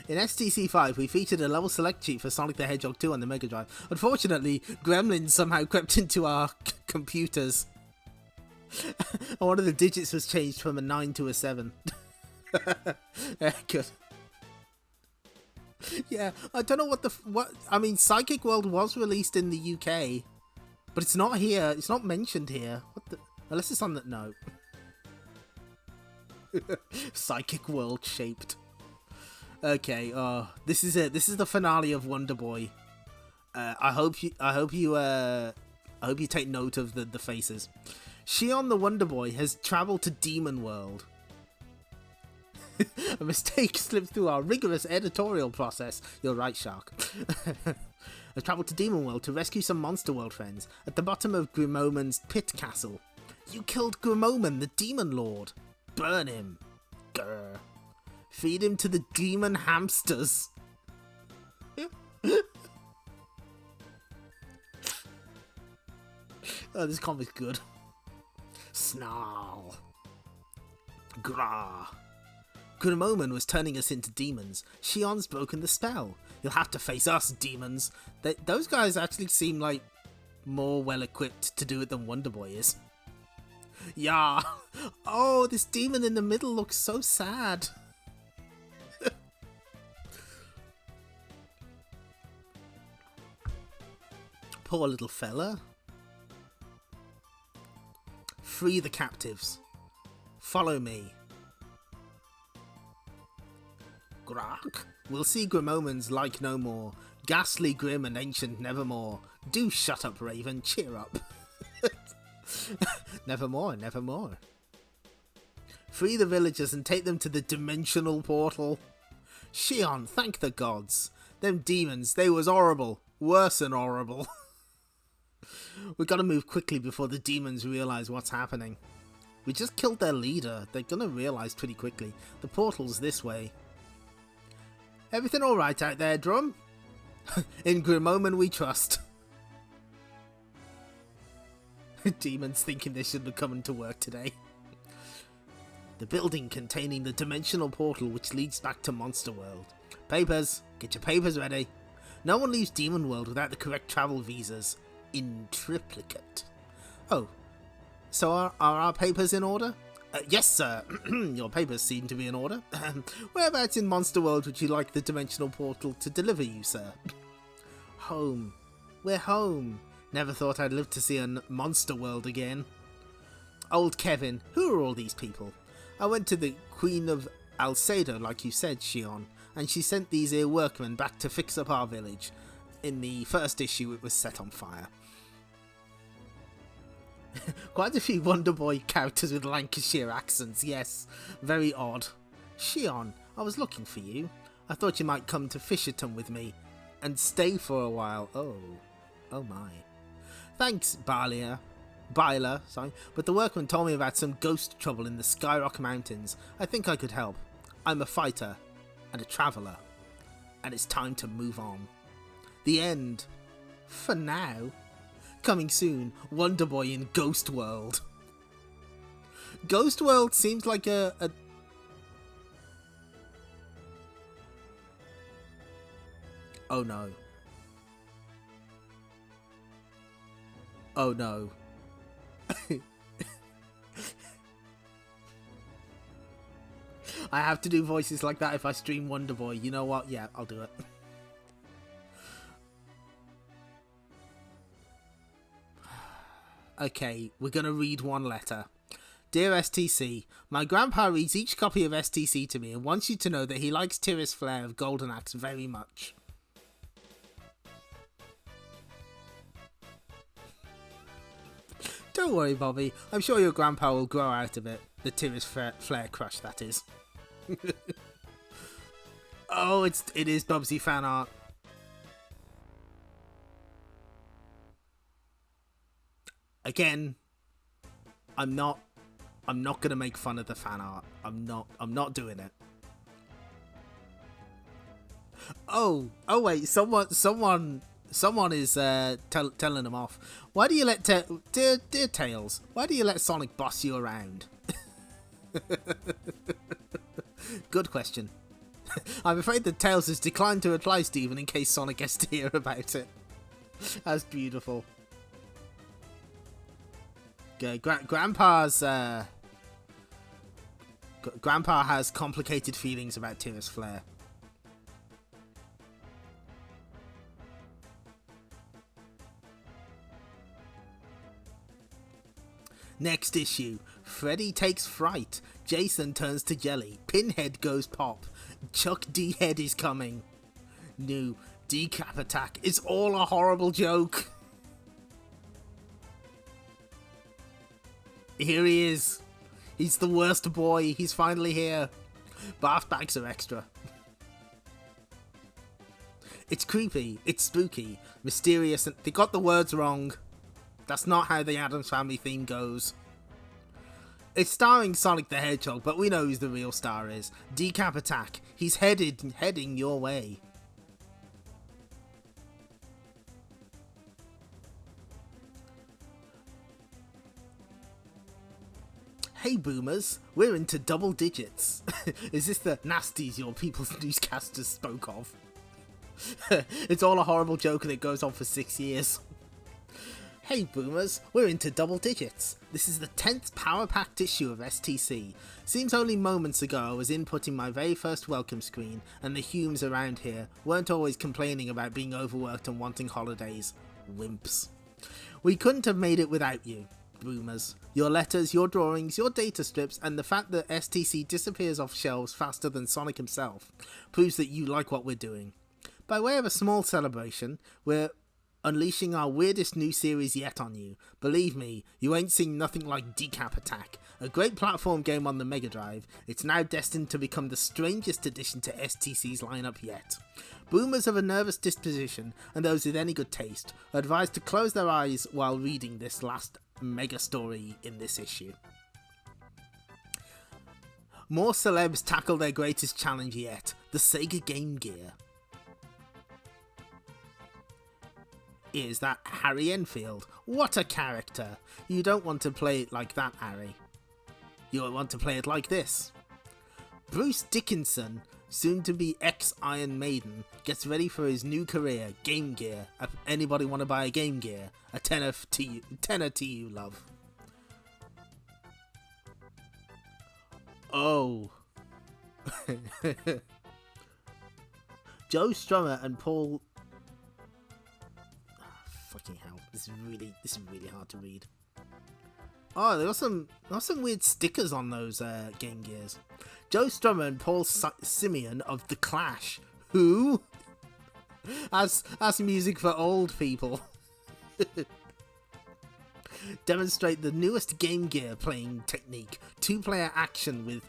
In STC5, we featured a level select sheet for Sonic the Hedgehog 2 on the Mega Drive. Unfortunately, gremlins somehow crept into our computers. And one of the digits was changed from a 9 to a 7. Good. Yeah, I don't know what I mean, Psychic World was released in the UK, but it's not here. It's not mentioned here. What the? Unless it's on that note. Psychic World shaped. Okay, this is it. This is the finale of Wonder Boy. I hope you take note of the faces. Shion the Wonder Boy has travelled to Demon World. A mistake slipped through our rigorous editorial process. You're right, Shark. Has travelled to Demon World to rescue some Monster World friends at the bottom of Grimoman's pit castle. You killed Grimoman, the Demon Lord. Burn him. Grr. Feed him to the demon hamsters. Oh, this comic's good. Snarl. Grah. Grimoman was turning us into demons. Shion's broken the spell. You'll have to face us, demons. Those guys actually seem like more well-equipped to do it than Wonder Boy is. Yeah. Oh, this demon in the middle looks so sad. Poor little fella. Free the captives. Follow me. Grak. We'll see Grimoman's like no more. Ghastly, grim, and ancient nevermore. Do shut up, Raven. Cheer up. Nevermore, nevermore. Free the villagers and take them to the dimensional portal. Shion, thank the gods. Them demons, they was horrible. Worse than horrible. We gotta move quickly before the demons realise what's happening. We just killed their leader. They're gonna realise pretty quickly. The portal's this way. Everything alright out there, Drum? In Grimoman we trust. Demons thinking they shouldn't have come into work today. The building containing the dimensional portal which leads back to Monster World. Papers. Get your papers ready. No one leaves Demon World without the correct travel visas. In triplicate. Oh, so are our papers in order? Yes, sir. Your papers seem to be in order. Whereabouts in Monster World would you like the dimensional portal to deliver you, sir? Home. We're home. Never thought I'd live to see a Monster World again. Old Kevin, who are all these people? I went to the Queen of Alcedo, like you said, Shion, and she sent these here workmen back to fix up our village. In the first issue, it was set on fire. Quite a few Wonder Boy characters with Lancashire accents, yes. Very odd. Shion, I was looking for you. I thought you might come to Fisherton with me and stay for a while. Oh my. Thanks, Byler, but the workman told me about some ghost trouble in the Skyrock Mountains. I think I could help. I'm a fighter and a traveller, and it's time to move on. The end. For now. Coming soon, Wonder Boy in Ghost World. Ghost World seems like a... Oh no. Oh no. I have to do voices like that if I stream Wonder Boy. You know what? Yeah, I'll do it. Okay, we're gonna read one letter. Dear STC, my grandpa reads each copy of STC to me and wants you to know that he likes Tiris Flare of Golden Axe very much. Don't worry, Bobby. I'm sure your grandpa will grow out of it. The Tiris Flare crush, that is. Oh, it is Bubsy fan art. Again, I'm not gonna make fun of the fan art. I'm not doing it. Oh wait, someone is telling him off. Why do you let dear Tails? Why do you let Sonic boss you around? Good question. I'm afraid that Tails has declined to reply, Stephen, in case Sonic gets to hear about it. That's beautiful. Okay, Grandpa has complicated feelings about Tiris Flare. Next issue, Freddy takes fright, Jason turns to jelly, Pinhead goes pop, Chuck D Head is coming. New Decap Attack is all a horrible joke. Here he is. He's the worst boy. He's finally here. Bath bags are extra. It's creepy. It's spooky. Mysterious. And they got the words wrong. That's not how the Addams Family theme goes. It's starring Sonic the Hedgehog, but we know who the real star is. Decap Attack. He's heading your way. Hey boomers, we're into double digits. Is this the nasties your people's newscasters spoke of? It's all a horrible joke and it goes on for 6 years. Hey boomers, we're into double digits. This is the 10th power-packed issue of STC. Seems only moments ago I was inputting my very first welcome screen and the Humes around here weren't always complaining about being overworked and wanting holidays. Wimps. We couldn't have made it without you. Boomers. Your letters, your drawings, your data strips, and the fact that STC disappears off shelves faster than Sonic himself proves that you like what we're doing. By way of a small celebration, we're unleashing our weirdest new series yet on you. Believe me, you ain't seen nothing like Decap Attack. A great platform game on the Mega Drive, it's now destined to become the strangest addition to STC's lineup yet. Boomers of a nervous disposition, and those with any good taste, are advised to close their eyes while reading this last mega story in this issue. More celebs tackle their greatest challenge yet, the Sega Game Gear. Is that Harry Enfield? What a character! You don't want to play it like that, Harry. You want to play it like this. Bruce Dickinson, soon to be ex-Iron Maiden, gets ready for his new career, Game Gear. Anybody want to buy a Game Gear? A tenner to you, love. Oh. Joe Strummer and Paul... fucking hell, this is really hard to read. Oh, there are some weird stickers on those Game Gears. Joe Strummer and Paul Simeon of The Clash. Who? That's music for old people. Demonstrate the newest Game Gear playing technique. 2-player action with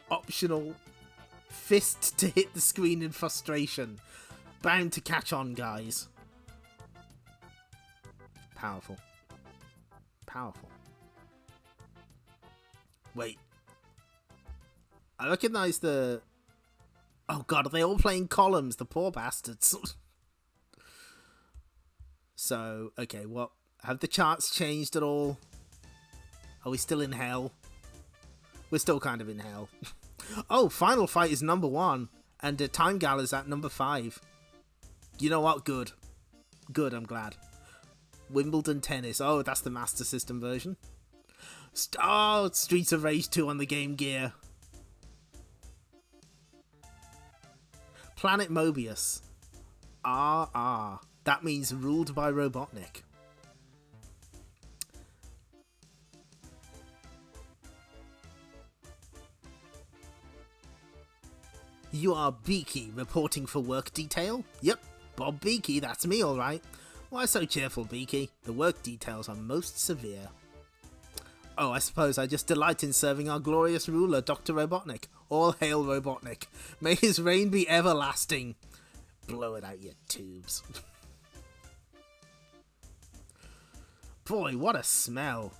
optional fist to hit the screen in frustration. Bound to catch on, guys. Powerful. Powerful. Wait. I recognise the Oh god, are they all playing columns? The poor bastards. So, okay, what? Have the charts changed at all? Are we still in hell? We're still kind of in hell. Oh, Final Fight is number 1. And Time Gala's at number 5. You know what? Good. Good, I'm glad. Wimbledon Tennis. Oh, that's the Master System version. Oh, Streets of Rage 2 on the Game Gear. Planet Mobius. That means ruled by Robotnik. You are Beaky, reporting for work detail? Yep, Bob Beaky, that's me alright. Why so cheerful, Beaky? The work details are most severe. Oh, I suppose I just delight in serving our glorious ruler, Dr. Robotnik. All hail Robotnik. May his reign be everlasting. Blow it out your tubes. Boy, what a smell.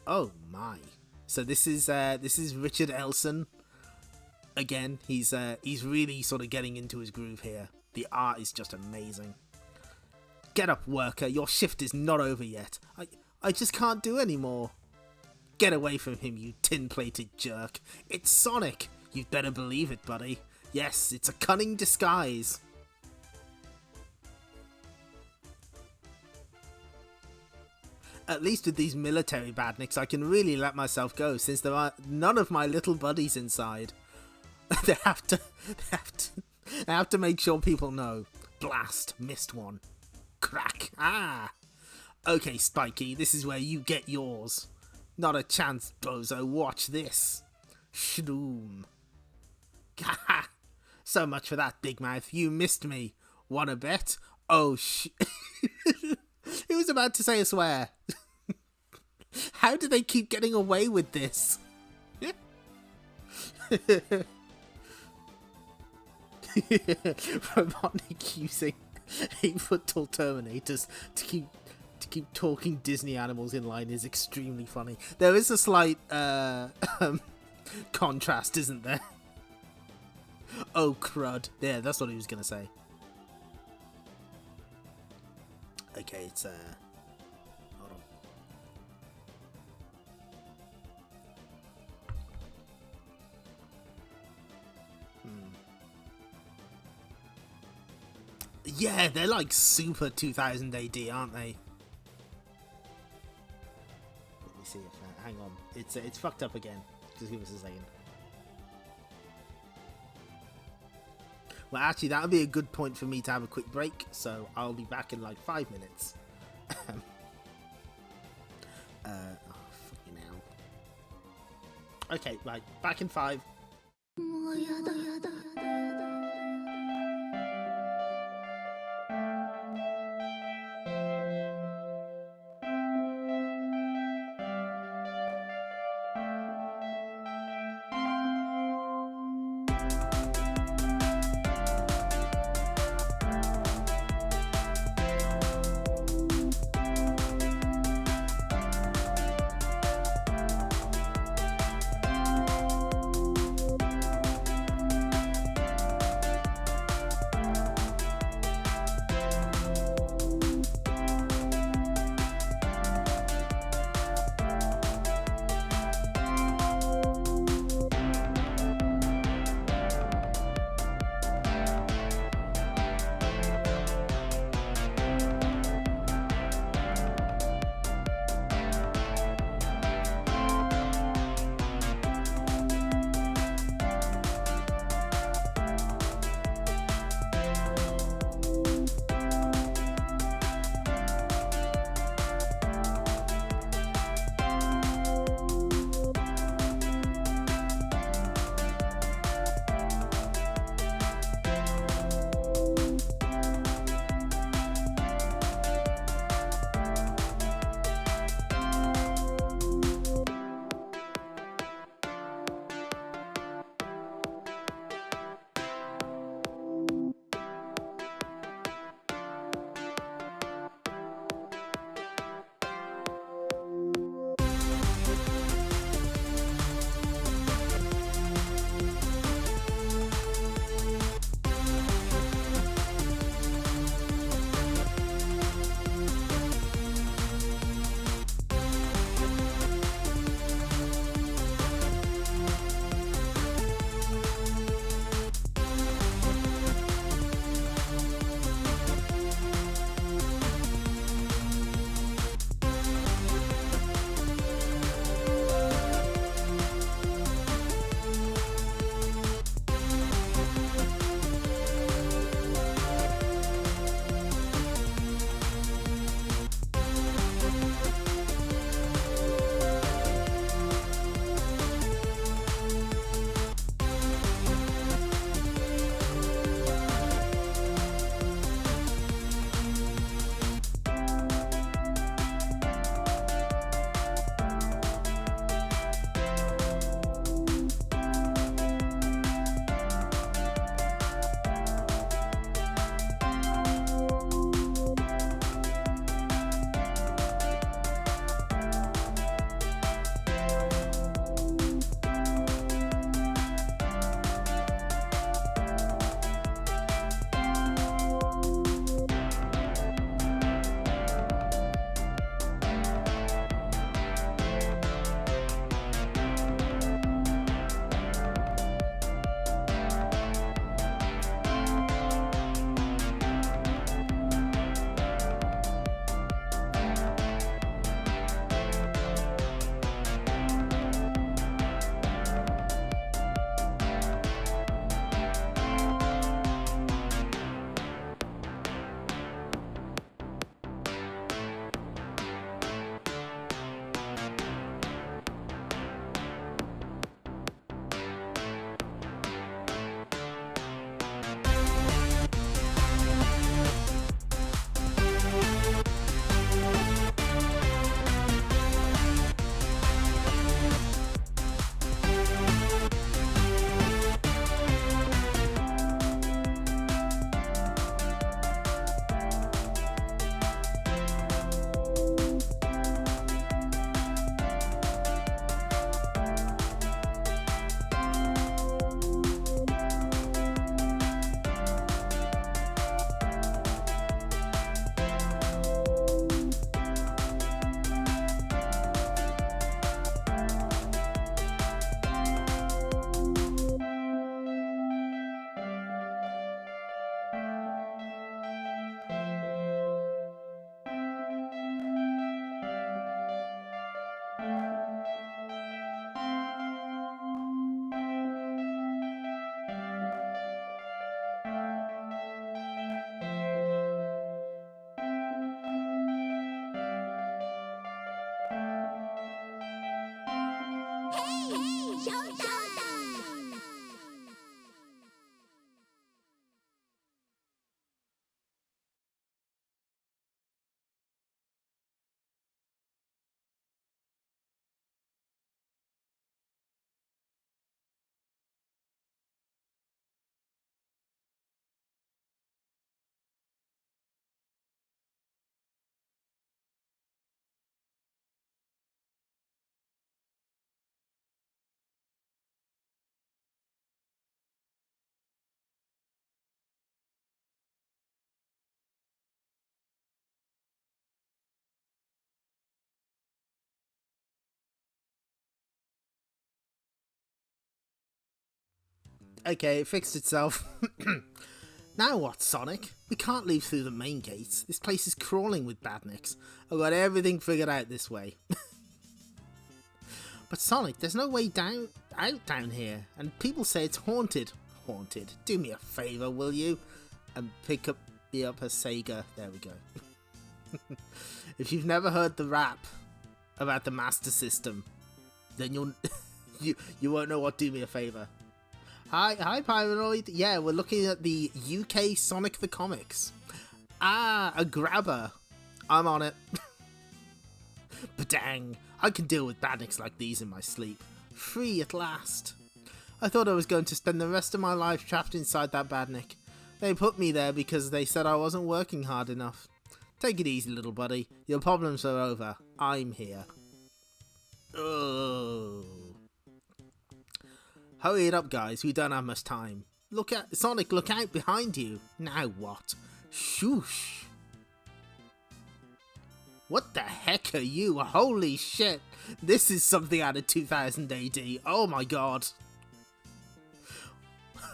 Oh my. So this is Richard Elson. Again, he's really sort of getting into his groove here. The art is just amazing. Get up, worker. Your shift is not over yet. I just can't do any more. Get away from him, you tin-plated jerk. It's Sonic. You'd better believe it, buddy. Yes, it's a cunning disguise. At least with these military badniks, I can really let myself go, since there are none of my little buddies inside. They have to make sure people know. Blast, missed one. Crack. Ah. Okay, Spikey, this is where you get yours. Not a chance, bozo. Watch this. Shroom. Ha! So much for that, Big Mouth. You missed me. Wanna bet? Oh, He was about to say a swear. How do they keep getting away with this? Robotnik using 8-foot-tall Terminators to keep talking Disney animals in line is extremely funny. There is a slight contrast, isn't there? Oh, crud. Yeah, that's what he was going to say. Okay, it's, hold on. Yeah, they're like super 2000 AD, aren't they? Let me see if, hang on. It's fucked up again. Just give us a second. Well, actually, that would be a good point for me to have a quick break, so I'll be back in like 5 minutes. Fucking hell. Okay, right, back in 5. Okay, it fixed itself. Now what, Sonic? We can't leave through the main gates. This place is crawling with badniks. I've got everything figured out this way. But Sonic, there's no way out down here, and people say it's haunted. Haunted. Do me a favour, will you? And pick me up a Sega. There we go. If you've never heard the rap about the Master System, then you won't know what Do Me a Favour. Hi, Pyranoid. Yeah, we're looking at the UK Sonic the Comics. Ah, a grabber. I'm on it. Badang. I can deal with badniks like these in my sleep. Free at last. I thought I was going to spend the rest of my life trapped inside that badnik. They put me there because they said I wasn't working hard enough. Take it easy, little buddy. Your problems are over. I'm here. Oh. Hurry it up, guys. We don't have much time. Sonic, look out behind you. Now what? Shoosh. What the heck are you? Holy shit. This is something out of 2000 AD. Oh my god.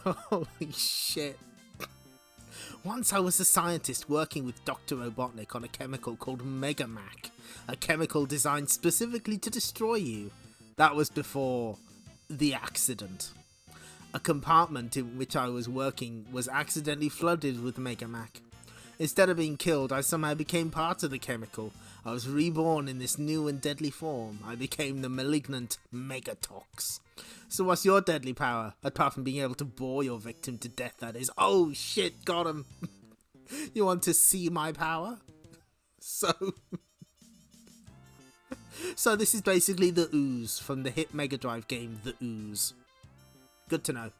Holy shit. Once I was a scientist working with Dr. Robotnik on a chemical called Megamac. A chemical designed specifically to destroy you. That was before the accident. A compartment in which I was working was accidentally flooded with Megamac. Instead of being killed, I somehow became part of the chemical. I was reborn in this new and deadly form. I became the malignant Megatox. So what's your deadly power? Apart from being able to bore your victim to death, that is. Oh shit, got him. You want to see my power? So this is basically the Ooze from the hit Mega Drive game, The Ooze. Good to know.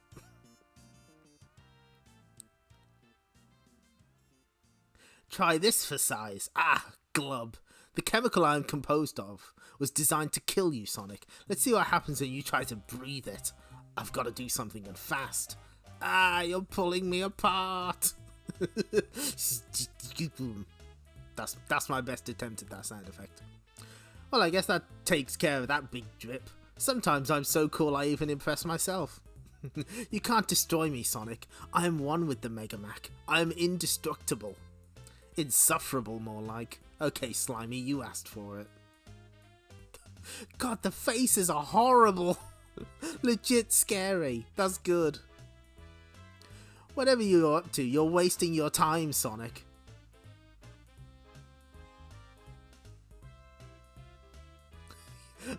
Try this for size. Ah, glub. The chemical I am composed of was designed to kill you, Sonic. Let's see what happens when you try to breathe it. I've got to do something and fast. Ah, you're pulling me apart. That's my best attempt at that sound effect. Well, I guess that takes care of that big drip. Sometimes I'm so cool I even impress myself. You can't destroy me, Sonic. I am one with the Megamac. I am indestructible. Insufferable, more like. Okay, Slimy, you asked for it. God, the faces are horrible. Legit scary. That's good. Whatever you're up to, you're wasting your time, Sonic.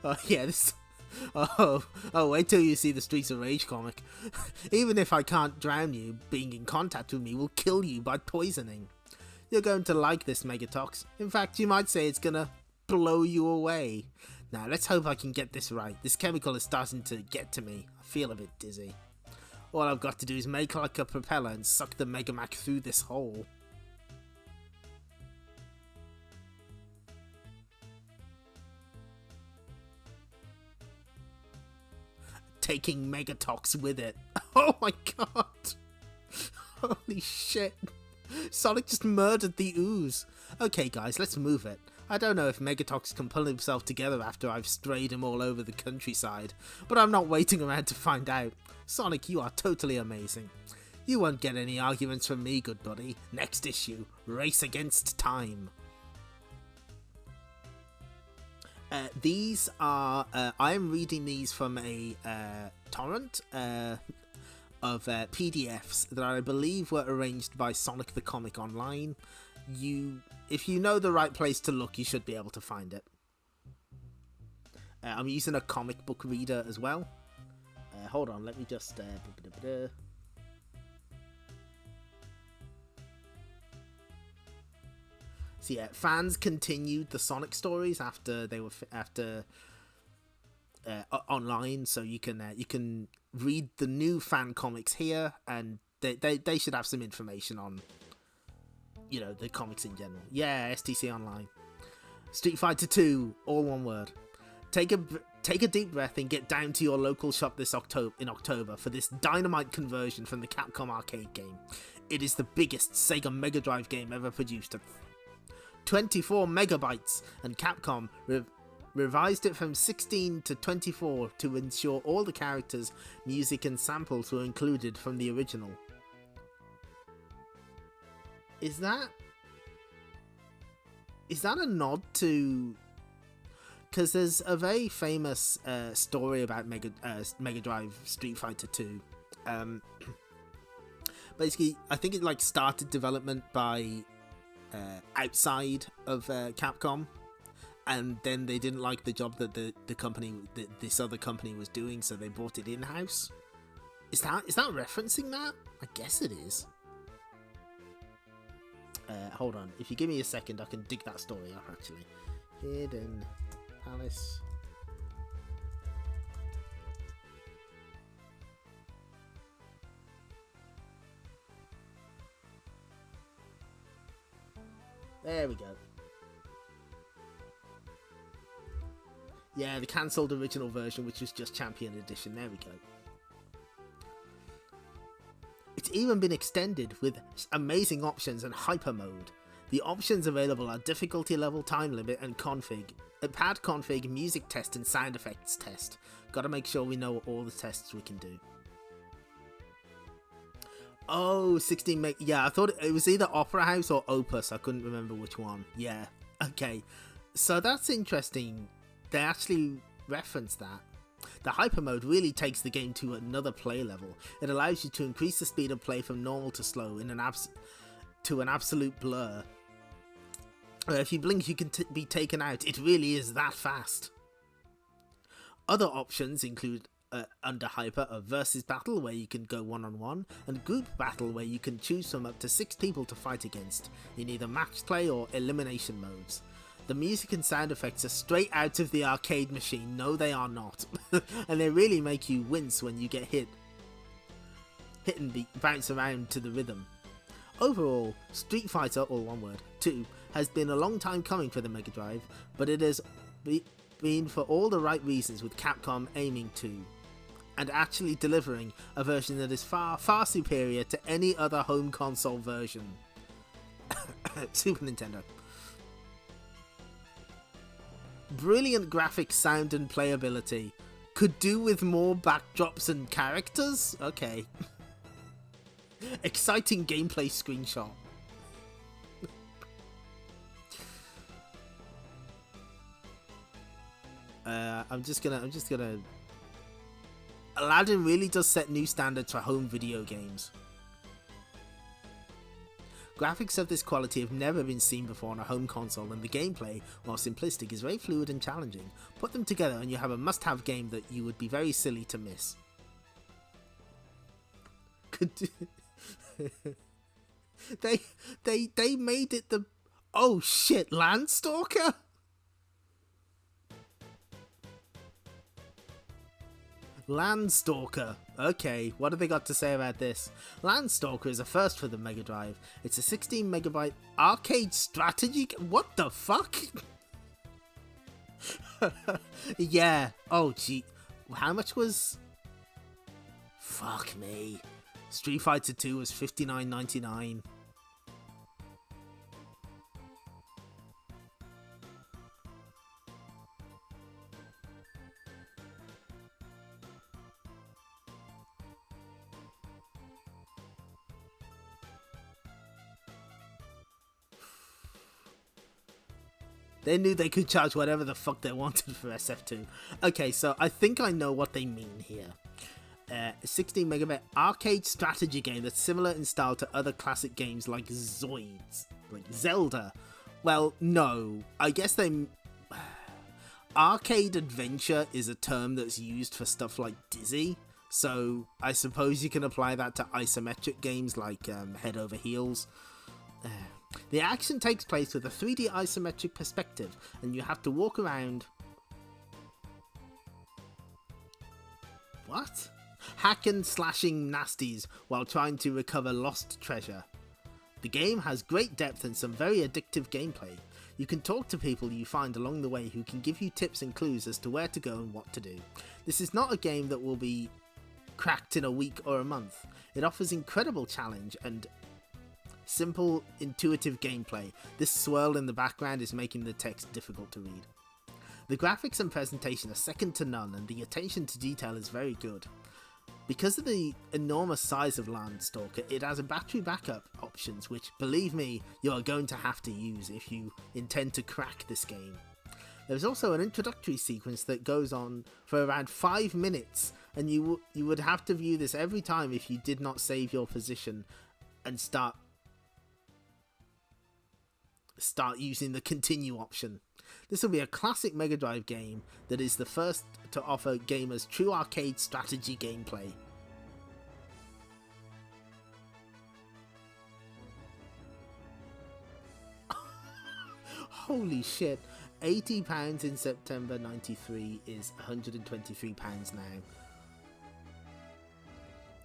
Oh, yeah, this... Oh, wait till you see the Streets of Rage comic. Even if I can't drown you, being in contact with me will kill you by poisoning. You're going to like this, Megatox. In fact, you might say it's gonna blow you away. Now, let's hope I can get this right. This chemical is starting to get to me. I feel a bit dizzy. All I've got to do is make like a propeller and suck the Megamac through this hole. Taking Megatox with it. Oh my god. Holy shit. Sonic just murdered the Ooze. Okay guys, let's move it. I don't know if Megatox can pull himself together after I've strayed him all over the countryside, but I'm not waiting around to find out. Sonic, you are totally amazing. You won't get any arguments from me, good buddy. Next issue, Race Against Time. These are, I'm reading these from a torrent of PDFs that I believe were arranged by Sonic the Comic Online. If you know the right place to look, you should be able to find it. I'm using a comic book reader as well. Hold on, let me just... So yeah, fans continued the Sonic stories after they were online, so you can read the new fan comics here, and they should have some information on, you know, the comics in general. Yeah, STC Online. Street Fighter 2, all one word. Take a deep breath and get down to your local shop in October for this dynamite conversion from the Capcom arcade game. It is the biggest Sega Mega Drive game ever produced at 24 megabytes, and Capcom revised it from 16 to 24 to ensure all the characters, music and samples were included from the original. Is that a nod to... Because there's a very famous story about Mega Drive Street Fighter 2. Basically, I think it like started development by outside of Capcom, and then they didn't like the job that this other company was doing, so they brought it in house. Is that referencing that? I guess it is. Hold on, if you give me a second, I can dig that story up. Actually, Hidden Palace. There we go. Yeah, the cancelled original version, which was just Champion Edition. There we go. It's even been extended with amazing options and hyper mode. The options available are difficulty level, time limit, and config. Pad config, music test, and sound effects test. Gotta make sure we know all the tests we can do. Oh, 16 meg. Yeah, I thought it was either Opera House or Opus. I couldn't remember which one. Yeah, okay. So that's interesting. They actually reference that. The hyper mode really takes the game to another play level. It allows you to increase the speed of play from normal to slow in an absolute blur. If you blink, you can be taken out. It really is that fast. Other options include under hyper a versus battle where you can go one-on-one, and group battle where you can choose from up to 6 people to fight against in either match play or elimination modes. The music and sound effects are straight out of the arcade machine. No, they are not. And they really make you wince when you get hit and bounce around to the rhythm. Overall, Street Fighter, all one word, 2 has been a long time coming for the Mega Drive, but it has been for all the right reasons, with Capcom aiming to and actually delivering a version that is far, far superior to any other home console version. Super Nintendo. Brilliant graphics, sound and playability. Could do with more backdrops and characters? Okay. Exciting gameplay screenshot. I'm just gonna Aladdin really does set new standards for home video games. Graphics of this quality have never been seen before on a home console, and the gameplay, while simplistic, is very fluid and challenging. Put them together and you have a must-have game that you would be very silly to miss. They made it the... Oh shit, Landstalker? Landstalker. Okay, what have they got to say about this? Landstalker is a first for the Mega Drive. It's a 16 megabyte arcade strategy... What the fuck? Yeah. Oh, gee. How much was... Fuck me. Street Fighter 2 was $59.99. They knew they could charge whatever the fuck they wanted for SF2. Okay, so I think I know what they mean here. 16 megabyte arcade strategy game that's similar in style to other classic games like Zoids, like Zelda. Well, no, I guess they... Arcade adventure is a term that's used for stuff like Dizzy, so I suppose you can apply that to isometric games like Head Over Heels. The action takes place with a 3D isometric perspective, and you have to walk around... What? Hacking, slashing nasties while trying to recover lost treasure. The game has great depth and some very addictive gameplay. You can talk to people you find along the way who can give you tips and clues as to where to go and what to do. This is not a game that will be cracked in a week or a month. It offers incredible challenge and simple, intuitive gameplay. This swirl in the background is making the text difficult to read. The graphics and presentation are second to none, and the attention to detail is very good. Because of the enormous size of Landstalker, it has a battery backup options which, believe me, you are going to have to use if you intend to crack this game. There's also an introductory sequence that goes on for around 5 minutes, and you would have to view this every time if you did not save your position and start using the continue option. This will be a classic Mega Drive game that is the first to offer gamers true arcade strategy gameplay. Holy shit, £80 in September 93 is £123 now.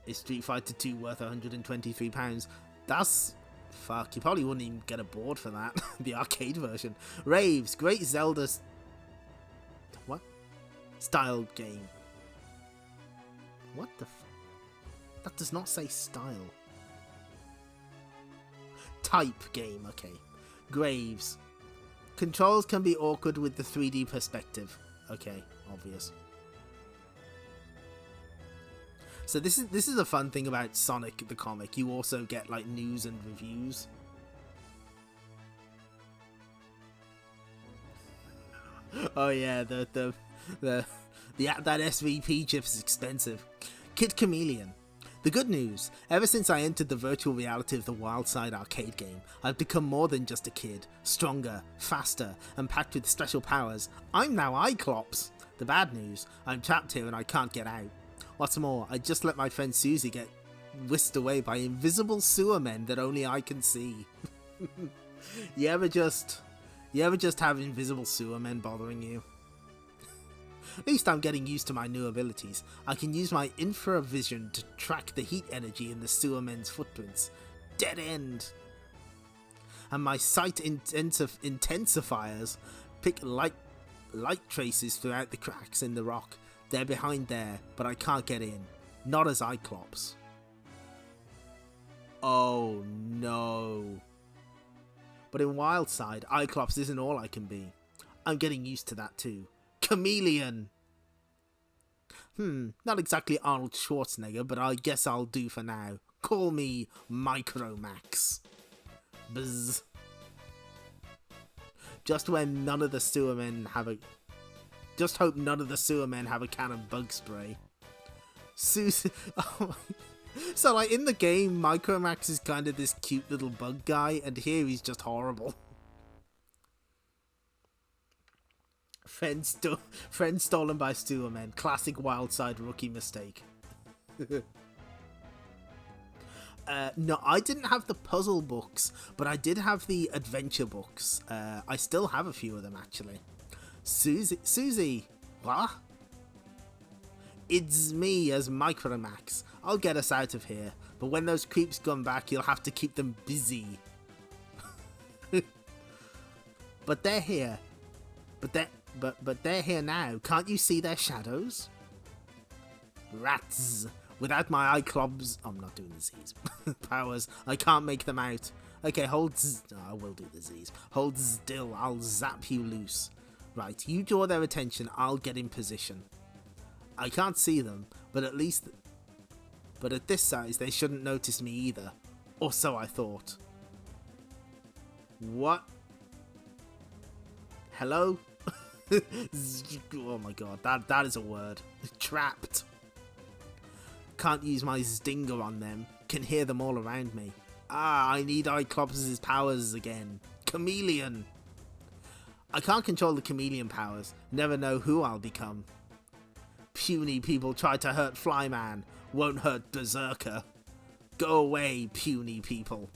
Is Street Fighter 2 worth £123? That's... fuck, you probably wouldn't even get a board for that. The arcade version. Raves, great Zelda... what? Style game. What the f... that does not say style. Type game, okay. Graves. Controls can be awkward with the 3D perspective. Okay, obvious. So this is a fun thing about Sonic the comic. You also get like news and reviews. Oh yeah, that SVP chip is expensive. Kid Chameleon. The good news, ever since I entered the virtual reality of the Wildside arcade game, I've become more than just a kid. Stronger, faster, and packed with special powers. I'm now Cyclops. The bad news, I'm trapped here and I can't get out. What's more, I just let my friend Susie get whisked away by invisible sewer men that only I can see. You ever just have invisible sewer men bothering you? At least I'm getting used to my new abilities. I can use my infravision to track the heat energy in the sewer men's footprints. Dead end! And my sight intensifiers pick light traces throughout the cracks in the rock. They're behind there, but I can't get in. Not as Cyclops. Oh no. But in Wildside, Cyclops isn't all I can be. I'm getting used to that too. Chameleon! Not exactly Arnold Schwarzenegger, but I guess I'll do for now. Call me Micromax. Buzz. Just hope none of the sewer men have a can of bug spray. Susie... oh. So like in the game, Micromax is kind of this cute little bug guy, and here he's just horrible. Friend stolen by sewer men. Classic Wildside rookie mistake. No, I didn't have the puzzle books, but I did have the adventure books. I still have a few of them, actually. Susie, what? It's me as Micromax. I'll get us out of here, but when those creeps come back, you'll have to keep them busy. But they're here. But they're here now. Can't you see their shadows? Rats. Without my Cyclops... I'm not doing the Z's. Powers. I can't make them out. Okay, hold... I will do the Z's. Hold still. I'll zap you loose. Right, you draw their attention. I'll get in position. I can't see them, but at least... But at this size, they shouldn't notice me either. Or so I thought. What? Hello? Oh my god, that is a word. Trapped. Can't use my Stinger on them. Can hear them all around me. I need Cyclops' powers again. Chameleon. I can't control the Chameleon powers. Never know who I'll become. Puny people try to hurt Flyman. Won't hurt Berserker. Go away, puny people.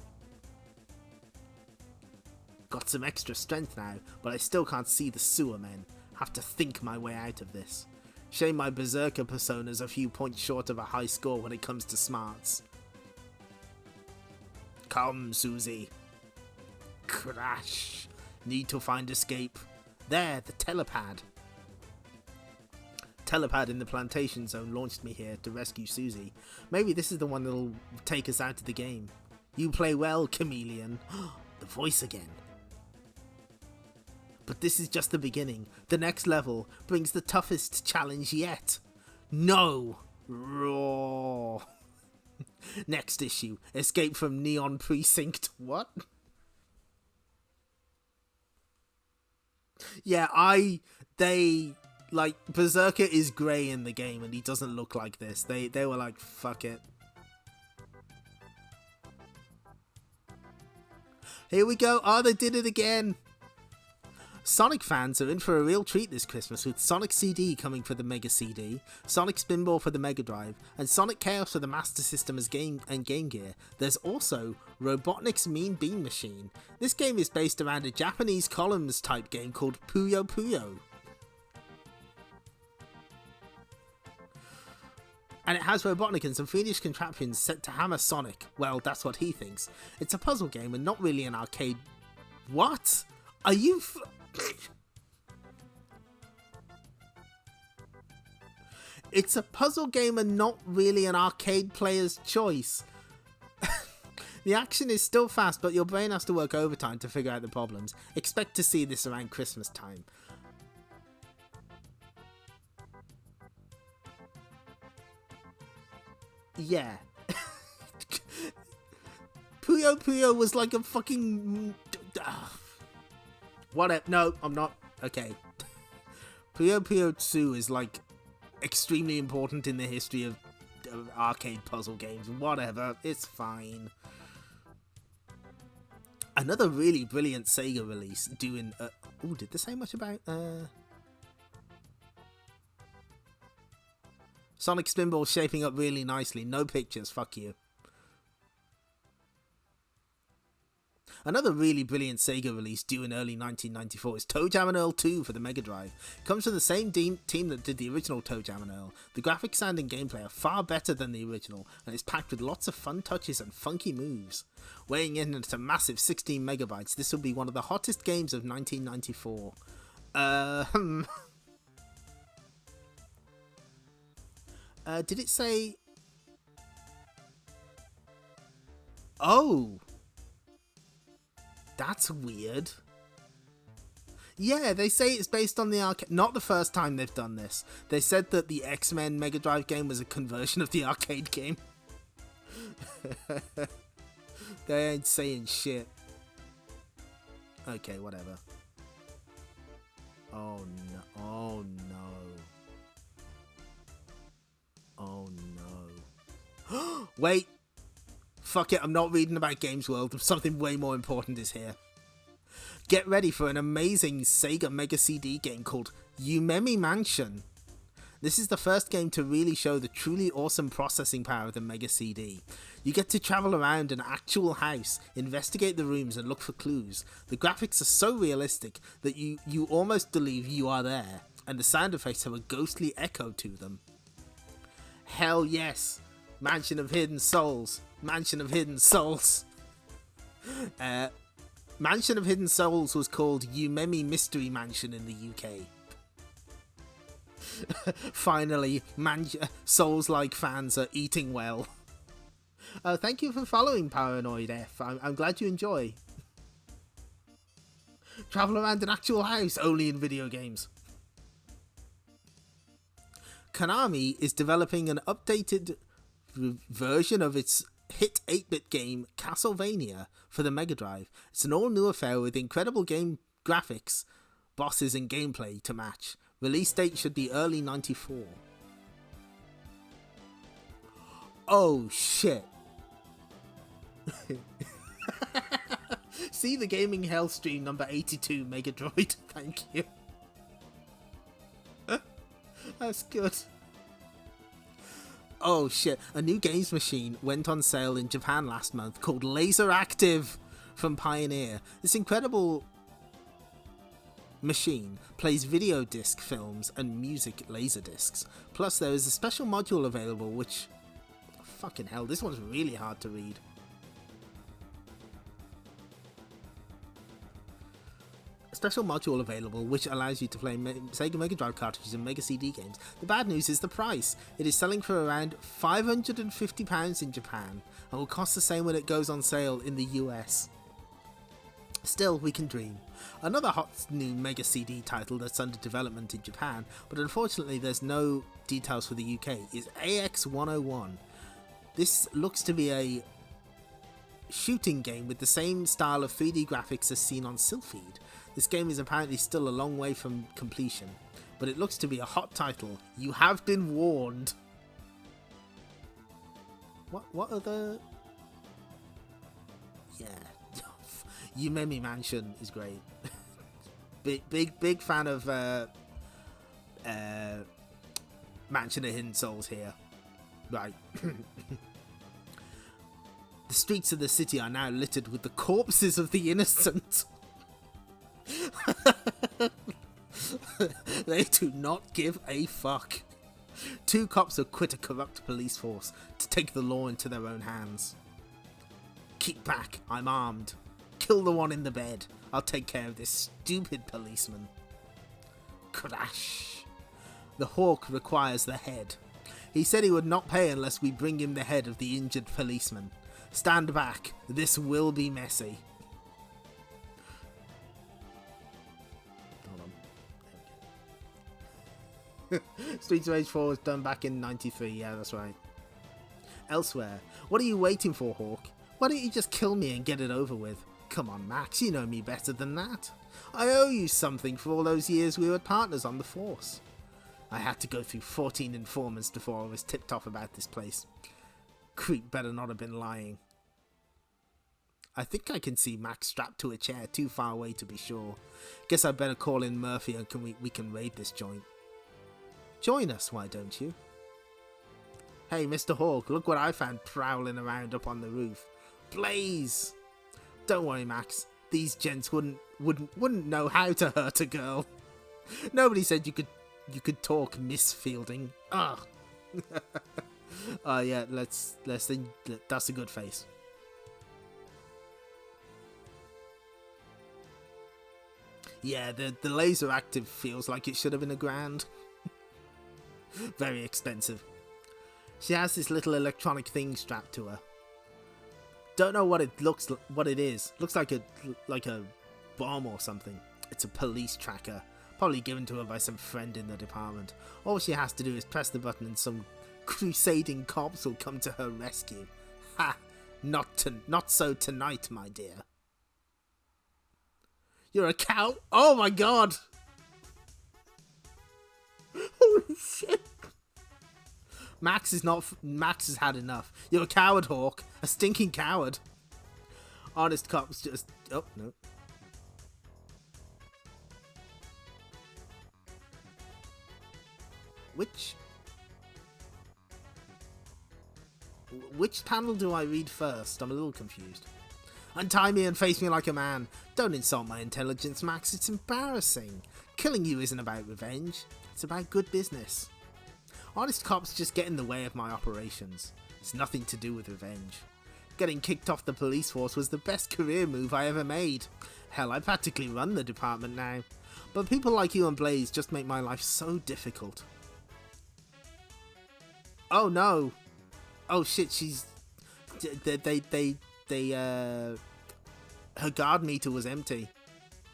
Got some extra strength now, but I still can't see the sewer men. Have to think my way out of this. Shame my Berserker persona's a few points short of a high score when it comes to smarts. Come, Susie. Crash. Need to find escape. There, the telepad. Telepad in the plantation zone launched me here to rescue Susie. Maybe this is the one that'll take us out of the game. You play well, Chameleon. The voice again. But this is just the beginning. The next level brings the toughest challenge yet. No! Raw! Next issue, Escape from Neon Precinct. What? Yeah, Berserker is grey in the game and he doesn't look like this. They were like, fuck it. Here we go. Oh, they did it again. Sonic fans are in for a real treat this Christmas with Sonic CD coming for the Mega CD, Sonic Spinball for the Mega Drive, and Sonic Chaos for the Master System as Game Gear. There's also Robotnik's Mean Bean Machine. This game is based around a Japanese columns type game called Puyo Puyo. And it has Robotnik and some fiendish contraptions set to hammer Sonic. Well, that's what he thinks. It's a puzzle game and not really an arcade... What? Are you... It's a puzzle game and not really an arcade player's choice. The action is still fast, but your brain has to work overtime to figure out the problems. Expect to see this around Christmas time. Yeah. Puyo Puyo was like a fucking... Whatever. No, I'm not. Okay. Puyo Puyo 2 is like extremely important in the history of arcade puzzle games. Whatever. It's fine. Another really brilliant Sega release doing... oh, did they say much about... Sonic Spinball shaping up really nicely. No pictures. Fuck you. Another really brilliant Sega release due in early 1994 is ToeJam and Earl 2 for the Mega Drive. It comes from the same team that did the original ToeJam and Earl. The graphics, sound and gameplay are far better than the original, and it's packed with lots of fun touches and funky moves. Weighing in at a massive 16 megabytes, this will be one of the hottest games of 1994. Did it say... Oh! That's weird. Yeah, they say it's based on the arcade. Not the first time they've done this. They said that the X-Men Mega Drive game was a conversion of the arcade game. They ain't saying shit. Okay, whatever. Oh no. Oh no. Oh no. Wait. Fuck it, I'm not reading about Games World. Something way more important is here. Get ready for an amazing Sega Mega CD game called Yumemi Mansion. This is the first game to really show the truly awesome processing power of the Mega CD. You get to travel around an actual house, investigate the rooms and look for clues. The graphics are so realistic that you almost believe you are there, and the sound effects have a ghostly echo to them. Hell yes! Mansion of Hidden Souls. Mansion of Hidden Souls. Mansion of Hidden Souls was called Yumemi Mystery Mansion in the UK. Finally, Souls-like fans are eating well. Thank you for following Paranoid F. I'm glad you enjoy. Travel around an actual house, only in video games. Konami is developing an updated version of its hit 8-bit game Castlevania for the Mega Drive. It's an all-new affair with incredible game graphics, bosses and gameplay to match. Release date should be early 94. Oh shit. See the Gaming Hell stream number 82 Mega Droid. Thank you. That's good. Oh shit, a new games machine went on sale in Japan last month called Laser Active from Pioneer. This incredible machine plays video disc films and music laser discs. Plus there is a special module available which... Fucking hell, this one's really hard to read. Special module available which allows you to play Sega Mega Drive cartridges and Mega CD games. The bad news is the price. It is selling for around £550 in Japan and will cost the same when it goes on sale in the US. Still, we can dream. Another hot new Mega CD title that's under development in Japan, but unfortunately there's no details for the UK, is AX101. This looks to be a shooting game with the same style of 3D graphics as seen on Sylpheed. This game is apparently still a long way from completion, but it looks to be a hot title. You have been warned. What other... Yeah. Yumemi Mansion is great. big fan of Mansion of Hidden Souls here. Right. The streets of the city are now littered with the corpses of the innocent. They do not give a fuck. 2 cops have quit a corrupt police force to take the law into their own hands. Keep back, I'm armed. Kill the one in the bed. I'll take care of this stupid policeman. Crash. The hawk requires the head. He said he would not pay unless we bring him the head of the injured policeman. Stand back. This will be messy. Hold on. Streets of Rage 4 was done back in 93. Yeah, that's right. Elsewhere. What are you waiting for, Hawk? Why don't you just kill me and get it over with? Come on, Max, you know me better than that. I owe you something for all those years we were partners on the force. I had to go through 14 informants before I was tipped off about this place. Creep better not have been lying. I think I can see Max strapped to a chair too far away to be sure. Guess I better call in Murphy and we can raid this joint. Join us, why don't you? Hey, Mr. Hawk, look what I found prowling around up on the roof. Blaze! Don't worry, Max. These gents wouldn't know how to hurt a girl. Nobody said you could talk, Miss Fielding. Ugh. Yeah, let's think that's a good face. Yeah, the laser active feels like it should have been $1,000. Very expensive. She has this little electronic thing strapped to her. Don't know what it is. Looks like a bomb or something. It's a police tracker, probably given to her by some friend in the department. All she has to do is press the button and some crusading cops will come to her rescue. Ha! Not so tonight, my dear. You're a cow? Oh my god! Holy shit! Max has had enough. You're a coward, Hawk. A stinking coward. Honest cops just... Oh, no. Which panel do I read first? I'm a little confused. Untie me and face me like a man. Don't insult my intelligence, Max. It's embarrassing. Killing you isn't about revenge. It's about good business. Honest cops just get in the way of my operations. It's nothing to do with revenge. Getting kicked off the police force was the best career move I ever made. Hell, I practically run the department now. But people like you and Blaze just make my life so difficult. Oh no! Oh shit, she's... Her guard meter was empty.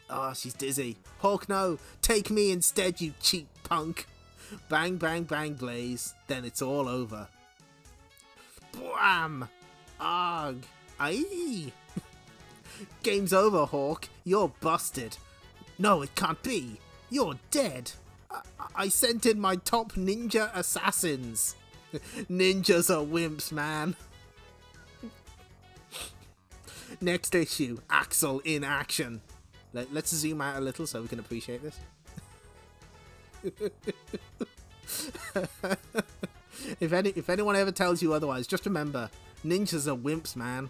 Oh, she's dizzy. Hawk, no! Take me instead, you cheap punk! Bang, bang, bang, Blaze. Then it's all over. Bwam! Arg! Aye! Game's over, Hawk. You're busted. No, it can't be. You're dead. I sent in my top ninja assassins. Ninjas are wimps, man. Next issue, Axel in action. Let's zoom out a little so we can appreciate this. If anyone ever tells you otherwise, just remember, ninjas are wimps, man.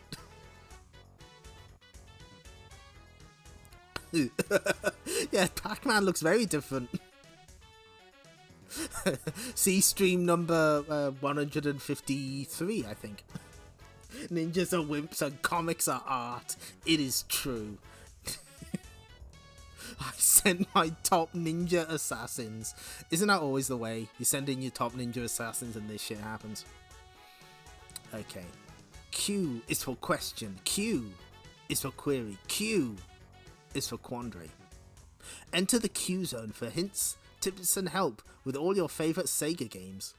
Yeah, Pac-Man looks very different. See stream number 153, I think. Ninjas are wimps and comics are art. It is true. I sent my top ninja assassins. Isn't that always the way? You send in your top ninja assassins and this shit happens. Okay. Q is for question. Q is for query. Q. is for Quandary. Enter the Q Zone for hints, tips and help with all your favourite Sega games.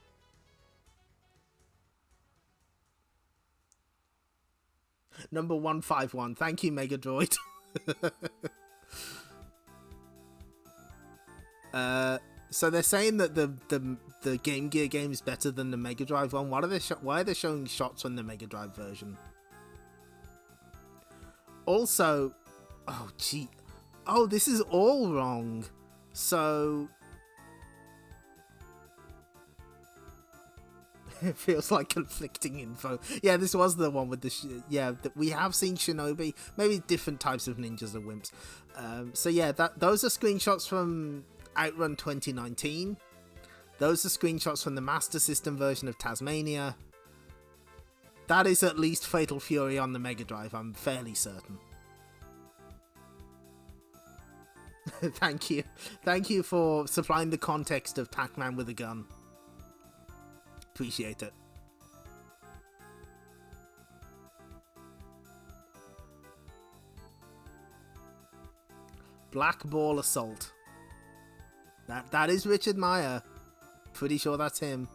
Number 151. Thank you, Mega Droid. So they're saying that the Game Gear game is better than the Mega Drive one. Why are they showing shots from the Mega Drive version? Also, oh gee, oh, this is all wrong. So it feels like conflicting info. Yeah, this was the one with the we have seen Shinobi, maybe different types of ninjas or wimps. So yeah, those are screenshots from Outrun 2019. Those are screenshots from the Master System version of Tasmania. That is at least Fatal Fury on the Mega Drive, I'm fairly certain. Thank you. Thank you for supplying the context of Pac-Man with a gun. Appreciate it. Black Ball Assault. That is Richard Meyer. Pretty sure that's him.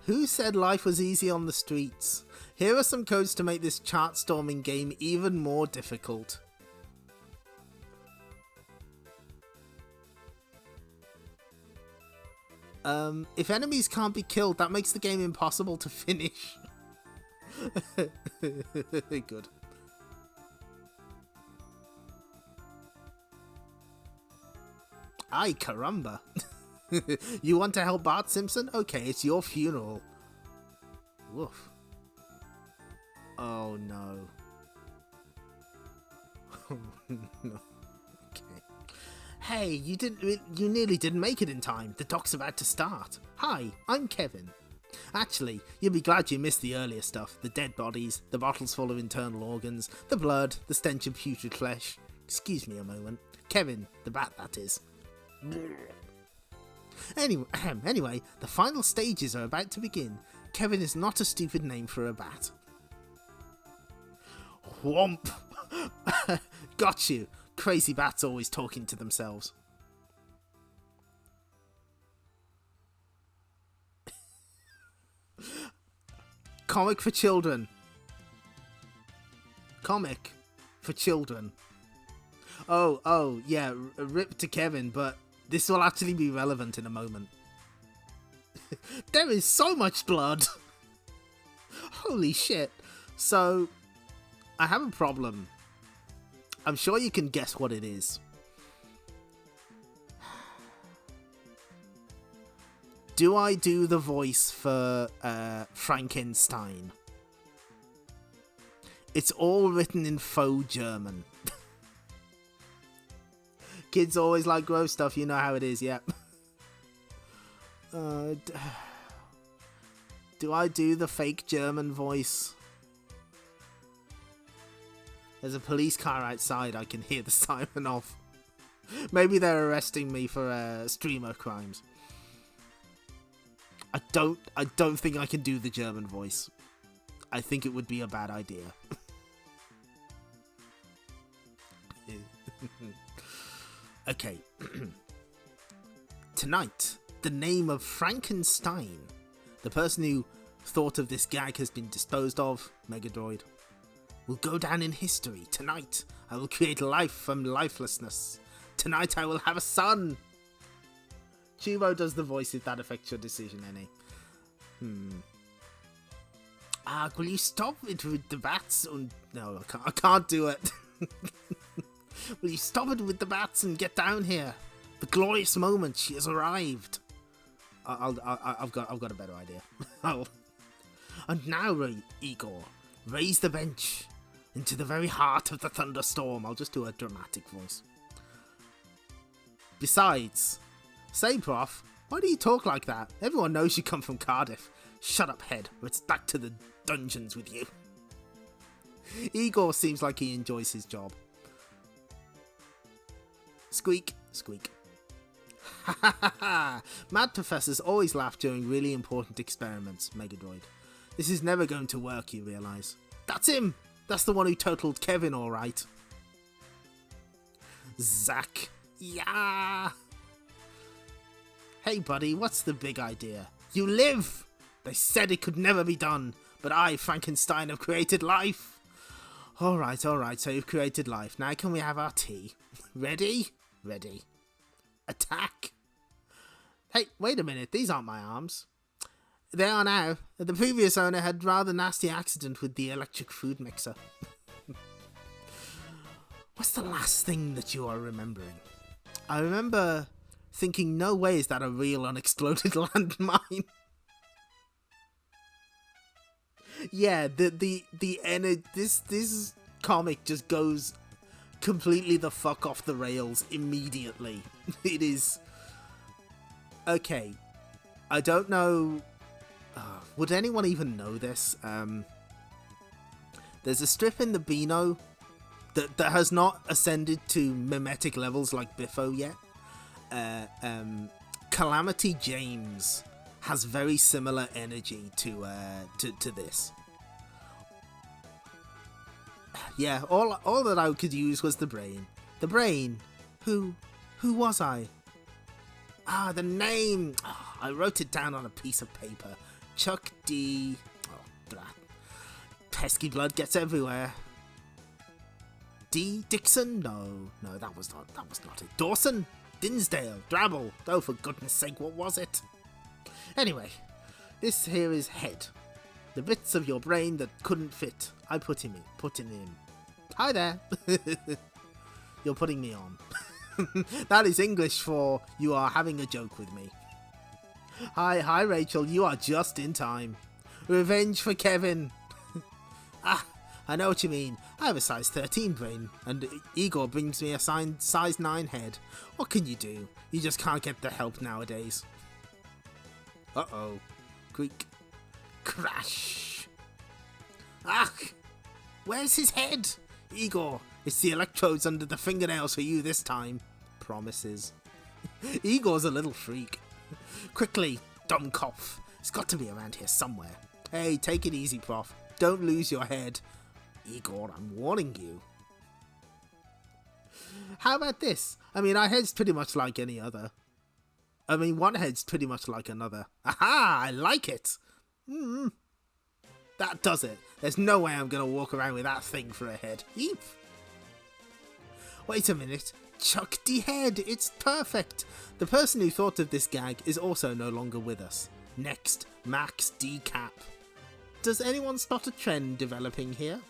Who said life was easy on the streets? Here are some codes to make this chart-storming game even more difficult. If enemies can't be killed, that makes the game impossible to finish. Good. Ay, caramba. You want to help Bart Simpson? Okay, it's your funeral. Woof. Oh no. Oh no. Okay. Hey, you nearly didn't make it in time. The doc's about to start. Hi, I'm Kevin. Actually, you'll be glad you missed the earlier stuff. The dead bodies, the bottles full of internal organs, the blood, the stench of putrid flesh. Excuse me a moment. Kevin, the bat that is. Anyway, the final stages are about to begin. Kevin is not a stupid name for a bat. Whomp! Got you. Crazy bats always talking to themselves. Comic for children. Comic for children. Oh, yeah, rip to Kevin, but this will actually be relevant in a moment. There is so much blood! Holy shit. So, I have a problem. I'm sure you can guess what it is. Do I do the voice for Frankenstein? It's all written in faux German. Kids always like gross stuff, you know how it is, yep. Do I do the fake German voice? There's a police car outside, I can hear the siren off. Maybe they're arresting me for streamer crimes. I don't think I can do the German voice. I think it would be a bad idea. Okay. Tonight, the name of Frankenstein, the person who thought of this gag has been disposed of, Megadroid, will go down in history. Tonight, I will create life from lifelessness. Tonight, I will have a son. Chubo does the voice if that affects your decision any. Will you stop it with the bats? No, I can't do it. Will you stop it with the bats and get down here? The glorious moment, she has arrived. I've got a better idea. And now, Igor, raise the bench into the very heart of the thunderstorm. I'll just do a dramatic voice. Besides, say, Prof, why do you talk like that? Everyone knows you come from Cardiff. Shut up, head, or it's back to the dungeons with you. Igor seems like he enjoys his job. Squeak, squeak. Ha ha ha ha! Mad professors always laugh during really important experiments, Megadroid. This is never going to work, you realise. That's him! That's the one who totaled Kevin, alright. Zack. Yeah! Hey, buddy, what's the big idea? You live! They said it could never be done, but I, Frankenstein, have created life. Alright, so you've created life. Now can we have our tea? Ready? Ready. Attack! Hey, wait a minute, these aren't my arms. They are now. The previous owner had a rather nasty accident with the electric food mixer. What's the last thing that you are remembering? I remember thinking, no way is that a real unexploded landmine. Yeah, this comic just goes completely the fuck off the rails immediately. It is... Okay, I don't know... would anyone even know this? There's a strip in the Beano that has not ascended to mimetic levels like Biffo yet. Calamity James has very similar energy to this. Yeah, all that I could use was the brain. The brain. Who was I? Ah, the name. Oh, I wrote it down on a piece of paper. Chuck D. Oh, blah. Pesky blood gets everywhere. D. Dixon? No, that was not it. Dawson? Dinsdale? Drabble? Oh, for goodness sake, what was it? Anyway, this here is head. The bits of your brain that couldn't fit. I put him in. Hi there. You're putting me on. That is English for you are having a joke with me. Hi Rachel, you are just in time. Revenge for Kevin. Ah, I know what you mean. I have a size 13 brain, and Igor brings me a size 9 head. What can you do? You just can't get the help nowadays. Uh-oh. Creak. Crash. Ah! Where's his head? Igor, it's the electrodes under the fingernails for you this time. Promises. Igor's a little freak. Quickly, dumb cough. It's got to be around here somewhere. Hey, take it easy, Prof. Don't lose your head. Igor, I'm warning you. How about this? I mean, our head's pretty much like any other. I mean, one head's pretty much like another. Aha! I like it! That does it. There's no way I'm gonna walk around with that thing for a head. Yeep! Wait a minute. Chuck D. Head! It's perfect! The person who thought of this gag is also no longer with us. Next, Max Decap. Does anyone spot a trend developing here?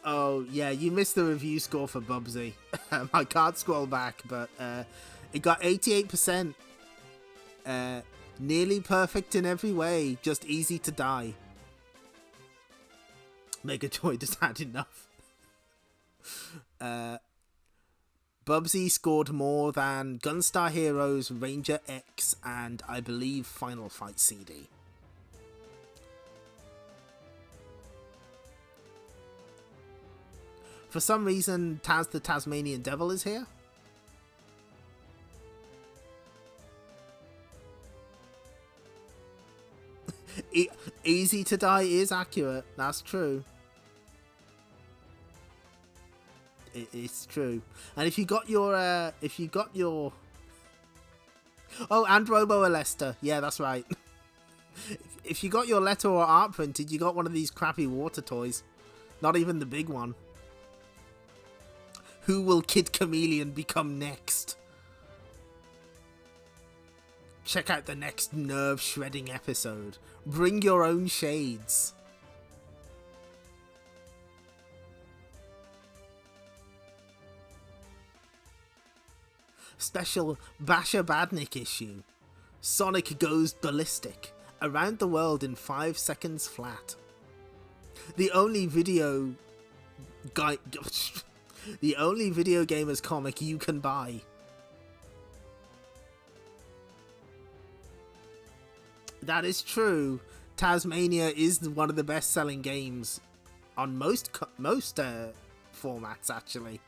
Oh, yeah, you missed the review score for Bubsy. I can't scroll back, but it got 88%. Nearly perfect in every way, just easy to die. Megajoy just had enough. Bubsy scored more than Gunstar Heroes, Ranger X, and I believe Final Fight CD. For some reason, Taz the Tasmanian Devil is here. Easy to die is accurate. That's true. It's true. And if you got your, oh, and Robo Alester. Yeah, that's right. If you got your letter or art printed, you got one of these crappy water toys. Not even the big one. Who will Kid Chameleon become next? Check out the next nerve-shredding episode. Bring your own shades. Special Basher Badnik issue. Sonic goes ballistic. Around the world in 5 seconds flat. The only video gamers comic you can buy. That is true. Tasmania is one of the best-selling games on most formats, actually.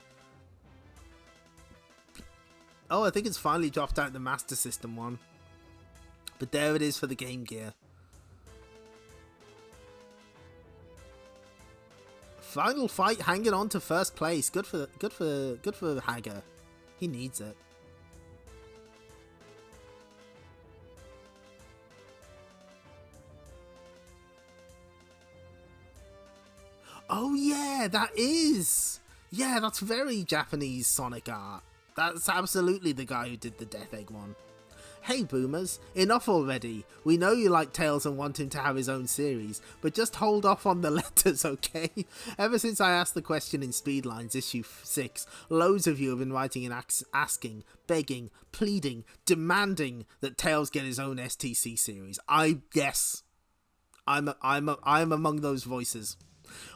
Oh, I think it's finally dropped out the Master System one. But there it is for the Game Gear. Final fight, hanging on to first place. Good for Hager. He needs it. Oh yeah, that is. Yeah, that's very Japanese Sonic art. That's absolutely the guy who did the Death Egg one. Hey boomers, enough already. We know you like Tails and want him to have his own series, but just hold off on the letters, okay? Ever since I asked the question in Speedlines issue 6, loads of you have been writing and asking, begging, pleading, demanding that Tails get his own STC series. Yes, I'm among those voices.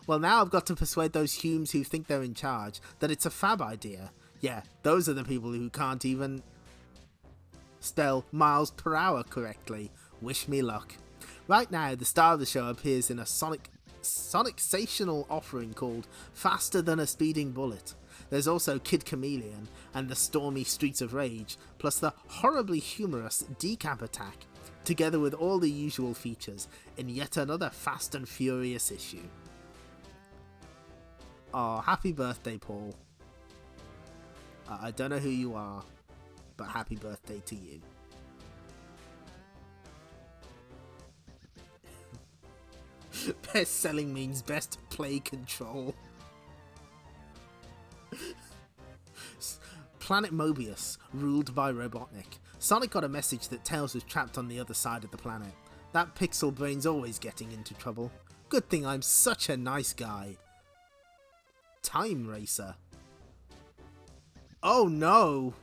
Well, now I've got to persuade those Humes who think they're in charge that it's a fab idea. Yeah, those are the people who can't even spell miles per hour correctly. Wish me luck. Right now, the star of the show appears in a Sonic-sational offering called Faster Than a Speeding Bullet. There's also Kid Chameleon and the stormy Streets of Rage, plus the horribly humorous Decap Attack, together with all the usual features in yet another Fast and Furious issue. Oh, happy birthday, Paul. I don't know who you are, but happy birthday to you. Best selling means best play control. Planet Mobius, ruled by Robotnik. Sonic got a message that Tails was trapped on the other side of the planet. That pixel brain's always getting into trouble. Good thing I'm such a nice guy. Time Racer. Oh no!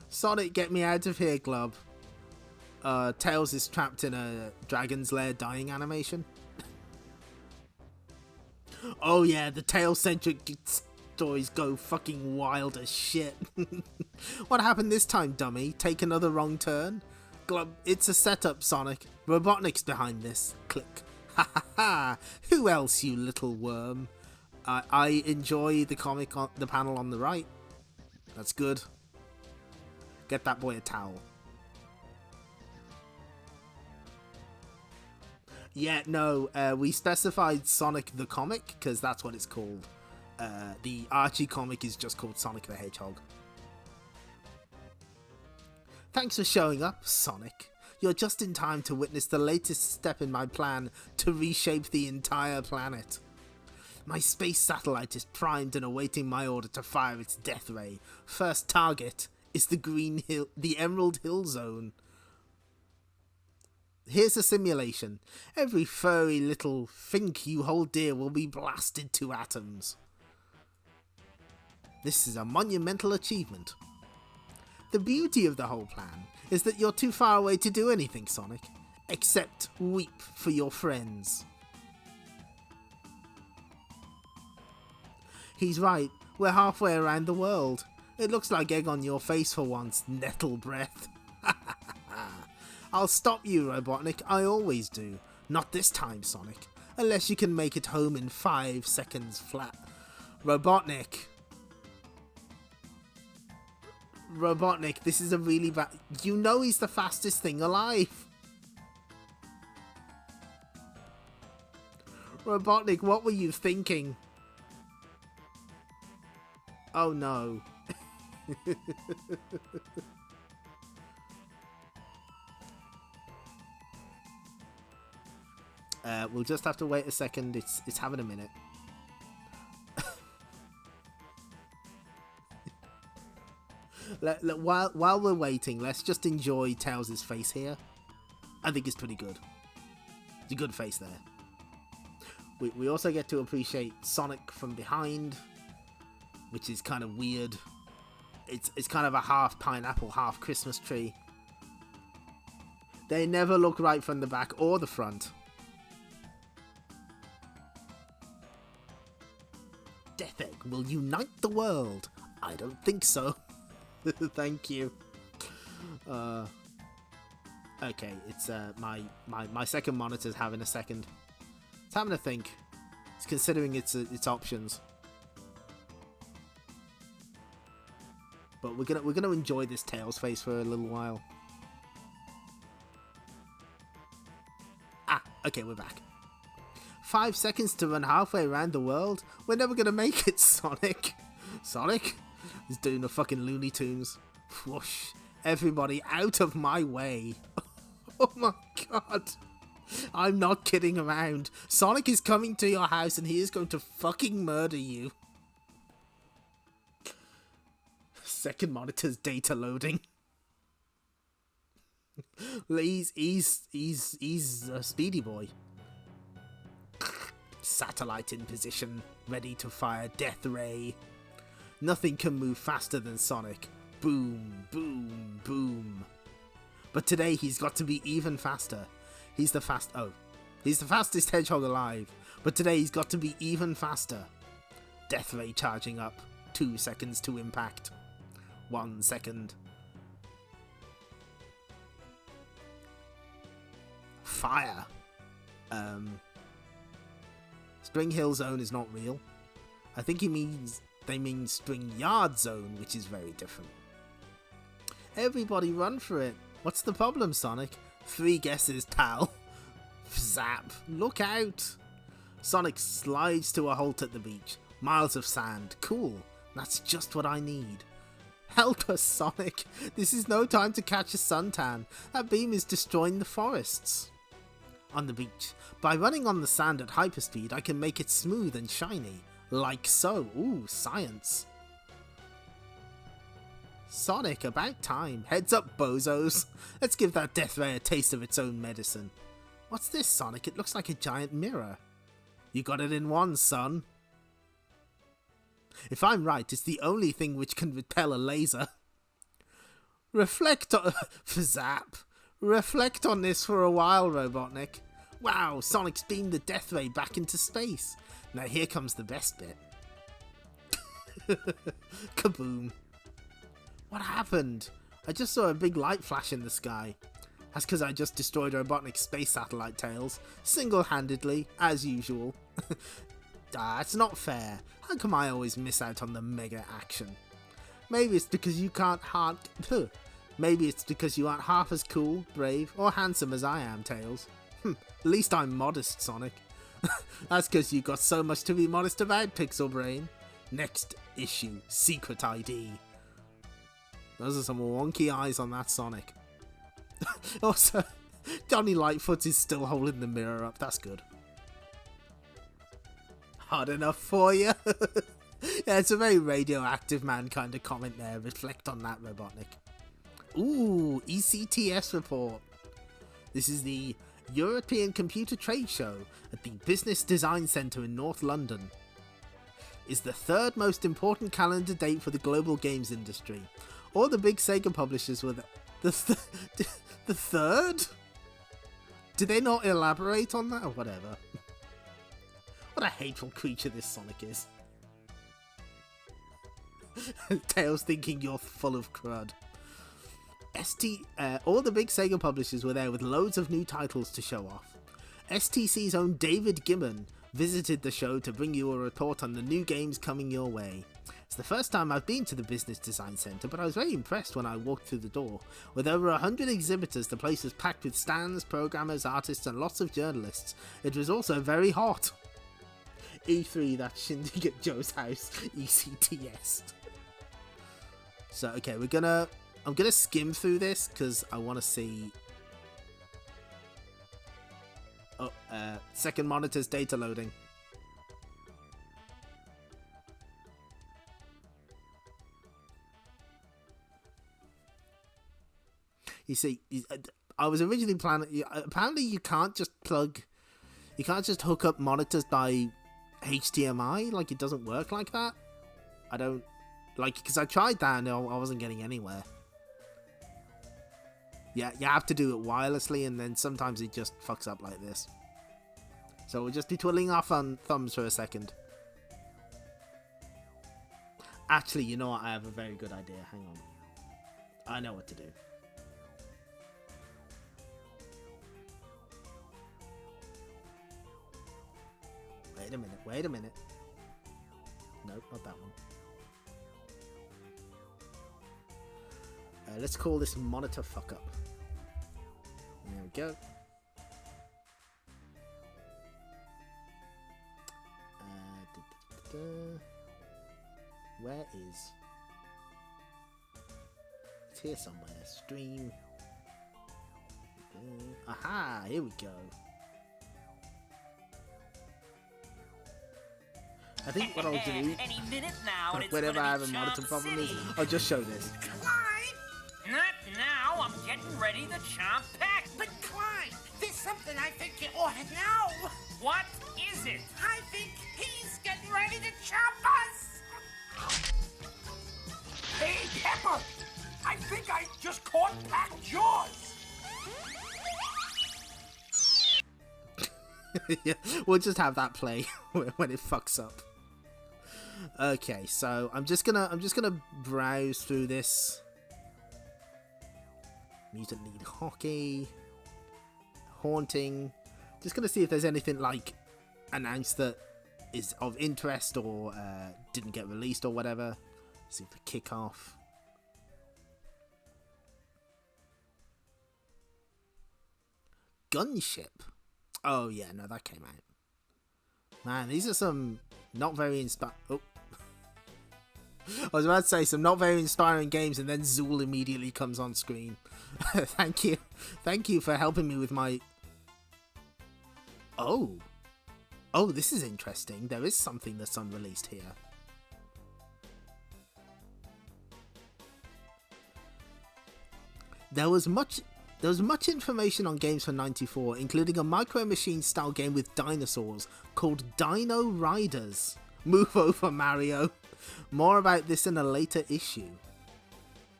Sonic, get me out of here, Glub. Tails is trapped in a Dragon's Lair dying animation. Oh yeah, the Tails-centric stories go fucking wild as shit. What happened this time, dummy? Take another wrong turn? Glub, it's a setup, Sonic. Robotnik's behind this. Click. Ha ha ha! Who else, you little worm? I enjoy the comic on the panel on the right. That's good. Get that boy a towel. Yeah, no, we specified Sonic the comic, because that's what it's called. The Archie comic is just called Sonic the Hedgehog. Thanks for showing up, Sonic. You're just in time to witness the latest step in my plan to reshape the entire planet. My space satellite is primed and awaiting my order to fire its death ray. First target is the Emerald Hill Zone. Here's a simulation. Every furry little fink you hold dear will be blasted to atoms. This is a monumental achievement. The beauty of the whole plan is that you're too far away to do anything, Sonic, except weep for your friends. He's right, we're halfway around the world. It looks like egg on your face for once, nettle breath. I'll stop you, Robotnik, I always do. Not this time, Sonic, unless you can make it home in 5 seconds flat. Robotnik, this is a really bad... You know he's the fastest thing alive. Robotnik, what were you thinking? Oh no. We'll just have to wait a second. It's having a minute. While we're waiting, let's just enjoy Tails' face here. I think it's pretty good. It's a good face there. We also get to appreciate Sonic from behind, which is kind of weird. It's kind of a half pineapple, half Christmas tree. They never look right from the back or the front. Death Egg will unite the world. I don't think so. Thank you. Okay, it's my second monitor's having a second. It's having a think. It's considering its options. But we're gonna enjoy this Tails face for a little while. Ah, okay, we're back. 5 seconds to run halfway around the world? We're never gonna make it, Sonic. Sonic? He's doing the fucking Looney Tunes. Whoosh. Everybody out of my way. Oh my god. I'm not kidding around. Sonic is coming to your house and he is going to fucking murder you. Second monitor's data loading. He's a speedy boy. Satellite in position, ready to fire Death Ray. Nothing can move faster than Sonic. Boom, boom, boom. But today he's got to be even faster. He's the fastest hedgehog alive. But today he's got to be even faster. Death Ray charging up. 2 seconds to impact. 1 second. Fire. Spring Hill Zone is not real. I think they mean Spring Yard Zone, which is very different. Everybody run for it. What's the problem, Sonic? 3 guesses, pal. Zap. Look out. Sonic slides to a halt at the beach. Miles of sand. Cool. That's just what I need. Help us, Sonic. This is no time to catch a suntan. That beam is destroying the forests. On the beach. By running on the sand at hyperspeed, I can make it smooth and shiny. Like so. Ooh, science. Sonic, about time. Heads up, bozos. Let's give that Death Ray a taste of its own medicine. What's this, Sonic? It looks like a giant mirror. You got it in one, son. If I'm right, it's the only thing which can repel a laser. Reflect on... Zap. Reflect on this for a while, Robotnik. Wow, Sonic's beamed the Death Ray back into space. Now here comes the best bit. Kaboom. What happened? I just saw a big light flash in the sky. That's because I just destroyed Robotnik's space satellite tails, single-handedly, as usual. It's not fair. How come I always miss out on the mega action? Maybe it's because you Maybe it's because you aren't half as cool, brave, or handsome as I am, Tails. At least I'm modest, Sonic. That's because you've got so much to be modest about, Pixel Brain. Next issue, Secret ID. Those are some wonky eyes on that Sonic. Also, Johnny Lightfoot is still holding the mirror up. That's good. Hard enough for you? Yeah, it's a very radioactive man kind of comment there. Reflect on that, Robotnik. Ooh, ECTS report. This is the European Computer Trade Show at the Business Design Centre in North London. Is the third most important calendar date for the global games industry. All the big Sega publishers were the third? Did they not elaborate on that or whatever? What a hateful creature this Sonic is. Tails thinking you're full of crud. All the big Sega publishers were there with loads of new titles to show off. STC's own David Gibbon visited the show to bring you a report on the new games coming your way. It's the first time I've been to the Business Design Centre, but I was very impressed when I walked through the door. With over 100 exhibitors, the place was packed with stands, programmers, artists and lots of journalists. It was also very hot. E3, that shindig at Joe's house. ECTS. So, okay, I'm gonna skim through this because I want to see. Oh, second monitor's data loading. You see, I was originally planning. Apparently, you can't just hook up monitors by HDMI. Like, it doesn't work like that. I don't like, because I tried that and I wasn't getting anywhere. Yeah, you have to do it wirelessly, and then sometimes it just fucks up like this. So we'll just be twiddling our thumbs for a second. Actually, you know what? I have a very good idea. Hang on. I know what to do. Wait a minute. Nope, not that one. Let's call this monitor fuck up. There we go. Where is... It's here somewhere. Stream. Aha! Here we go. I think what I'll do... Any minute now, and it's whenever I have a monitor problem is, I'll just show this. Clyde! Not now! I'm getting ready to chomp pack! But Clyde, there's something I think you ought to know! What is it? I think he's getting ready to chomp us! Hey, Pepper! I think I just caught packed jaws! Yeah, we'll just have that play when it fucks up. Okay, so I'm just gonna browse through this. Mutant League Hockey, Haunting. Just gonna see if there's anything like announced that is of interest or didn't get released or whatever. See if the kickoff. Gunship. Oh yeah, no, that came out. Man, these are some not very Oh. I was about to say some not very inspiring games, and then Zool immediately comes on screen. Thank you for helping me with my... Oh, this is interesting. There is something that's unreleased here. There was much information on games for 94, including a Micro Machine style game with dinosaurs called Dino Riders. Move over, Mario. More about this in a later issue.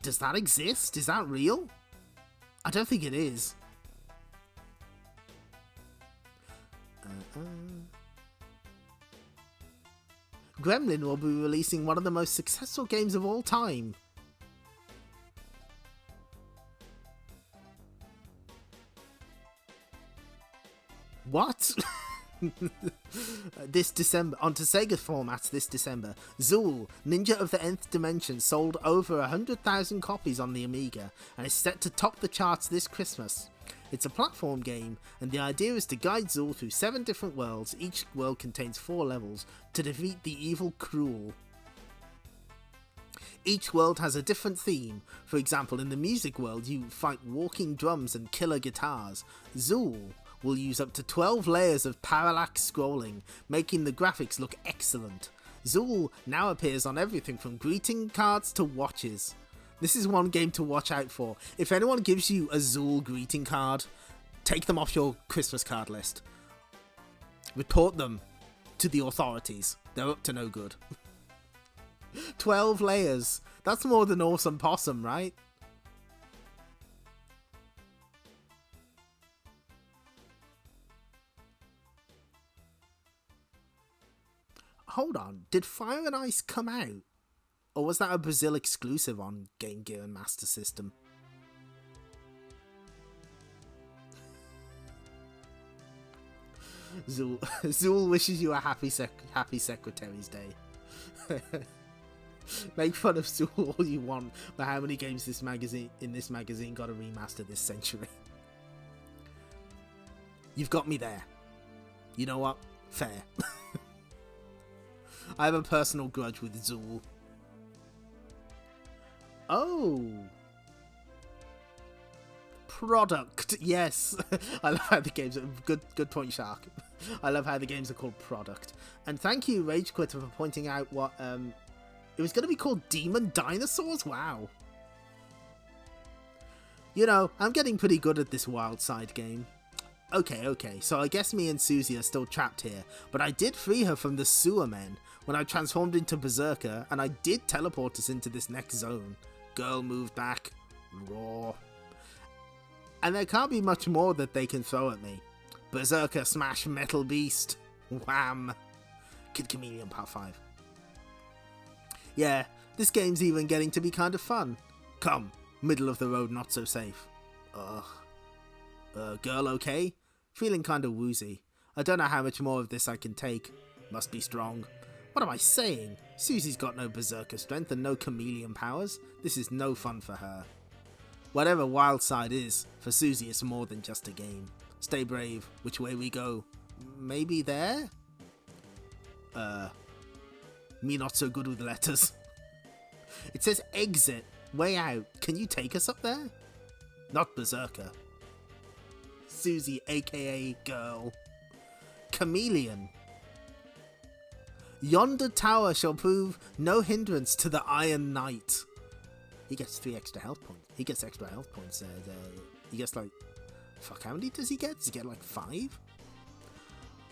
Does that exist? Is that real? I don't think it is. Gremlin will be releasing one of the most successful games of all time. What? This December, onto Sega formats this December, Zool, Ninja of the Nth Dimension, sold over 100,000 copies on the Amiga and is set to top the charts this Christmas. It's a platform game, and the idea is to guide Zool through 7 different worlds. Each world contains 4 levels to defeat the evil Cruel. Each world has a different theme. For example, in the music world, you fight walking drums and killer guitars. Zool will use up to 12 layers of parallax scrolling, making the graphics look excellent. Zool now appears on everything from greeting cards to watches. This is one game to watch out for. If anyone gives you a Zool greeting card, take them off your Christmas card list. Report them to the authorities. They're up to no good. 12 layers. That's more than Awesome Possum, right? Hold on, did Fire and Ice come out? Or was that a Brazil exclusive on Game Gear and Master System? Zool wishes you a happy Secretary's Day. Make fun of Zool all you want, but how many games in this magazine got a remaster this century? You've got me there. You know what? Fair. I have a personal grudge with Zool. Oh! Product, yes. I love how the games are... Good point, Shark. I love how the games are called Product. And thank you, Rage Quitter, for pointing out what... It was going to be called Demon Dinosaurs? Wow. You know, I'm getting pretty good at this Wild Side game. Okay, so I guess me and Susie are still trapped here, but I did free her from the sewer men when I transformed into Berserker, and I did teleport us into this next zone. Girl moved back. Raw. And there can't be much more that they can throw at me. Berserker smash Metal Beast. Wham. Kid Chameleon Part 5. Yeah, this game's even getting to be kind of fun. Come, middle of the road not so safe. Ugh. Girl okay? Feeling kind of woozy. I don't know how much more of this I can take. Must be strong. What am I saying? Susie's got no berserker strength and no chameleon powers. This is no fun for her. Whatever Wild Side is, for Susie it's more than just a game. Stay brave. Which way we go? Maybe there? Me not so good with letters. It says exit, way out. Can you take us up there? Not Berserker. Susie, aka girl. Chameleon. Yonder tower shall prove no hindrance to the Iron Knight. He gets 3 extra health points. He gets extra health points. He gets like... Fuck, how many does he get? Does he get like 5?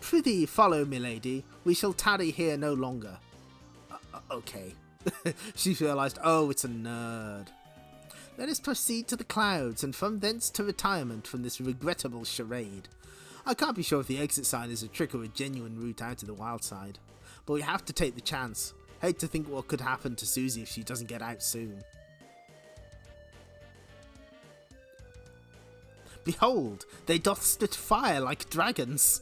Prithee, follow, milady. We shall tarry here no longer. Okay. She realised, oh, it's a nerd. Let us proceed to the clouds, and from thence to retirement from this regrettable charade. I can't be sure if the exit sign is a trick or a genuine route out to the wild side, but we have to take the chance. Hate to think what could happen to Susie if she doesn't get out soon. Behold, they doth spit fire like dragons.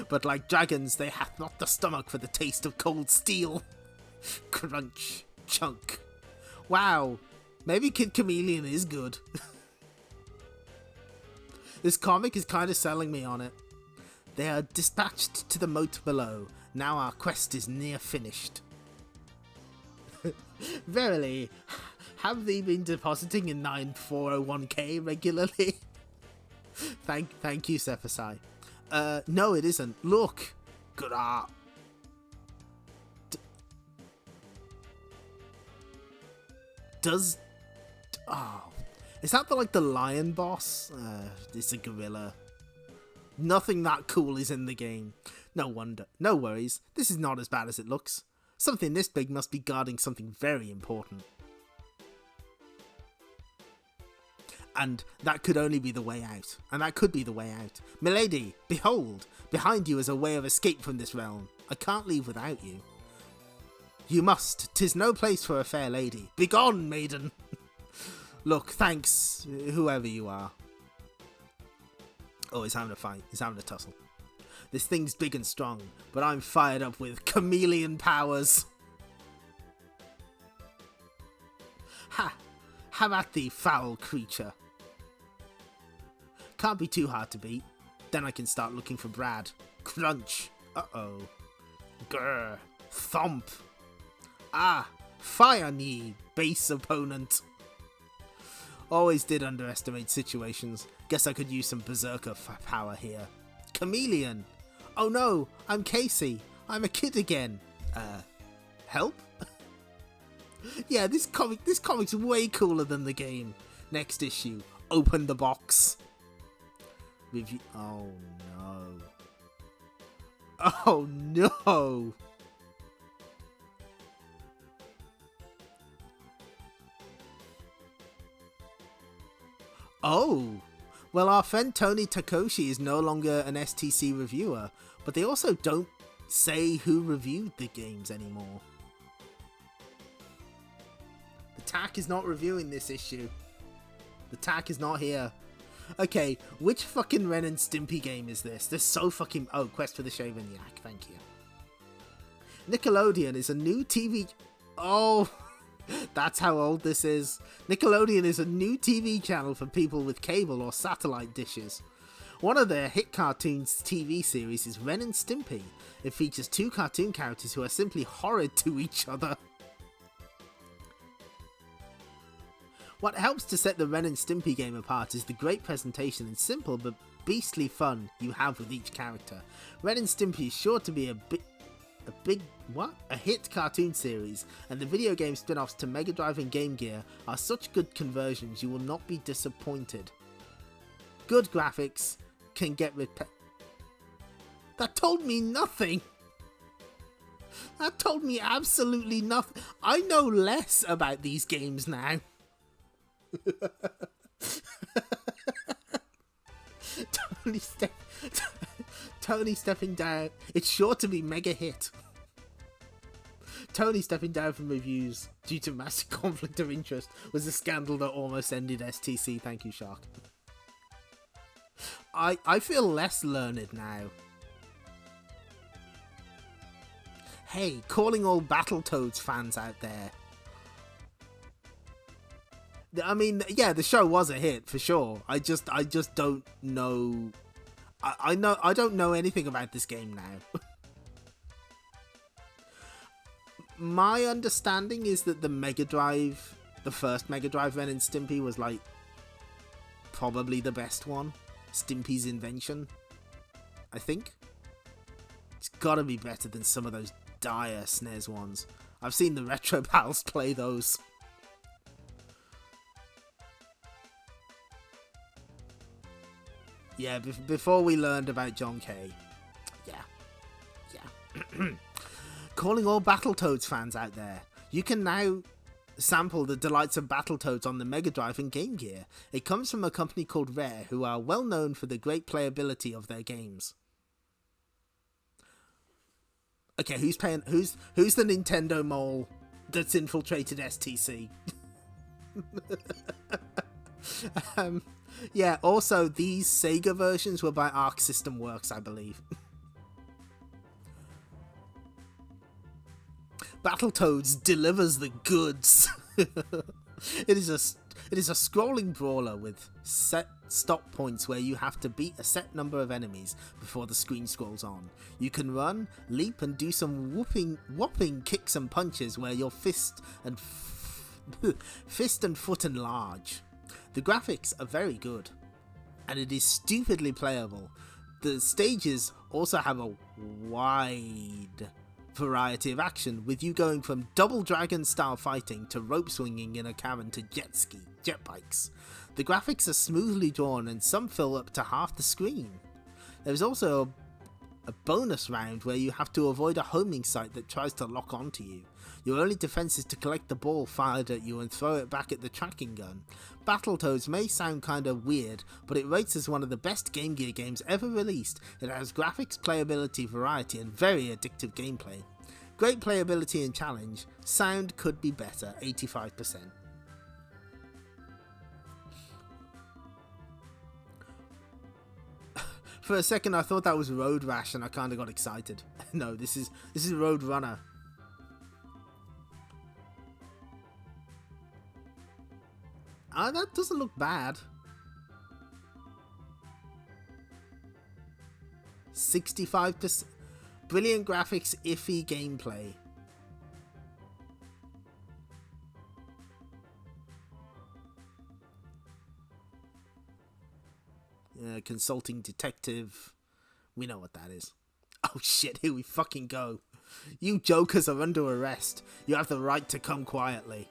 But like dragons, they hath not the stomach for the taste of cold steel. Crunch. Chunk. Wow. Maybe Kid Chameleon is good. This comic is kind of selling me on it. They are dispatched to the moat below. Now our quest is near finished. Verily, have thee been depositing in 9401k regularly? Thank you, Sephasai. No, it isn't. Look. Good art. Does... Oh. Is that the lion boss? It's a gorilla. Nothing that cool is in the game. No wonder. No worries. This is not as bad as it looks. Something this big must be guarding something very important. And that could only be the way out. And that could be the way out. Milady, behold! Behind you is a way of escape from this realm. I can't leave without you. You must. 'Tis no place for a fair lady. Begone, maiden! Look, thanks, whoever you are. Oh, he's having a fight. He's having a tussle. This thing's big and strong, but I'm fired up with chameleon powers. Ha! Have at thee, foul creature. Can't be too hard to beat. Then I can start looking for Brad. Crunch. Uh-oh. Grr. Thump. Ah! Fire knee, base opponent. Always did underestimate situations. Guess I could use some berserker power here. Chameleon. Oh no, I'm Casey. I'm a kid again. Help? Yeah, this comic's way cooler than the game. Next issue. Open the box. Review. Oh no. Oh no. Oh. Well, our friend Tony Takoshi is no longer an STC reviewer, but they also don't say who reviewed the games anymore. The TAC is not reviewing this issue. The TAC is not here. Okay, which fucking Ren and Stimpy game is this? They're so fucking... Oh, Quest for the Shaven Yak, thank you. Nickelodeon is a new TV... Oh... That's how old this is. Nickelodeon is a new TV channel for people with cable or satellite dishes. One of their hit cartoons TV series is Ren and Stimpy. It features 2 cartoon characters who are simply horrid to each other. What helps to set the Ren and Stimpy game apart is the great presentation and simple but beastly fun you have with each character. Ren and Stimpy is sure to be a hit cartoon series, and the video game spin-offs to Mega Drive and Game Gear are such good conversions you will not be disappointed. Good graphics can get That told me nothing! That told me absolutely nothing. I know less about these games now. Tony stepping down. It's sure to be mega hit. Tony stepping down from reviews due to massive conflict of interest was a scandal that almost ended STC. Thank you, Shark. I feel less learned now. Hey, calling all Battletoads fans out there. I mean, yeah, the show was a hit for sure. I just don't know. I don't know anything about this game now. My understanding is that the Mega Drive, the first Mega Drive Ren and Stimpy was like probably the best one. Stimpy's invention, I think. It's gotta be better than some of those dire SNES ones. I've seen the Retro Pals play those. Yeah, before we learned about John Kay. Yeah. Calling all Battletoads fans out there, you can now sample the delights of Battletoads on the Mega Drive and Game Gear. It comes from a company called Rare, who are well known for the great playability of their games. Okay, who's the Nintendo mole that's infiltrated STC? Yeah, also these Sega versions were by Arc System Works, I believe. Battletoads delivers the goods. It is a scrolling brawler with set stop points where you have to beat a set number of enemies before the screen scrolls on. You can run, leap, and do some whopping kicks and punches where your fist and foot enlarge. The graphics are very good, and it is stupidly playable. The stages also have a wide variety of action, with you going from Double Dragon style fighting to rope swinging in a cavern to jet bikes. The graphics are smoothly drawn and some fill up to half the screen. There's also a bonus round where you have to avoid a homing site that tries to lock onto you. Your only defense is to collect the ball fired at you and throw it back at the tracking gun. Battletoads may sound kinda weird, but it rates as one of the best Game Gear games ever released. It has graphics, playability, variety, and very addictive gameplay. Great playability and challenge. Sound could be better, 85%. For a second I thought that was Road Rash and I kinda got excited. No, this is Road Runner. That doesn't look bad. 65%. Brilliant graphics, iffy gameplay. Consulting detective. We know what that is. Oh shit, here we fucking go. You jokers are under arrest. You have the right to come quietly.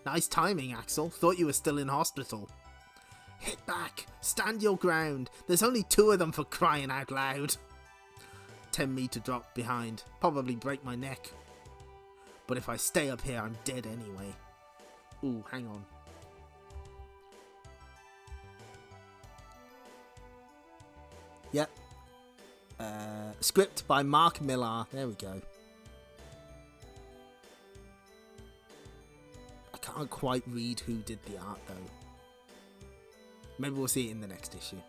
Nice timing, Axel. Thought you were still in hospital. Hit back. Stand your ground. There's only 2 of them, for crying out loud. 10-meter drop behind. Probably break my neck. But if I stay up here, I'm dead anyway. Ooh, hang on. Yep. Script by Mark Millar. There we go. I can't quite read who did the art though. Maybe we'll see it in the next issue.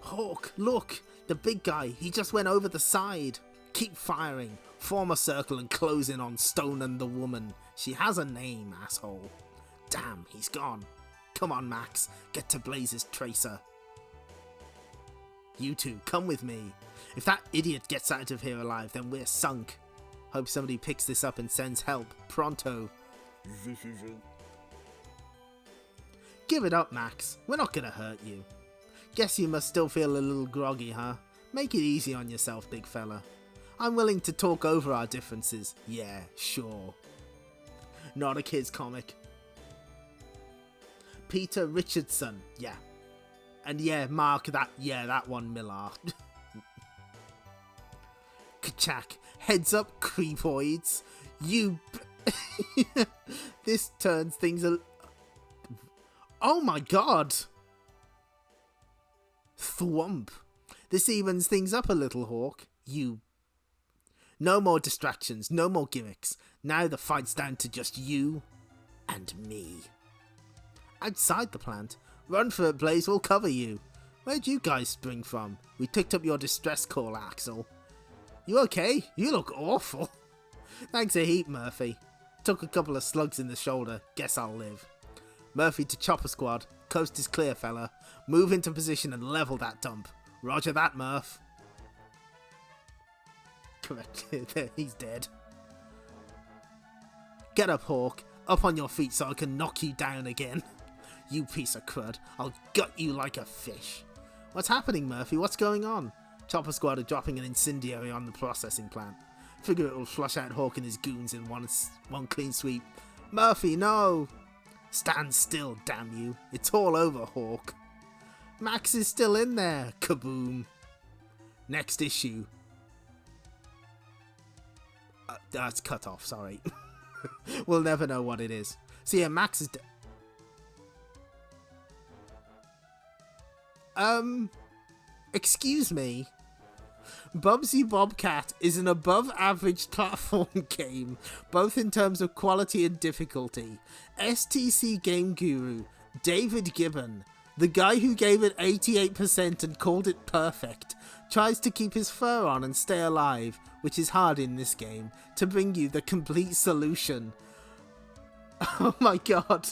Hawk, look! The big guy, he just went over the side. Keep firing. Form a circle and close in on Stone and the woman. She has a name, asshole. Damn, he's gone. Come on, Max. Get to Blaze's tracer. You two, come with me. If that idiot gets out of here alive, then we're sunk. Hope somebody picks this up and sends help. Pronto. Give it up, Max. We're not gonna hurt you. Guess you must still feel a little groggy, huh? Make it easy on yourself, big fella. I'm willing to talk over our differences. Yeah, sure. Not a kid's comic. Peter Richardson. Yeah. And yeah, Mark, that one, Millar. Kachak. Heads up, creepoids. You... This turns things a... Oh my god! Thwump. This evens things up a little, Hawk. You... No more distractions, no more gimmicks. Now the fight's down to just you and me. Outside the plant. Run for it, Blaze, we'll cover you. Where'd you guys spring from? We picked up your distress call, Axel. You okay? You look awful. Thanks a heap, Murphy. Took a couple of slugs in the shoulder. Guess I'll live. Murphy to Chopper Squad. Coast is clear, fella. Move into position and level that dump. Roger that, Murph. Correct. He's dead. Get up, Hawk. Up on your feet so I can knock you down again. You piece of crud. I'll gut you like a fish. What's happening, Murphy? What's going on? Chopper Squad are dropping an incendiary on the processing plant. Figure it will flush out Hawk and his goons in one clean sweep. Murphy, no! Stand still, damn you. It's all over, Hawk. Max is still in there. Kaboom. Next issue. It's cut off, sorry. We'll never know what it is. So yeah, Max is excuse me. Bubsy Bobcat is an above-average platform game, both in terms of quality and difficulty. STC Game Guru, David Gibbon, the guy who gave it 88% and called it perfect, tries to keep his fur on and stay alive, which is hard in this game, to bring you the complete solution. Oh my god.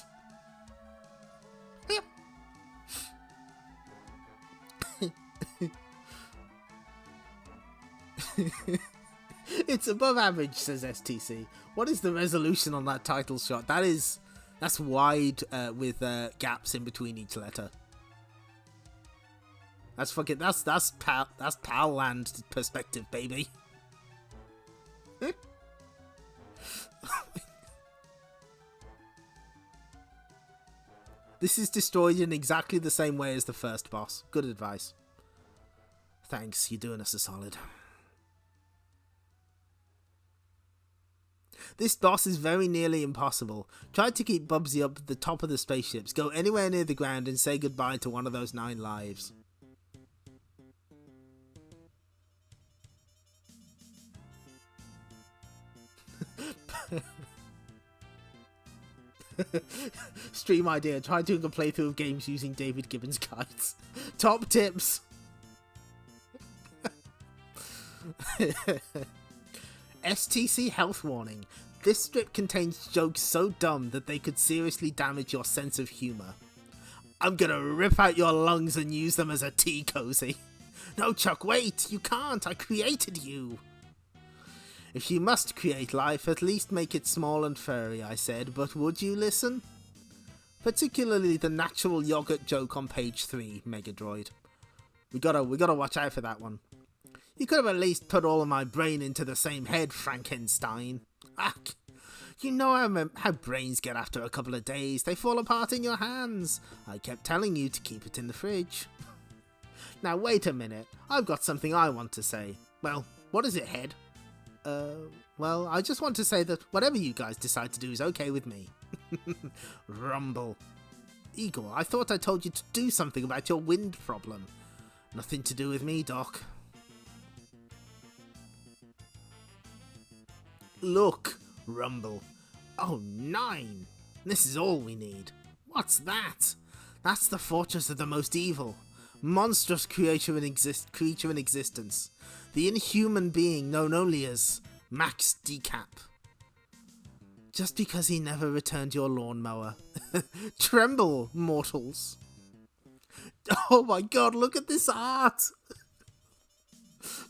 It's above average, says STC. What is the resolution on that title shot? That's wide with gaps in between each letter. That's PAL land perspective, baby. This is destroyed in exactly the same way as the first boss. Good advice. Thanks, you're doing us a solid. This boss is very nearly impossible. Try to keep Bubsy up at the top of the spaceships, go anywhere near the ground and say goodbye to one of those 9 lives. Stream idea, try doing a playthrough of games using David Gibbons guides. Top tips! STC health warning. This strip contains jokes so dumb that they could seriously damage your sense of humour. I'm gonna rip out your lungs and use them as a tea cozy. No, Chuck, wait! You can't! I created you! If you must create life, at least make it small and furry, I said, but would you listen? Particularly the natural yogurt joke on page 3, Megadroid. We gotta watch out for that one. You could have at least put all of my brain into the same head, Frankenstein. Ack, you know how brains get after a couple of days. They fall apart in your hands. I kept telling you to keep it in the fridge. Now wait a minute. I've got something I want to say. Well, what is it, Head? Well, I just want to say that whatever you guys decide to do is okay with me. Rumble. Igor, I thought I told you to do something about your wind problem. Nothing to do with me, Doc. Look, Rumble. Oh, 9! This is all we need. What's that? That's the fortress of the most evil. Monstrous creature in existence. The inhuman being known only as Max Decap. Just because he never returned your lawnmower. Tremble, mortals. Oh my god, look at this art!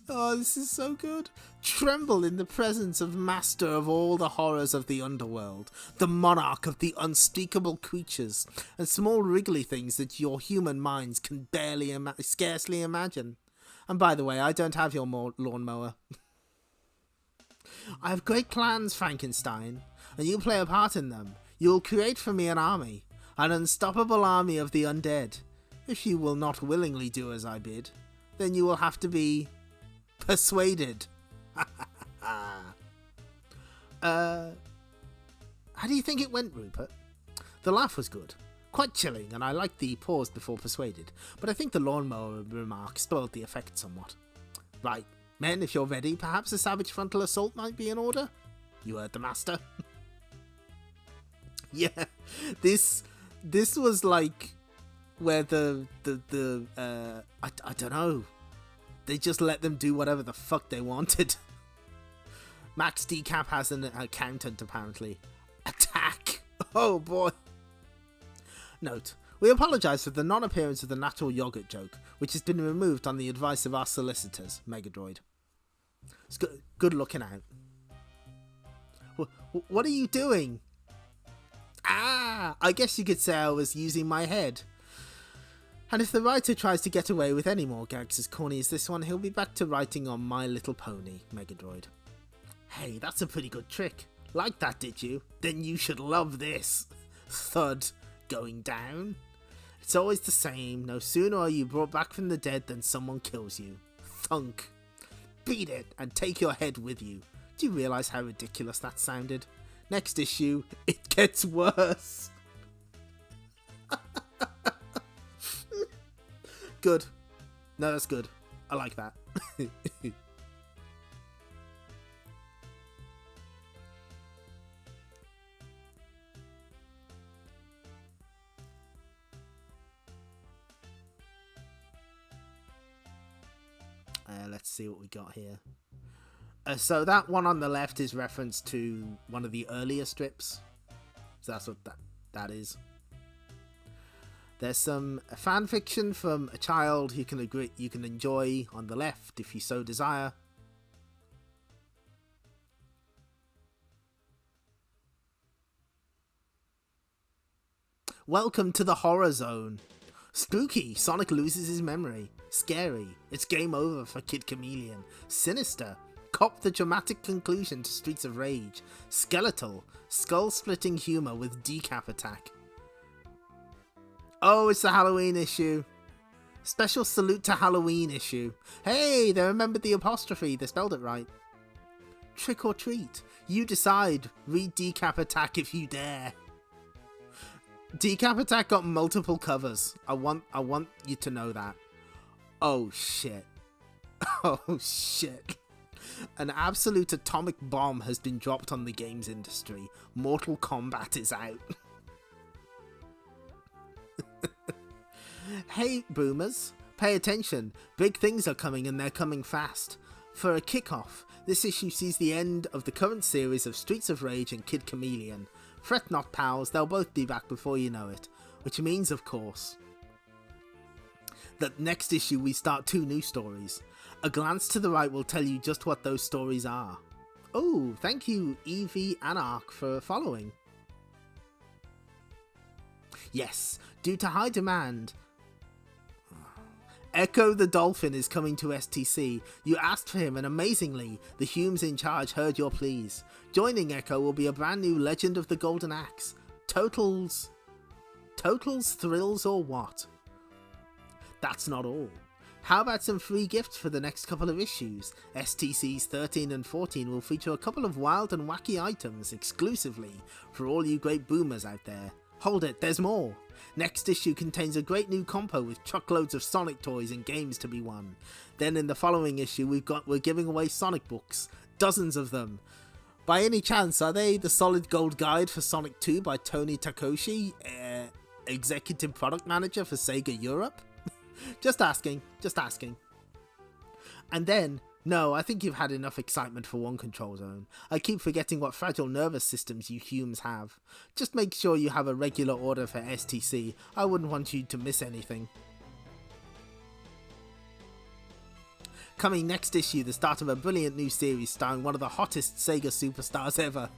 Oh, this is so good. Tremble in the presence of master of all the horrors of the underworld, the monarch of the unspeakable creatures, and small wriggly things that your human minds can scarcely imagine. And by the way, I don't have your lawnmower. I have great plans, Frankenstein, and you play a part in them. You will create for me an army, an unstoppable army of the undead. If you will not willingly do as I bid, then you will have to be persuaded. How do you think it went, Rupert? The laugh was good. Quite chilling, and I liked the pause before persuaded, but I think the lawnmower remark spoiled the effect somewhat. Right, men, if you're ready, perhaps a savage frontal assault might be in order? You heard the master. Yeah, this was like where I don't know. They just let them do whatever the fuck they wanted. Max Decap has an accountant, apparently. Attack! Oh boy. Note, we apologise for the non-appearance of the natural yogurt joke, which has been removed on the advice of our solicitors, Megadroid. It's good looking out. What are you doing? Ah, I guess you could say I was using my head. And if the writer tries to get away with any more gags as corny as this one, he'll be back to writing on My Little Pony, Megadroid. Hey, that's a pretty good trick. Like that, did you? Then you should love this. Thud. Going down. It's always the same. No sooner are you brought back from the dead than someone kills you. Thunk. Beat it and take your head with you. Do you realise how ridiculous that sounded? Next issue, it gets worse. Good. No, that's good. I like that. Let's see what we got here. So that one on the left is reference to one of the earlier strips. So that's what that is. There's some fan fiction from a child you can enjoy on the left if you so desire. Welcome to the horror zone. Spooky, Sonic loses his memory. Scary, it's game over for Kid Chameleon. Sinister, cop the dramatic conclusion to Streets of Rage. Skeletal, skull-splitting humour with Decap Attack. Oh, it's the Halloween issue. Special salute to Halloween issue. Hey, they remembered the apostrophe, they spelled it right. Trick or treat, you decide. Read Decap Attack if you dare. Decap Attack got multiple covers. I want you to know that. Oh shit. Oh shit. An absolute atomic bomb has been dropped on the games industry. Mortal Kombat is out. Hey boomers, pay attention. Big things are coming and they're coming fast. For a kickoff, this issue sees the end of the current series of Streets of Rage and Kid Chameleon. Fret not, pals, they'll both be back before you know it. Which means, of course, that next issue we start 2 new stories. A glance to the right will tell you just what those stories are. Oh, thank you, EV Anarch, for following. Yes, due to high demand, Echo the Dolphin is coming to STC. You asked for him and amazingly, the Humes in charge heard your pleas. Joining Echo will be a brand new Legend of the Golden Axe. Totals, thrills or what? That's not all. How about some free gifts for the next couple of issues? STCs 13 and 14 will feature a couple of wild and wacky items exclusively for all you great boomers out there. Hold it, there's more! Next issue contains a great new compo with truckloads of Sonic toys and games to be won. Then in the following issue we're giving away Sonic books. Dozens of them. By any chance, are they the Solid Gold Guide for Sonic 2 by Tony Takoshi, Executive Product Manager for Sega Europe? Just asking. And then, no, I think you've had enough excitement for one control zone. I keep forgetting what fragile nervous systems you Humes have. Just make sure you have a regular order for STC. I wouldn't want you to miss anything. Coming next issue, the start of a brilliant new series starring one of the hottest Sega superstars ever.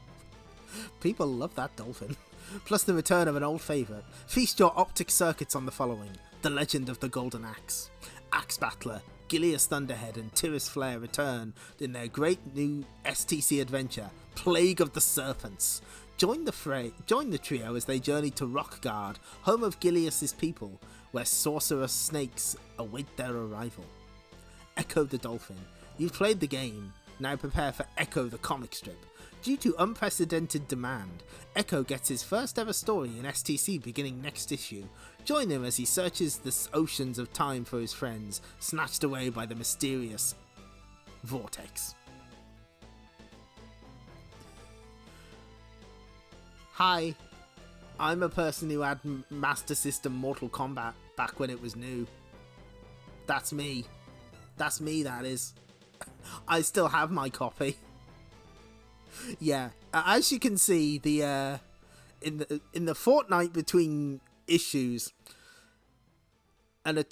People love that dolphin. Plus the return of an old favourite. Feast your optic circuits on the following. The Legend of the Golden Axe. Axe Battler, Gilius Thunderhead and Tiris Flare return in their great new STC adventure, Plague of the Serpents. Join the trio as they journey to Rockguard, home of Gilius's people, where sorcerous snakes await their arrival. Echo the Dolphin. You've played the game, now prepare for Echo the comic strip. Due to unprecedented demand, Echo gets his first ever story in STC beginning next issue. Join him as he searches the oceans of time for his friends, snatched away by the mysterious Vortex. Hi, I'm a person who had Master System Mortal Kombat back when it was new. That's me. That's me, that is. I still have my copy. Yeah, as you can see, the in the fortnight between issues, an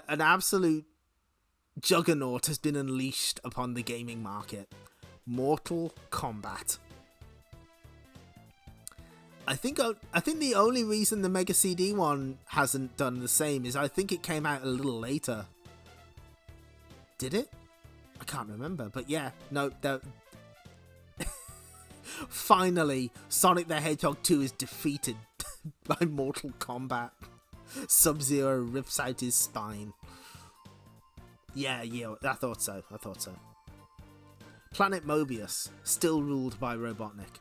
absolute juggernaut has been unleashed upon the gaming market. Mortal Kombat. I think the only reason the Mega CD one hasn't done the same is I think it came out a little later. Did it? I can't remember, but yeah, no. Finally, Sonic the Hedgehog 2 is defeated by Mortal Kombat. Sub-Zero rips out his spine. Yeah, I thought so. Planet Mobius, still ruled by Robotnik.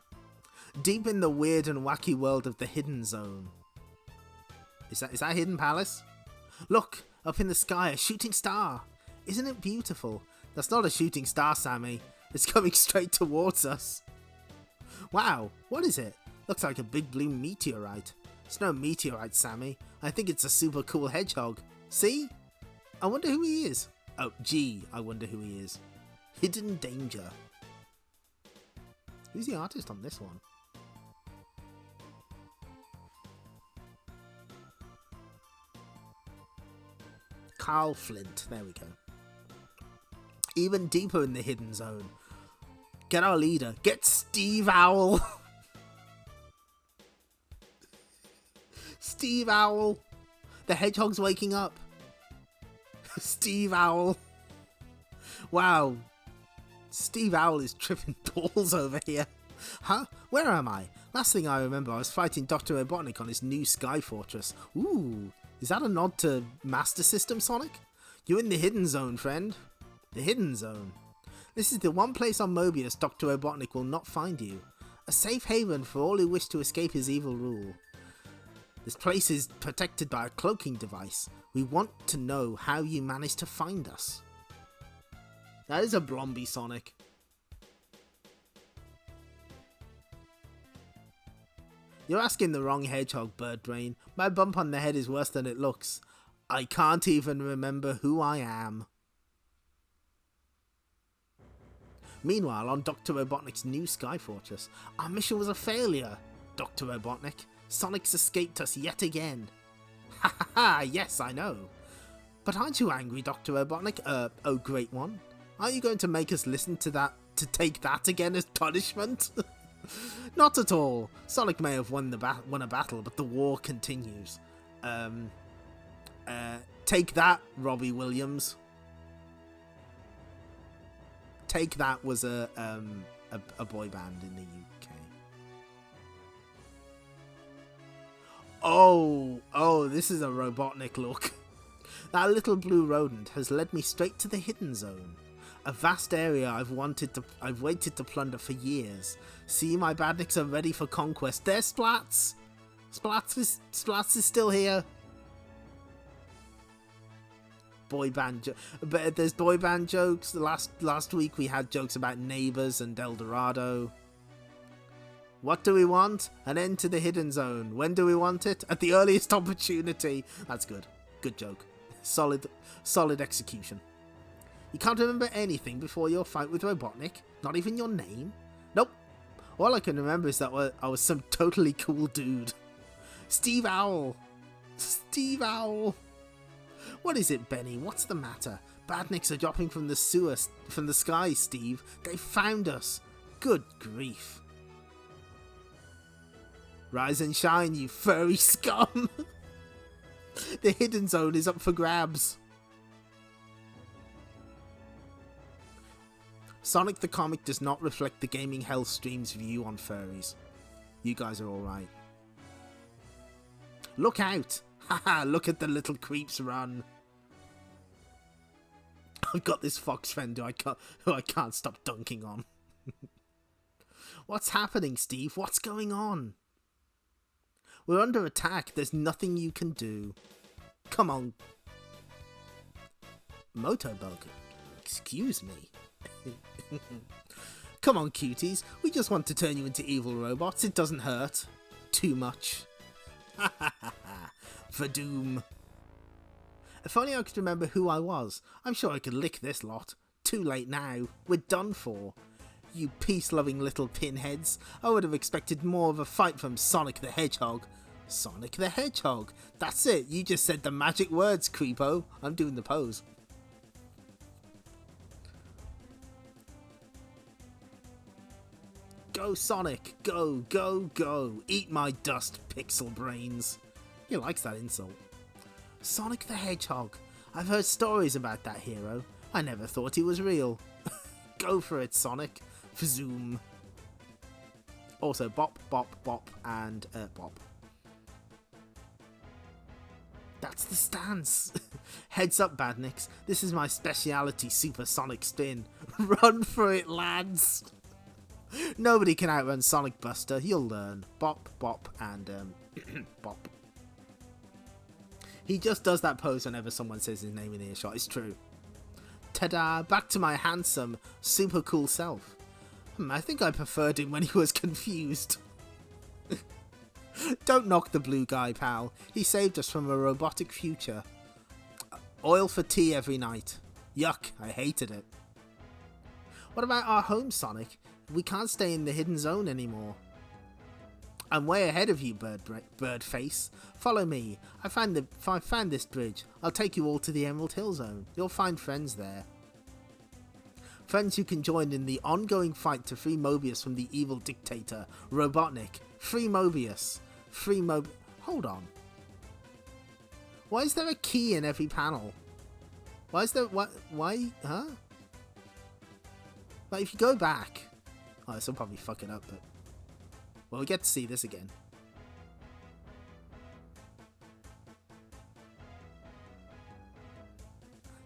Deep in the weird and wacky world of the Hidden Zone. Is that Hidden Palace? Look, up in the sky, a shooting star. Isn't it beautiful? That's not a shooting star, Sammy. It's coming straight towards us. Wow, what is it? Looks like a big blue meteorite. It's no meteorite, Sammy. I think it's a super cool hedgehog. See? I wonder who he is. Oh, gee, I wonder who he is. Hidden Danger. Who's the artist on this one? Carl Flint. There we go. Even deeper in the Hidden Zone. Get our leader. Get Steve Owl. Steve Owl. The hedgehog's waking up. Steve Owl. Wow. Steve Owl is tripping balls over here. Huh? Where am I? Last thing I remember, I was fighting Dr. Robotnik on his new Sky Fortress. Ooh. Is that a nod to Master System, Sonic? You're in the Hidden Zone, friend. The Hidden Zone. This is the one place on Mobius Dr. Robotnik will not find you. A safe haven for all who wish to escape his evil rule. This place is protected by a cloaking device. We want to know how you managed to find us. That is a Bromby, Sonic. You're asking the wrong hedgehog, Bird Brain. My bump on the head is worse than it looks. I can't even remember who I am. Meanwhile, on Dr. Robotnik's new Sky Fortress, our mission was a failure. Dr. Robotnik, Sonic's escaped us yet again. Ha ha ha, yes, I know. But aren't you angry, Dr. Robotnik? Oh great one. Are you going to make us listen to that, to take that again as punishment? Not at all. Sonic may have won a battle, but the war continues. Take that, Robbie Williams. Take That was a boy band in the UK. Oh, this is a Robotnik look. That little blue rodent has led me straight to the Hidden Zone. A vast area I've waited to plunder for years. See, my badniks are ready for conquest. There's Splats! Splats is still here. Boy band but there's boy band jokes. Last week we had jokes about Neighbours and El Dorado. What do we want? An end to the Hidden Zone. When do we want it? At the earliest opportunity. That's good. Good joke. Solid execution. You can't remember anything before your fight with Robotnik? Not even your name? Nope. All I can remember is that I was some totally cool dude. Steve Owl. Steve Owl. What is it, Benny? What's the matter? Badniks are dropping from the sky, Steve. They found us. Good grief. Rise and shine, you furry scum. The Hidden Zone is up for grabs. Sonic the Comic does not reflect the Gaming Hell Stream's view on furries. You guys are alright. Look out! Haha, look at the little creeps run. I've got this fox friend who I can't stop dunking on. What's happening, Steve? What's going on? We're under attack. There's nothing you can do. Come on. Motobug. Excuse me. Come on, cuties. We just want to turn you into evil robots. It doesn't hurt. Too much. For doom. If only I could remember who I was. I'm sure I could lick this lot. Too late now. We're done for. You peace-loving little pinheads. I would have expected more of a fight from Sonic the Hedgehog. Sonic the Hedgehog. That's it. You just said the magic words, creepo. I'm doing the pose. Go Sonic, go, go, go. Eat my dust, pixel brains. He likes that insult. Sonic the Hedgehog. I've heard stories about that hero. I never thought he was real. Go for it, Sonic. Zoom. Also, bop, bop, bop, and bop. That's the stance. Heads up, Badniks. This is my speciality supersonic spin. Run for it, lads. Nobody can outrun Sonic Buster. You'll learn. Bop, bop, and bop. He just does that pose whenever someone says his name in earshot. It's true. Ta-da! Back to my handsome, super cool self. I think I preferred him when he was confused. Don't knock the blue guy, pal. He saved us from a robotic future. Oil for tea every night. Yuck, I hated it. What about our home, Sonic? We can't stay in the hidden zone anymore. I'm way ahead of you, Birdface. Follow me. I found this bridge. I'll take you all to the Emerald Hill Zone. You'll find friends there. Friends who can join in the ongoing fight to free Mobius from the evil dictator, Robotnik. Free Mobius. Hold on. Why is there a key in every panel? Why is there... Why? Huh? Like, if you go back... Oh, this will probably fuck it up, but... Well, we get to see this again.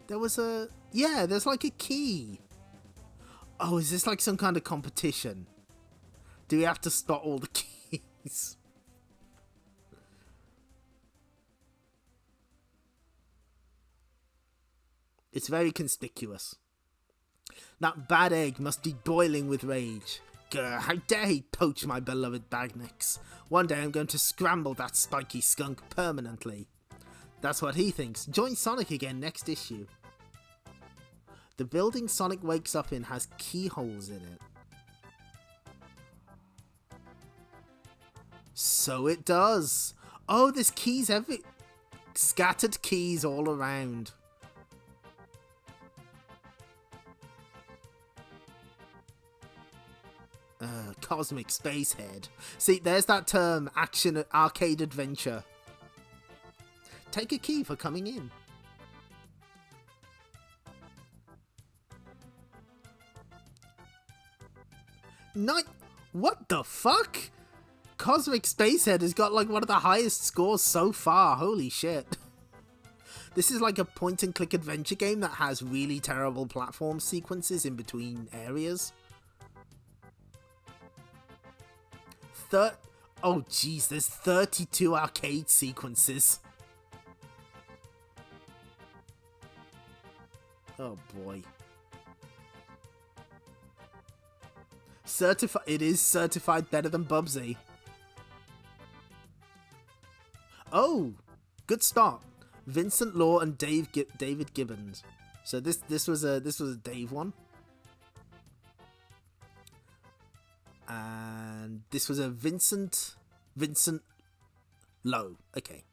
There was a... Yeah, there's like a key. Oh, is this like some kind of competition? Do we have to spot all the keys? It's very conspicuous. That bad egg must be boiling with rage. Grr, how dare he poach my beloved Badniks. One day I'm going to scramble that spiky skunk permanently. That's what he thinks. Join Sonic again next issue. The building Sonic wakes up in has keyholes in it. So it does. Oh, there's keys scattered keys all around. Cosmic Space Head. See, there's that term, action arcade adventure. Take a key for coming in. What the fuck? Cosmic Space Head has got like one of the highest scores so far. Holy shit. This is like a point and click adventure game that has really terrible platform sequences in between areas. Oh jeez, there's 32 arcade sequences. Oh boy. It is certified better than Bubsy. Oh, good start. Vincent Law and David Gibbons. So this was a Dave one. And this was a Vincent Lowe. Okay.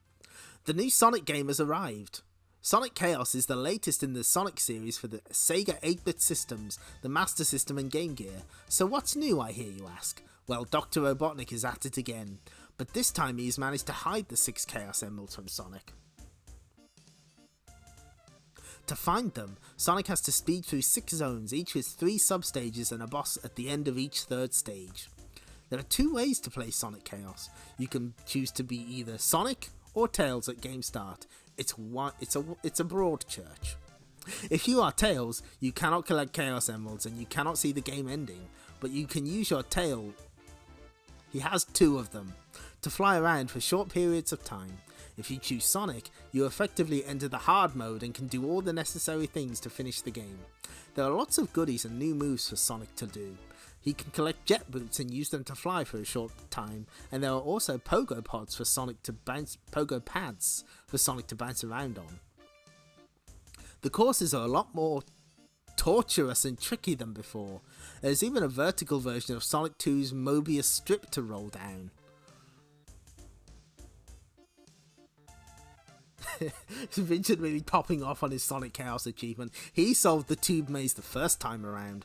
The new Sonic game has arrived. Sonic Chaos is the latest in the Sonic series for the Sega 8-bit systems, the Master System and Game Gear. So what's new, I hear you ask? Well, Dr. Robotnik is at it again, but this time he's managed to hide the 6 Chaos Emeralds from Sonic. To find them, Sonic has to speed through 6 zones, each with 3 sub-stages and a boss at the end of each third stage. There are 2 ways to play Sonic Chaos. You can choose to be either Sonic or Tails at game start. It's a broad church. If you are Tails, you cannot collect Chaos Emeralds and you cannot see the game ending, but you can use your tail, he has 2 of them, to fly around for short periods of time. If you choose Sonic, you effectively enter the hard mode and can do all the necessary things to finish the game. There are lots of goodies and new moves for Sonic to do. He can collect jet boots and use them to fly for a short time, and there are also pogo pads for Sonic to bounce around on. The courses are a lot more torturous and tricky than before. There's even a vertical version of Sonic 2's Mobius strip to roll down. Vincent really popping off on his Sonic Chaos achievement. He solved the tube maze the first time around.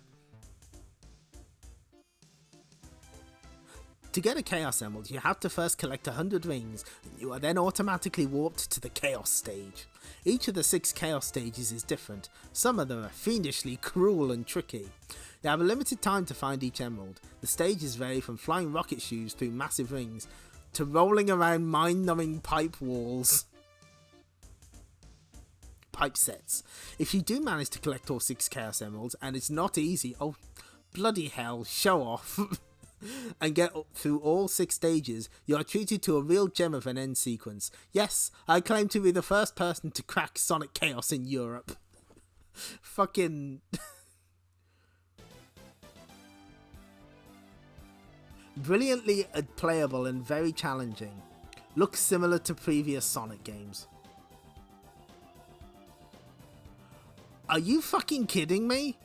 To get a Chaos Emerald, you have to first collect 100 rings, and you are then automatically warped to the Chaos stage. Each of the 6 Chaos stages is different. Some of them are fiendishly cruel and tricky. You have a limited time to find each emerald. The stages vary from flying rocket shoes through massive rings, to rolling around mind-numbing pipe walls. Pipe sets. If you do manage to collect all 6 Chaos Emeralds, and it's not easy, oh bloody hell, show off, and get through all 6 stages, you are treated to a real gem of an end sequence. Yes, I claim to be the first person to crack Sonic Chaos in Europe. Fucking... Brilliantly playable and very challenging. Looks similar to previous Sonic games. Are you fucking kidding me?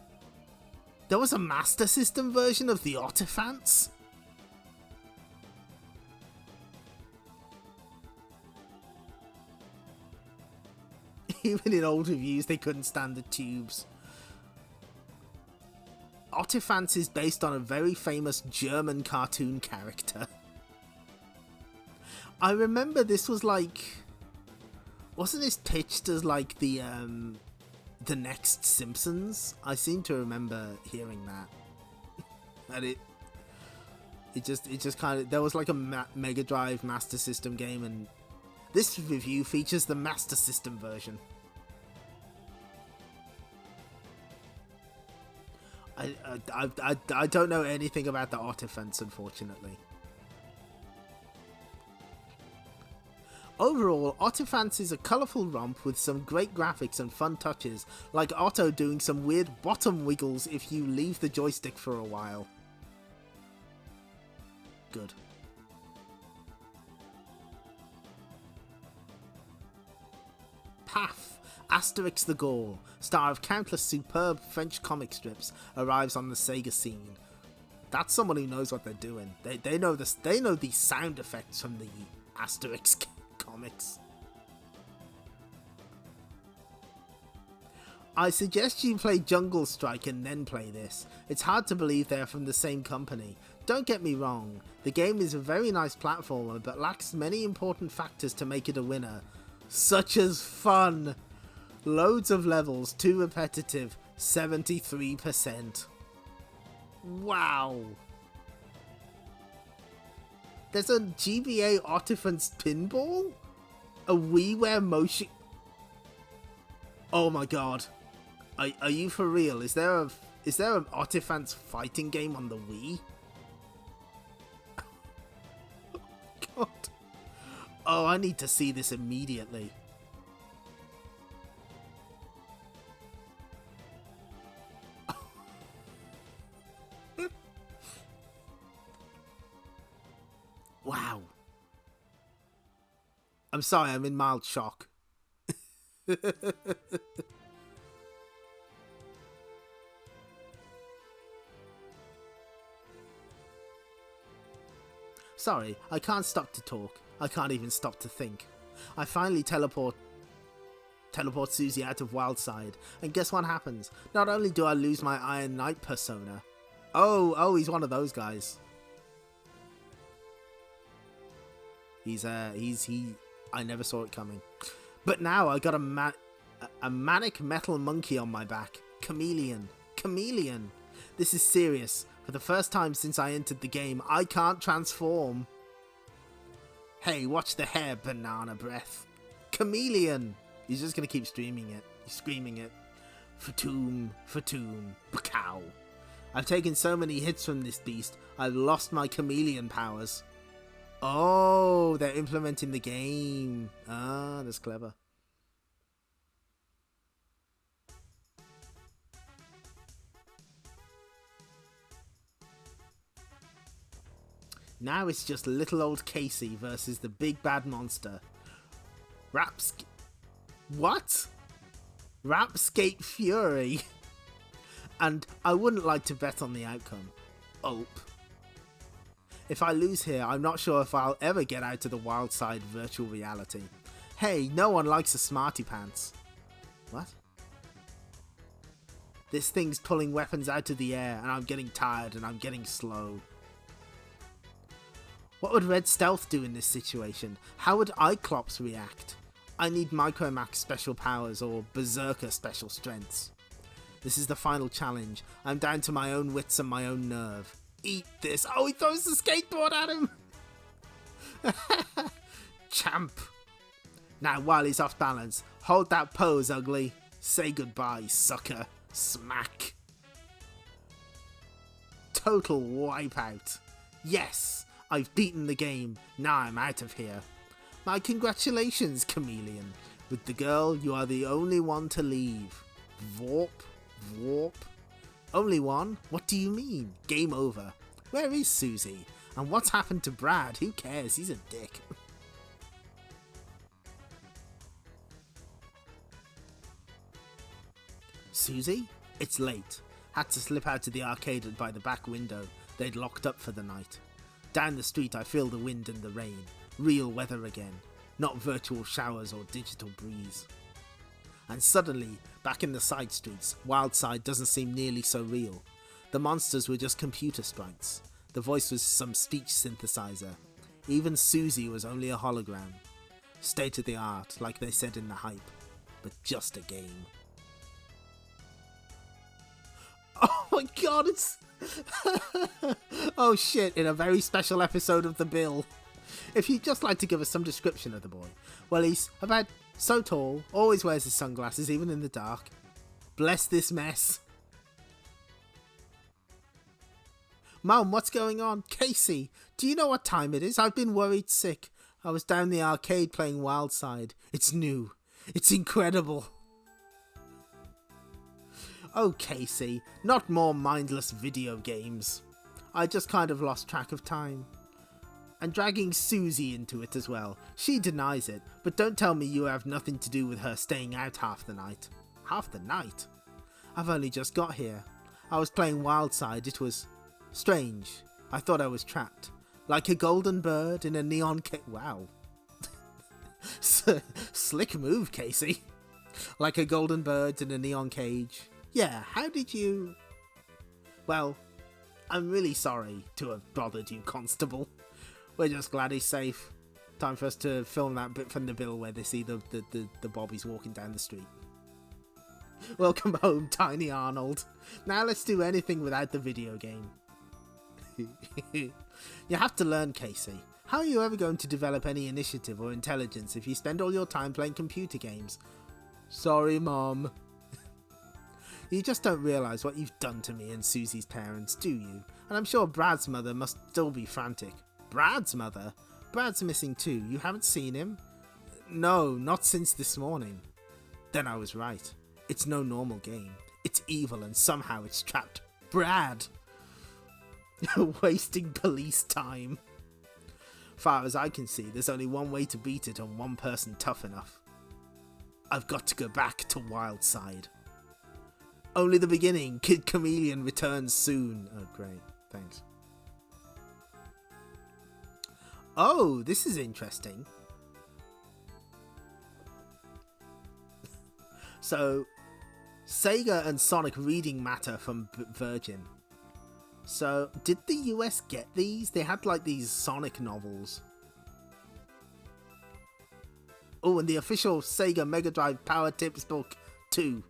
There was a Master System version of the Ottifants? Even in old reviews they couldn't stand the tubes. Ottifants is based on a very famous German cartoon character. I remember this was like... Wasn't this pitched as like the next Simpsons? I seem to remember hearing that. And it just kind of... There was like a Mega Drive Master System game, and this review features the Master System version. I don't know anything about the Ottifants, unfortunately. Overall, Ottifants is a colourful romp with some great graphics and fun touches, like Otto doing some weird bottom wiggles if you leave the joystick for a while. Good. Path. Asterix the Gaul, star of countless superb French comic strips, arrives on the Sega scene. That's someone who knows what they're doing. They know this. They know the sound effects from the Asterix comics. I suggest you play Jungle Strike and then play this. It's hard to believe they're from the same company. Don't get me wrong, the game is a very nice platformer, but lacks many important factors to make it a winner, such as fun. Loads of levels, too repetitive, 73%. Wow. There's a GBA Ottifants pinball? A WiiWare motion... Oh my god. Are you for real? Is there an Ottifants fighting game on the Wii? God. Oh, I need to see this immediately. Wow. I'm sorry, I'm in mild shock. Sorry, I can't stop to talk. I can't even stop to think. I finally teleport Susie out of Wildside, and guess what happens? Not only do I lose my Iron Knight persona... Oh, he's one of those guys. I never saw it coming. But now I got a manic metal monkey on my back. Chameleon. This is serious. For the first time since I entered the game, I can't transform. Hey, watch the hair, banana breath. Chameleon. He's just gonna keep screaming it. Fatum, Bacow. I've taken so many hits from this beast, I've lost my chameleon powers. Oh, they're implementing the game. Ah, that's clever. Now it's just little old Casey versus the big bad monster. Rapskate Fury. And I wouldn't like to bet on the outcome. If I lose here, I'm not sure if I'll ever get out to the wild side virtual reality. Hey, no one likes a smarty pants. What? This thing's pulling weapons out of the air, and I'm getting tired and I'm getting slow. What would Red Stealth do in this situation? How would Cyclops react? I need Micromax special powers or Berserker special strengths. This is the final challenge. I'm down to my own wits and my own nerve. Eat this. Oh, he throws the skateboard at him. Champ. Now, while he's off balance, hold that pose, ugly. Say goodbye, sucker. Smack. Total wipeout. Yes, I've beaten the game. Now I'm out of here. My congratulations, Chameleon. With the girl, you are the only one to leave. Vorp. Warp. Only one? What do you mean? Game over. Where is Susie? And what's happened to Brad? Who cares? He's a dick. Susie? It's late. Had to slip out to the arcade by the back window. They'd locked up for the night. Down the street I feel the wind and the rain. Real weather again. Not virtual showers or digital breeze. And suddenly, back in the side streets, Wildside doesn't seem nearly so real. The monsters were just computer sprites. The voice was some speech synthesizer. Even Susie was only a hologram. State of the art, like they said in the hype. But just a game. Oh my god, it's... oh shit, in a very special episode of The Bill. If you'd just like to give us some description of the boy. Well, he's about so tall, always wears his sunglasses even in the dark. Bless this mess. Mum, what's going on? Casey, do you know what time it is? I've been worried sick. I was down the arcade playing Wildside. It's new. It's incredible. Oh, Casey, not more mindless video games. I just kind of lost track of time. And dragging Susie into it as well. She denies it, but don't tell me you have nothing to do with her staying out half the night. Half the night? I've only just got here. I was playing Wildside. It was strange. I thought I was trapped. Like a golden bird in a neon cage. Wow. Slick move, Casey. Like a golden bird in a neon cage. Yeah, how did you... Well, I'm really sorry to have bothered you, Constable. We're just glad he's safe. Time for us to film that bit from the Bill where they see the Bobbies walking down the street. Welcome home, Tiny Arnold. Now let's do anything without the video game. You have to learn, Casey. How are you ever going to develop any initiative or intelligence if you spend all your time playing computer games? Sorry, Mom. You just don't realise what you've done to me and Susie's parents, do you? And I'm sure Brad's mother must still be frantic. Brad's mother? Brad's missing too. You haven't seen him? No, not since this morning. Then I was right. It's no normal game. It's evil and somehow it's trapped Brad. Wasting police time. Far as I can see, there's only one way to beat it and one person tough enough. I've got to go back to Wildside. Only the beginning. Kid Chameleon returns soon. Oh, great. Thanks. Oh, this is interesting. So, Sega and Sonic reading matter from Virgin. So, did the US get these? They had like these Sonic novels. Oh, and the official Sega Mega Drive Power Tips book 2.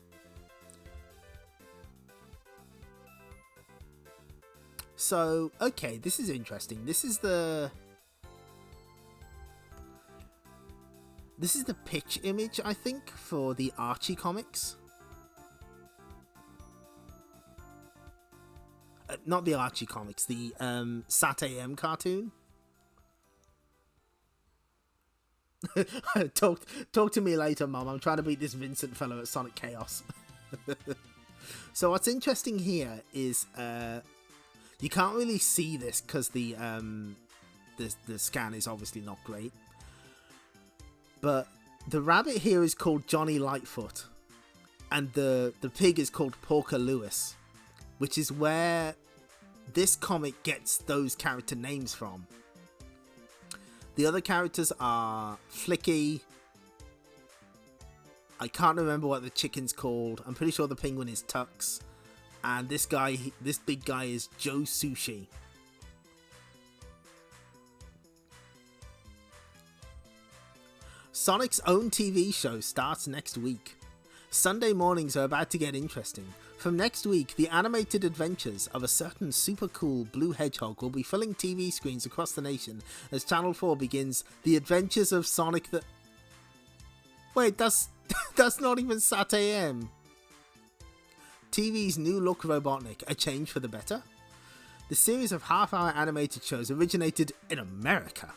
So, okay, this is interesting. This is the pitch image, I think, for the Archie comics. Not the Archie comics, the Sat AM cartoon. Talk to me later, Mom. I'm trying to beat this Vincent fellow at Sonic Chaos. So what's interesting here is you can't really see this because the scan is obviously not great. But the rabbit here is called Johnny Lightfoot, and the pig is called Porker Lewis, which is where this comic gets those character names from. The other characters are Flicky. I can't remember what the chicken's called. I'm pretty sure the penguin is Tux. And this guy, this big guy is Joe Sushi. Sonic's own TV show starts next week. Sunday mornings are about to get interesting. From next week, the animated adventures of a certain super cool blue hedgehog will be filling TV screens across the nation as Channel 4 begins The Adventures of Sonic the... Wait, that's not even Sat AM. TV's new look Robotnik, a change for the better? The series of half-hour animated shows originated in America.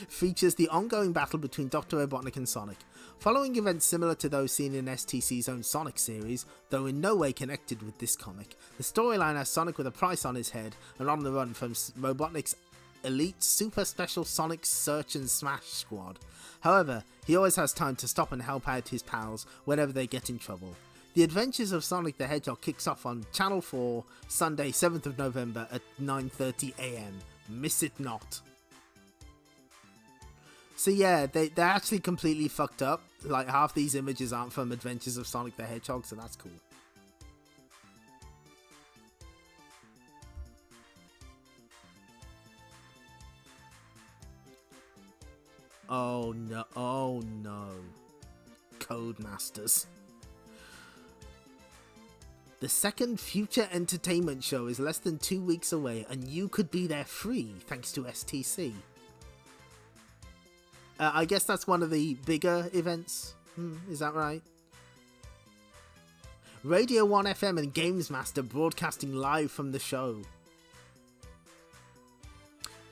Features the ongoing battle between Dr. Robotnik and Sonic. Following events similar to those seen in STC's own Sonic series, though in no way connected with this comic, the storyline has Sonic with a price on his head and on the run from Robotnik's elite super special Sonic Search and Smash squad. However, he always has time to stop and help out his pals whenever they get in trouble. The Adventures of Sonic the Hedgehog kicks off on Channel 4, Sunday 7th of November at 9:30 AM. Miss it not. So yeah, they're actually completely fucked up. Like, half these images aren't from Adventures of Sonic the Hedgehog, so that's cool. Oh no, oh no. Codemasters. The second Future Entertainment show is less than 2 weeks away, and you could be there free thanks to STC. I guess that's one of the bigger events. Is that right? Radio 1 FM and Games Master broadcasting live from the show.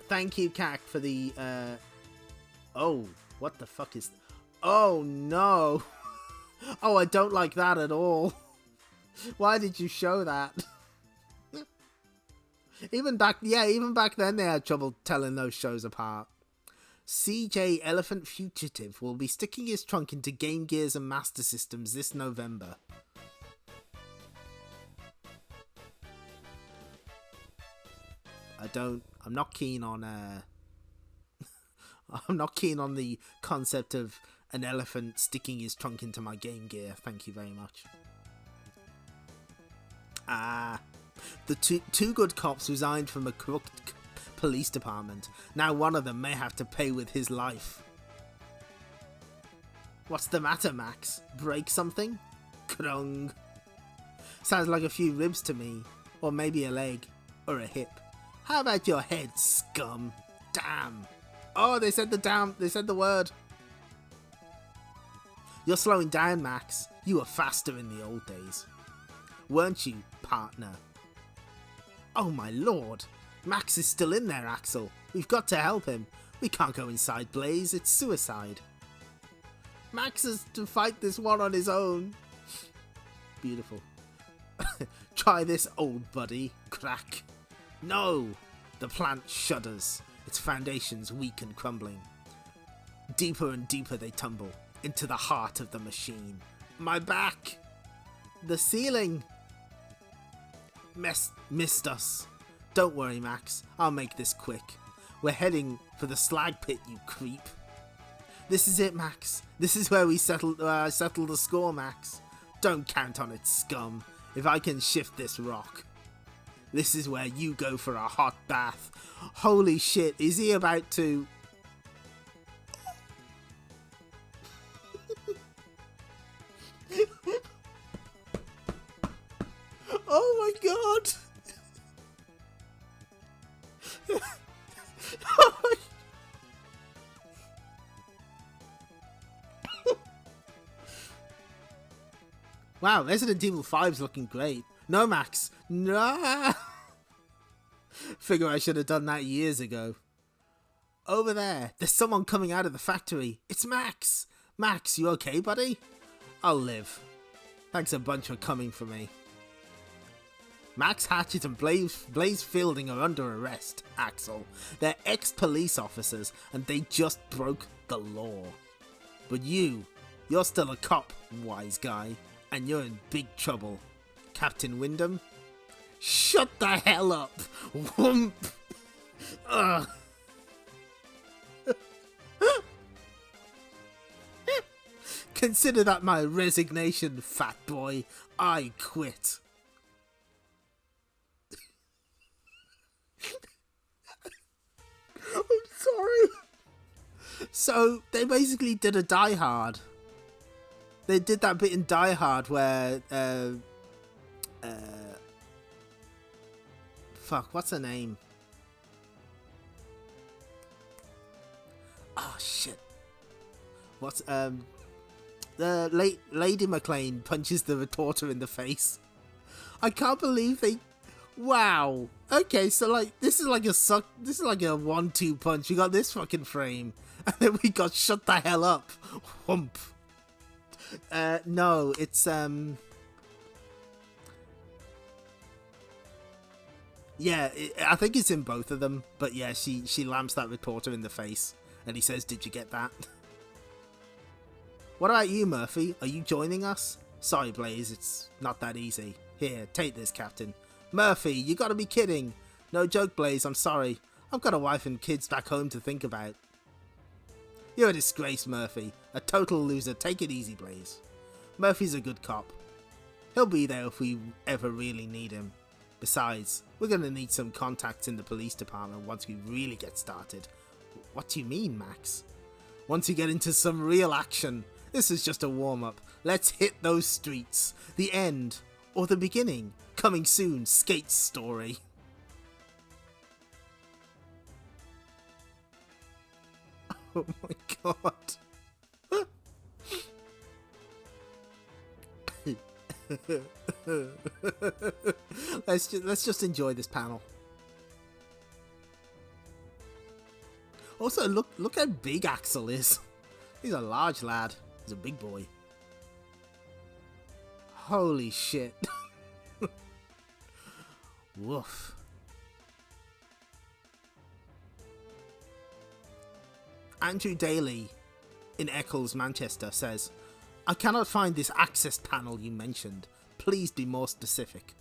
Thank you, Cac, for the... Oh, what the fuck is... Oh, no. Oh, I don't like that at all. Why did you show that? even back then they had trouble telling those shows apart. CJ Elephant Fugitive will be sticking his trunk into Game Gears and Master Systems this November. I'm not keen on I'm not keen on the concept of an elephant sticking his trunk into my Game Gear. Thank you very much. The two good cops resigned from a corrupt police department. Now one of them may have to pay with his life. What's the matter, Max? Break something? Krung. Sounds like a few ribs to me. Or maybe a leg. Or a hip. How about your head, scum? Damn. Oh, they said the word. You're slowing down, Max. You were faster in the old days. Weren't you, partner? Oh my lord. Max is still in there, Axel. We've got to help him. We can't go inside Blaze. It's suicide. Max has to fight this one on his own. Beautiful. Try this, old buddy. Crack. No. The plant shudders. Its foundations weak and crumbling. Deeper and deeper they tumble. Into the heart of the machine. My back. The ceiling. Missed us. Don't worry, Max. I'll make this quick. We're heading for the slag pit, you creep. This is it, Max. This is where we settle the score, Max. Don't count on it, scum. If I can shift this rock. This is where you go for a hot bath. Holy shit, is he about to... Oh my god! Wow, Resident Evil 5's looking great. No, Max. No. Figure I should have done that years ago. Over there, there's someone coming out of the factory. It's Max. Max, you okay, buddy? I'll live. Thanks a bunch for coming for me. Max Hatchet and Blaze Fielding are under arrest, Axel. They're ex-police officers, and they just broke the law. But you're still a cop, wise guy, and you're in big trouble. Captain Wyndham? Shut the hell up! Whoomp! Ugh. Consider that my resignation, fat boy. I quit. I'm sorry. So they basically did a Die Hard. They did that bit in Die Hard where fuck, what's her name? Oh shit. What's the Lady McLean punches the retorter in the face. I can't believe they. Wow. Okay, so like this is like a 1-2 punch. We got this fucking frame, and then we got shut the hell up. Whump. No, it's yeah, I think it's in both of them. But yeah, she lamps that reporter in the face, and he says, "Did you get that?" What about you, Murphy? Are you joining us? Sorry, Blaze, it's not that easy. Here, take this, Captain. Murphy, you gotta be kidding. No joke, Blaze, I'm sorry. I've got a wife and kids back home to think about. You're a disgrace, Murphy. A total loser. Take it easy, Blaze. Murphy's a good cop. He'll be there if we ever really need him. Besides, we're gonna need some contacts in the police department once we really get started. What do you mean, Max? Once you get into some real action. This is just a warm-up. Let's hit those streets. The end. Or the beginning. Coming soon. Skate's story. Oh my god. Let's just enjoy this panel. Also, look how big Axel is. He's a large lad. He's a big boy. Holy shit. Woof. Andrew Daly in Eccles, Manchester says, I cannot find this access panel you mentioned. Please be more specific.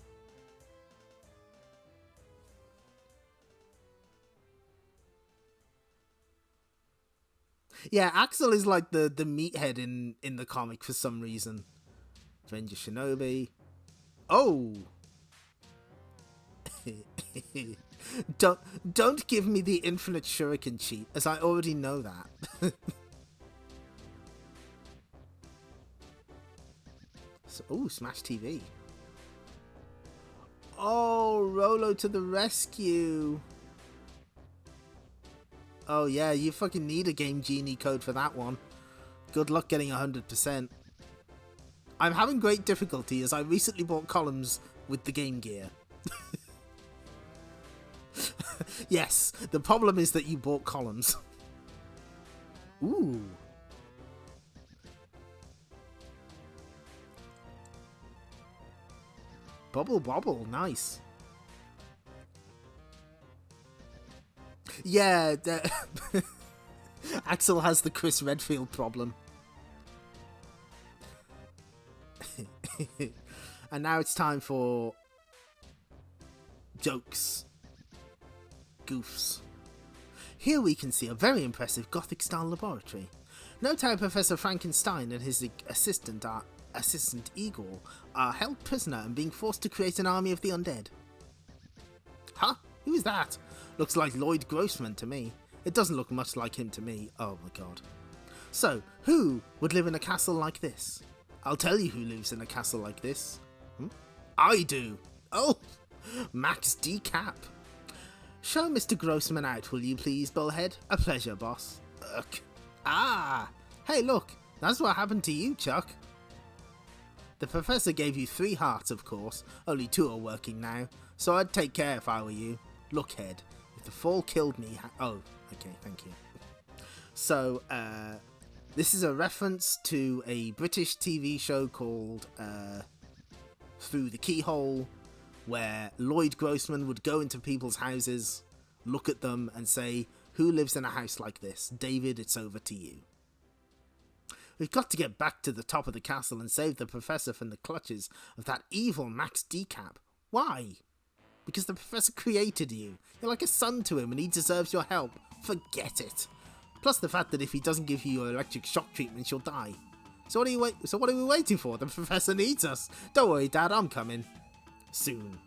Yeah, Axel is like the meathead in the comic for some reason. Avenger Shinobi. Oh! Don't give me the infinite shuriken cheat, as I already know that. So, ooh, Smash TV. Oh, Rolo to the rescue. Oh yeah, you fucking need a Game Genie code for that one. Good luck getting 100%. I'm having great difficulty as I recently bought columns with the Game Gear. Yes, the problem is that you bought columns. Ooh. Bubble Bobble, nice. Yeah, Axel has the Chris Redfield problem. And now it's time for jokes. Goofs. Here we can see a very impressive Gothic-style laboratory. Note how Professor Frankenstein and his assistant Igor are held prisoner and being forced to create an army of the undead. Huh? Who is that? Looks like Lloyd Grossman to me. It doesn't look much like him to me. Oh my god. So, who would live in a castle like this? I'll tell you who lives in a castle like this. I do. Oh, Max Decap. Show Mr. Grossman out, will you please, Bullhead? A pleasure, boss. Ugh. Ah! Hey, look! That's what happened to you, Chuck. The professor gave you 3 hearts, of course. Only 2 are working now. So I'd take care if I were you. Look, Head. If the fall killed me... Oh, okay, thank you. So, this is a reference to a British TV show called Through the Keyhole, where Lloyd Grossman would go into people's houses, look at them and say, who lives in a house like this? David, it's over to you. We've got to get back to the top of the castle and save the professor from the clutches of that evil Max Decap. Why? Because the professor created you. You're like a son to him and he deserves your help. Forget it. Plus the fact that if he doesn't give you your electric shock treatment, you'll die. So what are we waiting for? The professor needs us. Don't worry, Dad, I'm coming. Soon.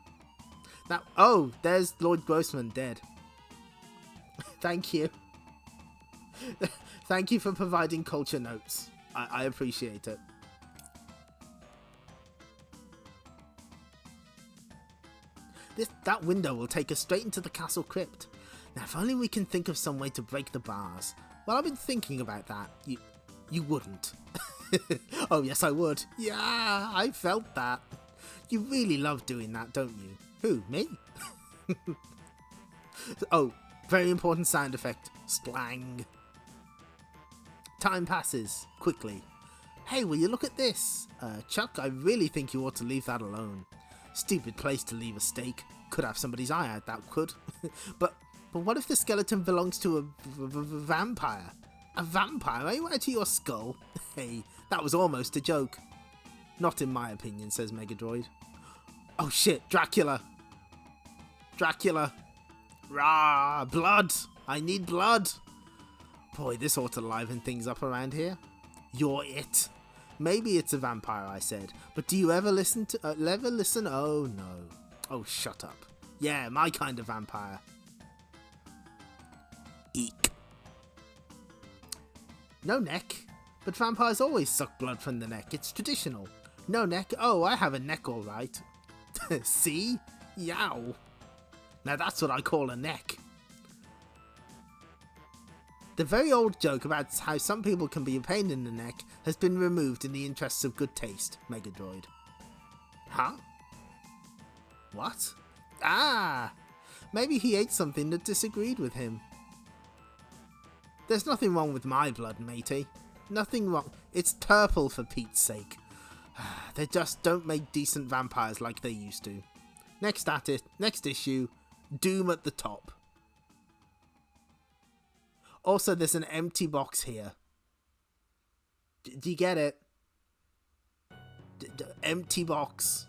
Now, oh, there's Lloyd Grossman dead. Thank you. Thank you for providing culture notes. I appreciate it. That window will take us straight into the castle crypt. Now, if only we can think of some way to break the bars. Well, I've been thinking about that. You wouldn't. Oh, yes, I would. Yeah, I felt that. You really love doing that, don't you? Who, me? Oh, very important sound effect. Splang. Time passes quickly. Hey, will you look at this? Chuck, I really think you ought to leave that alone. Stupid place to leave a stake. Could have somebody's eye out, that could. But what if the skeleton belongs to a vampire? A vampire? Are you out of your skull? Hey, that was almost a joke. Not in my opinion, says Megadroid. Oh shit, Dracula. Dracula. Rah, blood. I need blood. Boy, this ought to liven things up around here. You're it. Maybe it's a vampire, I said. But do you ever listen to... ever listen? Oh, no. Oh, shut up. Yeah, my kind of vampire. Eek. No neck. But vampires always suck blood from the neck. It's traditional. No neck. Oh, I have a neck all right. See? Yow. Now that's what I call a neck. The very old joke about how some people can be a pain in the neck has been removed in the interests of good taste, Megadroid. Huh? What? Ah! Maybe he ate something that disagreed with him. There's nothing wrong with my blood, matey. Nothing wrong. It's purple, for Pete's sake. They just don't make decent vampires like they used to. Next issue, Doom at the top. Also, there's an empty box here. Do you get it? Empty box.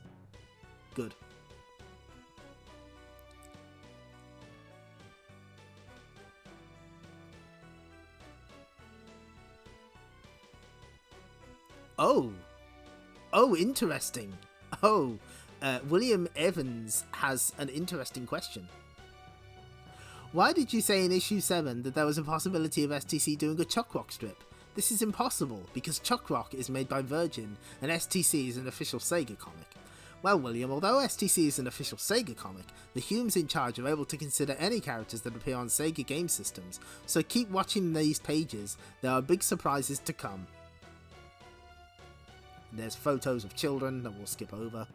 Good. Oh, interesting. William Evans has an interesting question. Why did you say in issue 7 that there was a possibility of STC doing a Chuck Rock strip? This is impossible, because Chuck Rock is made by Virgin, and STC is an official Sega comic. Well, William, although STC is an official Sega comic, the Humes in charge are able to consider any characters that appear on Sega game systems, so keep watching these pages, there are big surprises to come. There's photos of children that we'll skip over.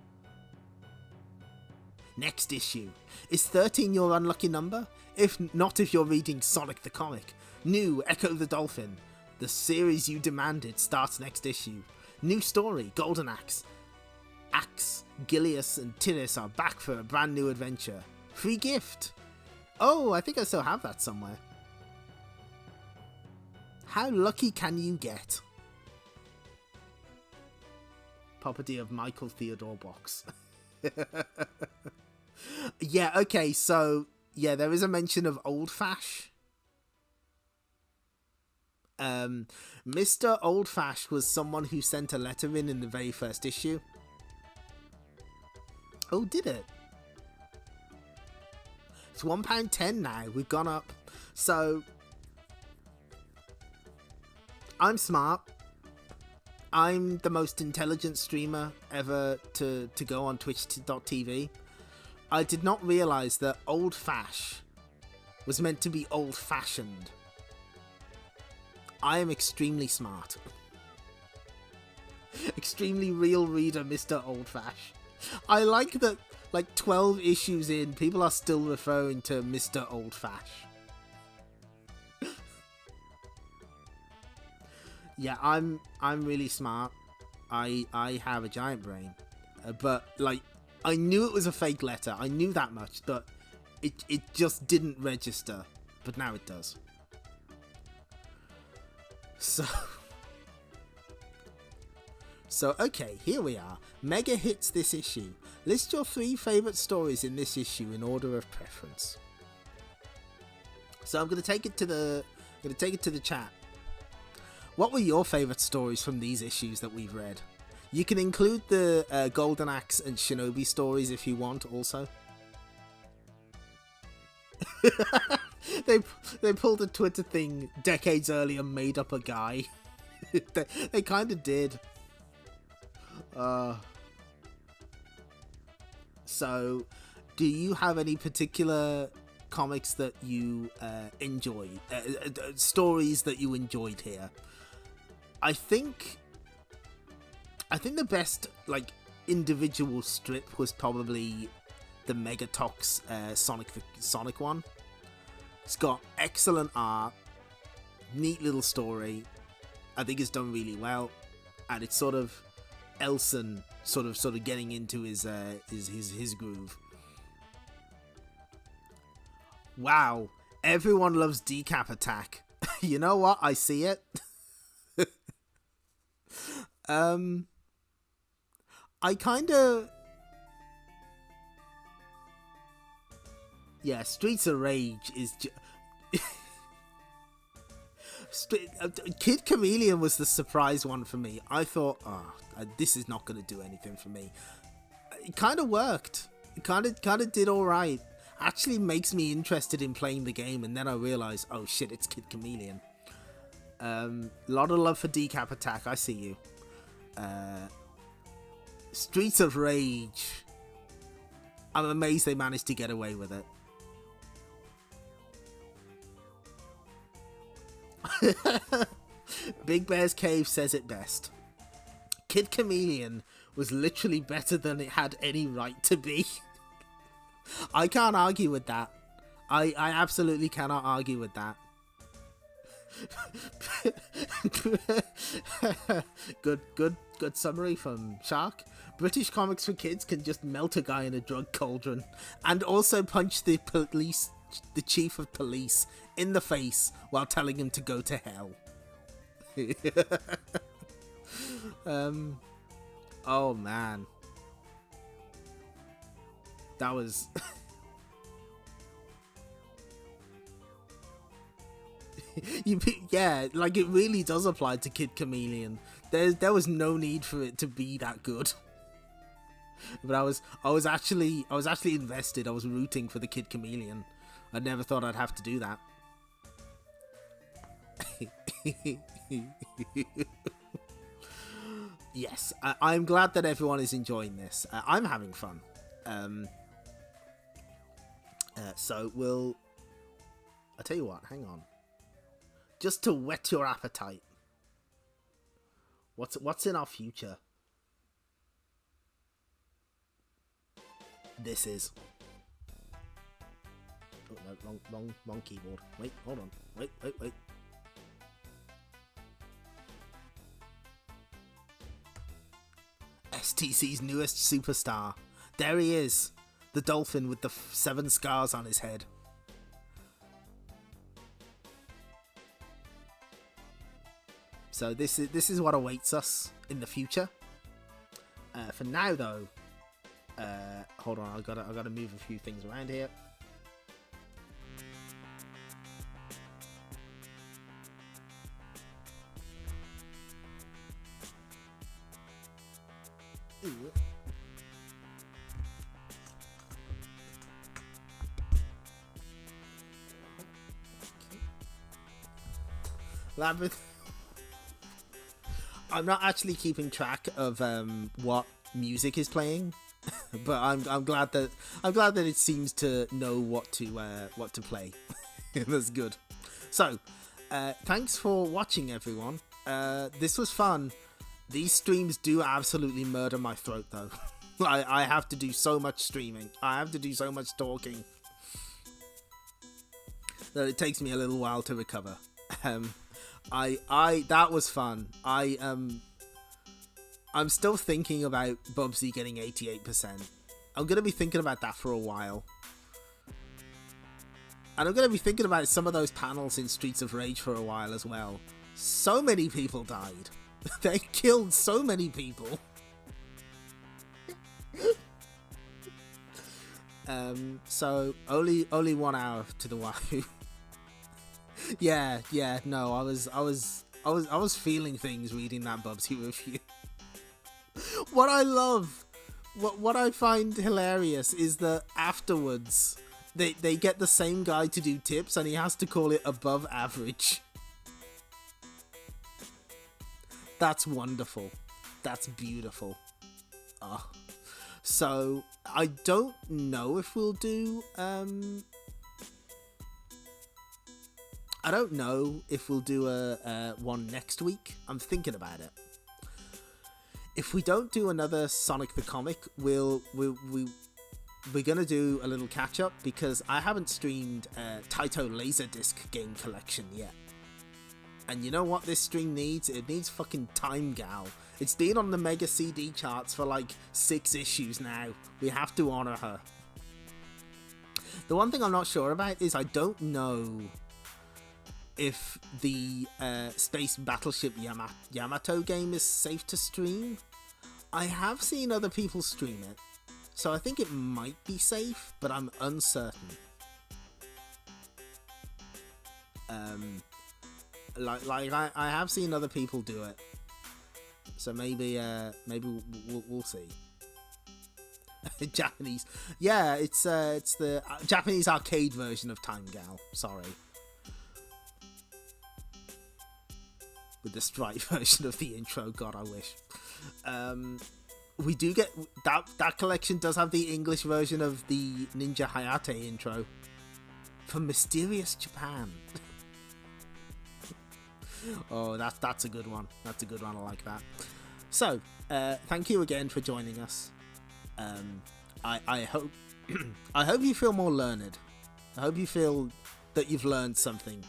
Next issue. Is 13 your unlucky number? If not, if you're reading Sonic the Comic. New Echo the Dolphin. The series you demanded starts next issue. New story, Golden Axe. Axe, Gilius and Tiris are back for a brand new adventure. Free gift. Oh, I think I still have that somewhere. How lucky can you get? Property of Michael Theodore Box. Yeah, okay, so, yeah, there is a mention of Old Fash. Mr. Old Fash was someone who sent a letter in the very first issue. Oh, did it? It's £1.10 now, we've gone up. So, I'm smart. I'm the most intelligent streamer ever to go on twitch.tv. I did not realise that Old Fash was meant to be old-fashioned. I am extremely smart. Extremely real reader, Mr. Old Fash. I like that, like 12 issues in, people are still referring to Mr. Old Fash. Yeah, I'm really smart. I have a giant brain. But, like, I knew it was a fake letter. I knew that much, but it just didn't register. But now it does. So, okay, here we are. Mega hits this issue. List your 3 favourite stories in this issue in order of preference. So I'm going to take it to the chat. What were your favourite stories from these issues that we've read? You can include the Golden Axe and Shinobi stories if you want also. they they pulled a Twitter thing decades earlier, made up a guy. they kind of did. So, do you have any particular comics that you enjoy? Stories that you enjoyed here? I think the best like individual strip was probably the Megatox Sonic one. It's got excellent art, neat little story. I think it's done really well, and it's sort of Elson sort of getting into his groove. Wow, everyone loves Decap Attack. You know what? I see it. I kind of... Yeah, Streets of Rage is... Kid Chameleon was the surprise one for me. I thought, this is not going to do anything for me. It kind of worked. It kind of did all right. Actually makes me interested in playing the game, and then I realized, oh shit, it's Kid Chameleon. Lot of love for Decap Attack. I see you. Streets of Rage. I'm amazed they managed to get away with it. Big Bear's Cave says it best. Kid Chameleon was literally better than it had any right to be. I can't argue with that. I absolutely cannot argue with that. Good summary from Shark. British comics for kids can just melt a guy in a drug cauldron and also punch the chief of police in the face while telling him to go to hell. Oh man, that was yeah, like it really does apply to Kid Chameleon. There was no need for it to be that good. But I was actually invested. I was rooting for the Kid Chameleon. I never thought I'd have to do that. Yes, I'm glad that everyone is enjoying this. I'm having fun. So I'll tell you what, hang on. Just to whet your appetite. What's in our future? This is... Oh, no, wrong keyboard. Wait, hold on. Wait. STC's newest superstar. There he is. The dolphin with the 7 scars on his head. So this is what awaits us in the future. For now, though, hold on. I gotta move a few things around here. Labyrinth. I'm not actually keeping track of what music is playing, but I'm glad that it seems to know what to play. That's good. So, thanks for watching, everyone. This was fun. These streams do absolutely murder my throat, though. I have to do so much streaming. I have to do so much talking that it takes me a little while to recover. That was fun. I'm still thinking about Bubsy getting 88%. I'm gonna be thinking about that for a while. And I'm gonna be thinking about some of those panels in Streets of Rage for a while as well. So many people died. They killed so many people. So only 1 hour to the Wahoo. Yeah, no, I was feeling things reading that Bubsy review. What I love, what I find hilarious is that afterwards, They get the same guy to do tips, and he has to call it above average. That's wonderful. That's beautiful. Oh. So, I don't know if we'll do, I don't know if we'll do a one next week. I'm thinking about it. If we don't do another Sonic the Comic, we're gonna do a little catch up, because I haven't streamed Taito Laserdisc game collection yet. And you know what this stream needs? It needs fucking Time Gal. It's been on the Mega CD charts for like 6 issues now. We have to honor her. The one thing I'm not sure about is I don't know if the Space Battleship Yamato game is safe to stream. I have seen other people stream it, so I think it might be safe, but I'm uncertain. I have seen other people do it, so maybe we'll see. Japanese, yeah, it's the Japanese arcade version of Time Gal. Sorry, with the sprite version of the intro. God, I wish. We do get that collection does have the English version of the Ninja Hayate intro from Mysterious Japan. Oh, that's a good one. That's a good one. I like that. So, thank you again for joining us. I hope I hope you feel more learned. I hope you feel that you've learned something.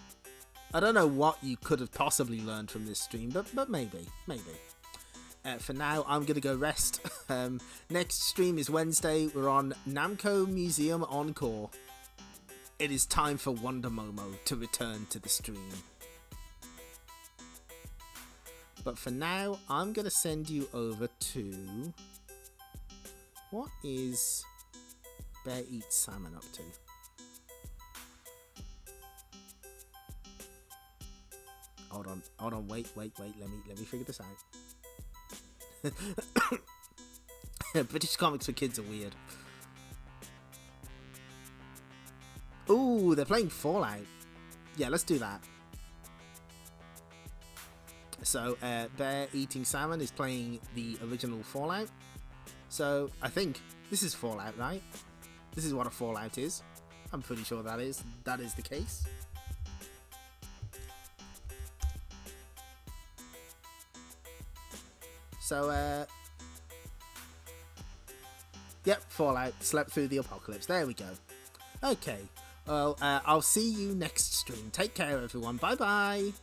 I don't know what you could have possibly learned from this stream, but maybe. For now, I'm gonna go rest. Next stream is Wednesday. We're on Namco Museum Encore. It is time for Wonder Momo to return to the stream. But for now, I'm going to send you over to... What is Bear Eats Salmon up to? Hold on, wait, let me figure this out. British comics for kids are weird. Ooh, they're playing Fallout. Yeah, let's do that. So, Bear Eating Salmon is playing the original Fallout. So, I think this is Fallout, right? This is what a Fallout is. I'm pretty sure that is the case. So, yep, Fallout. Slept through the apocalypse. There we go. Okay. Well, I'll see you next stream. Take care, everyone. Bye-bye.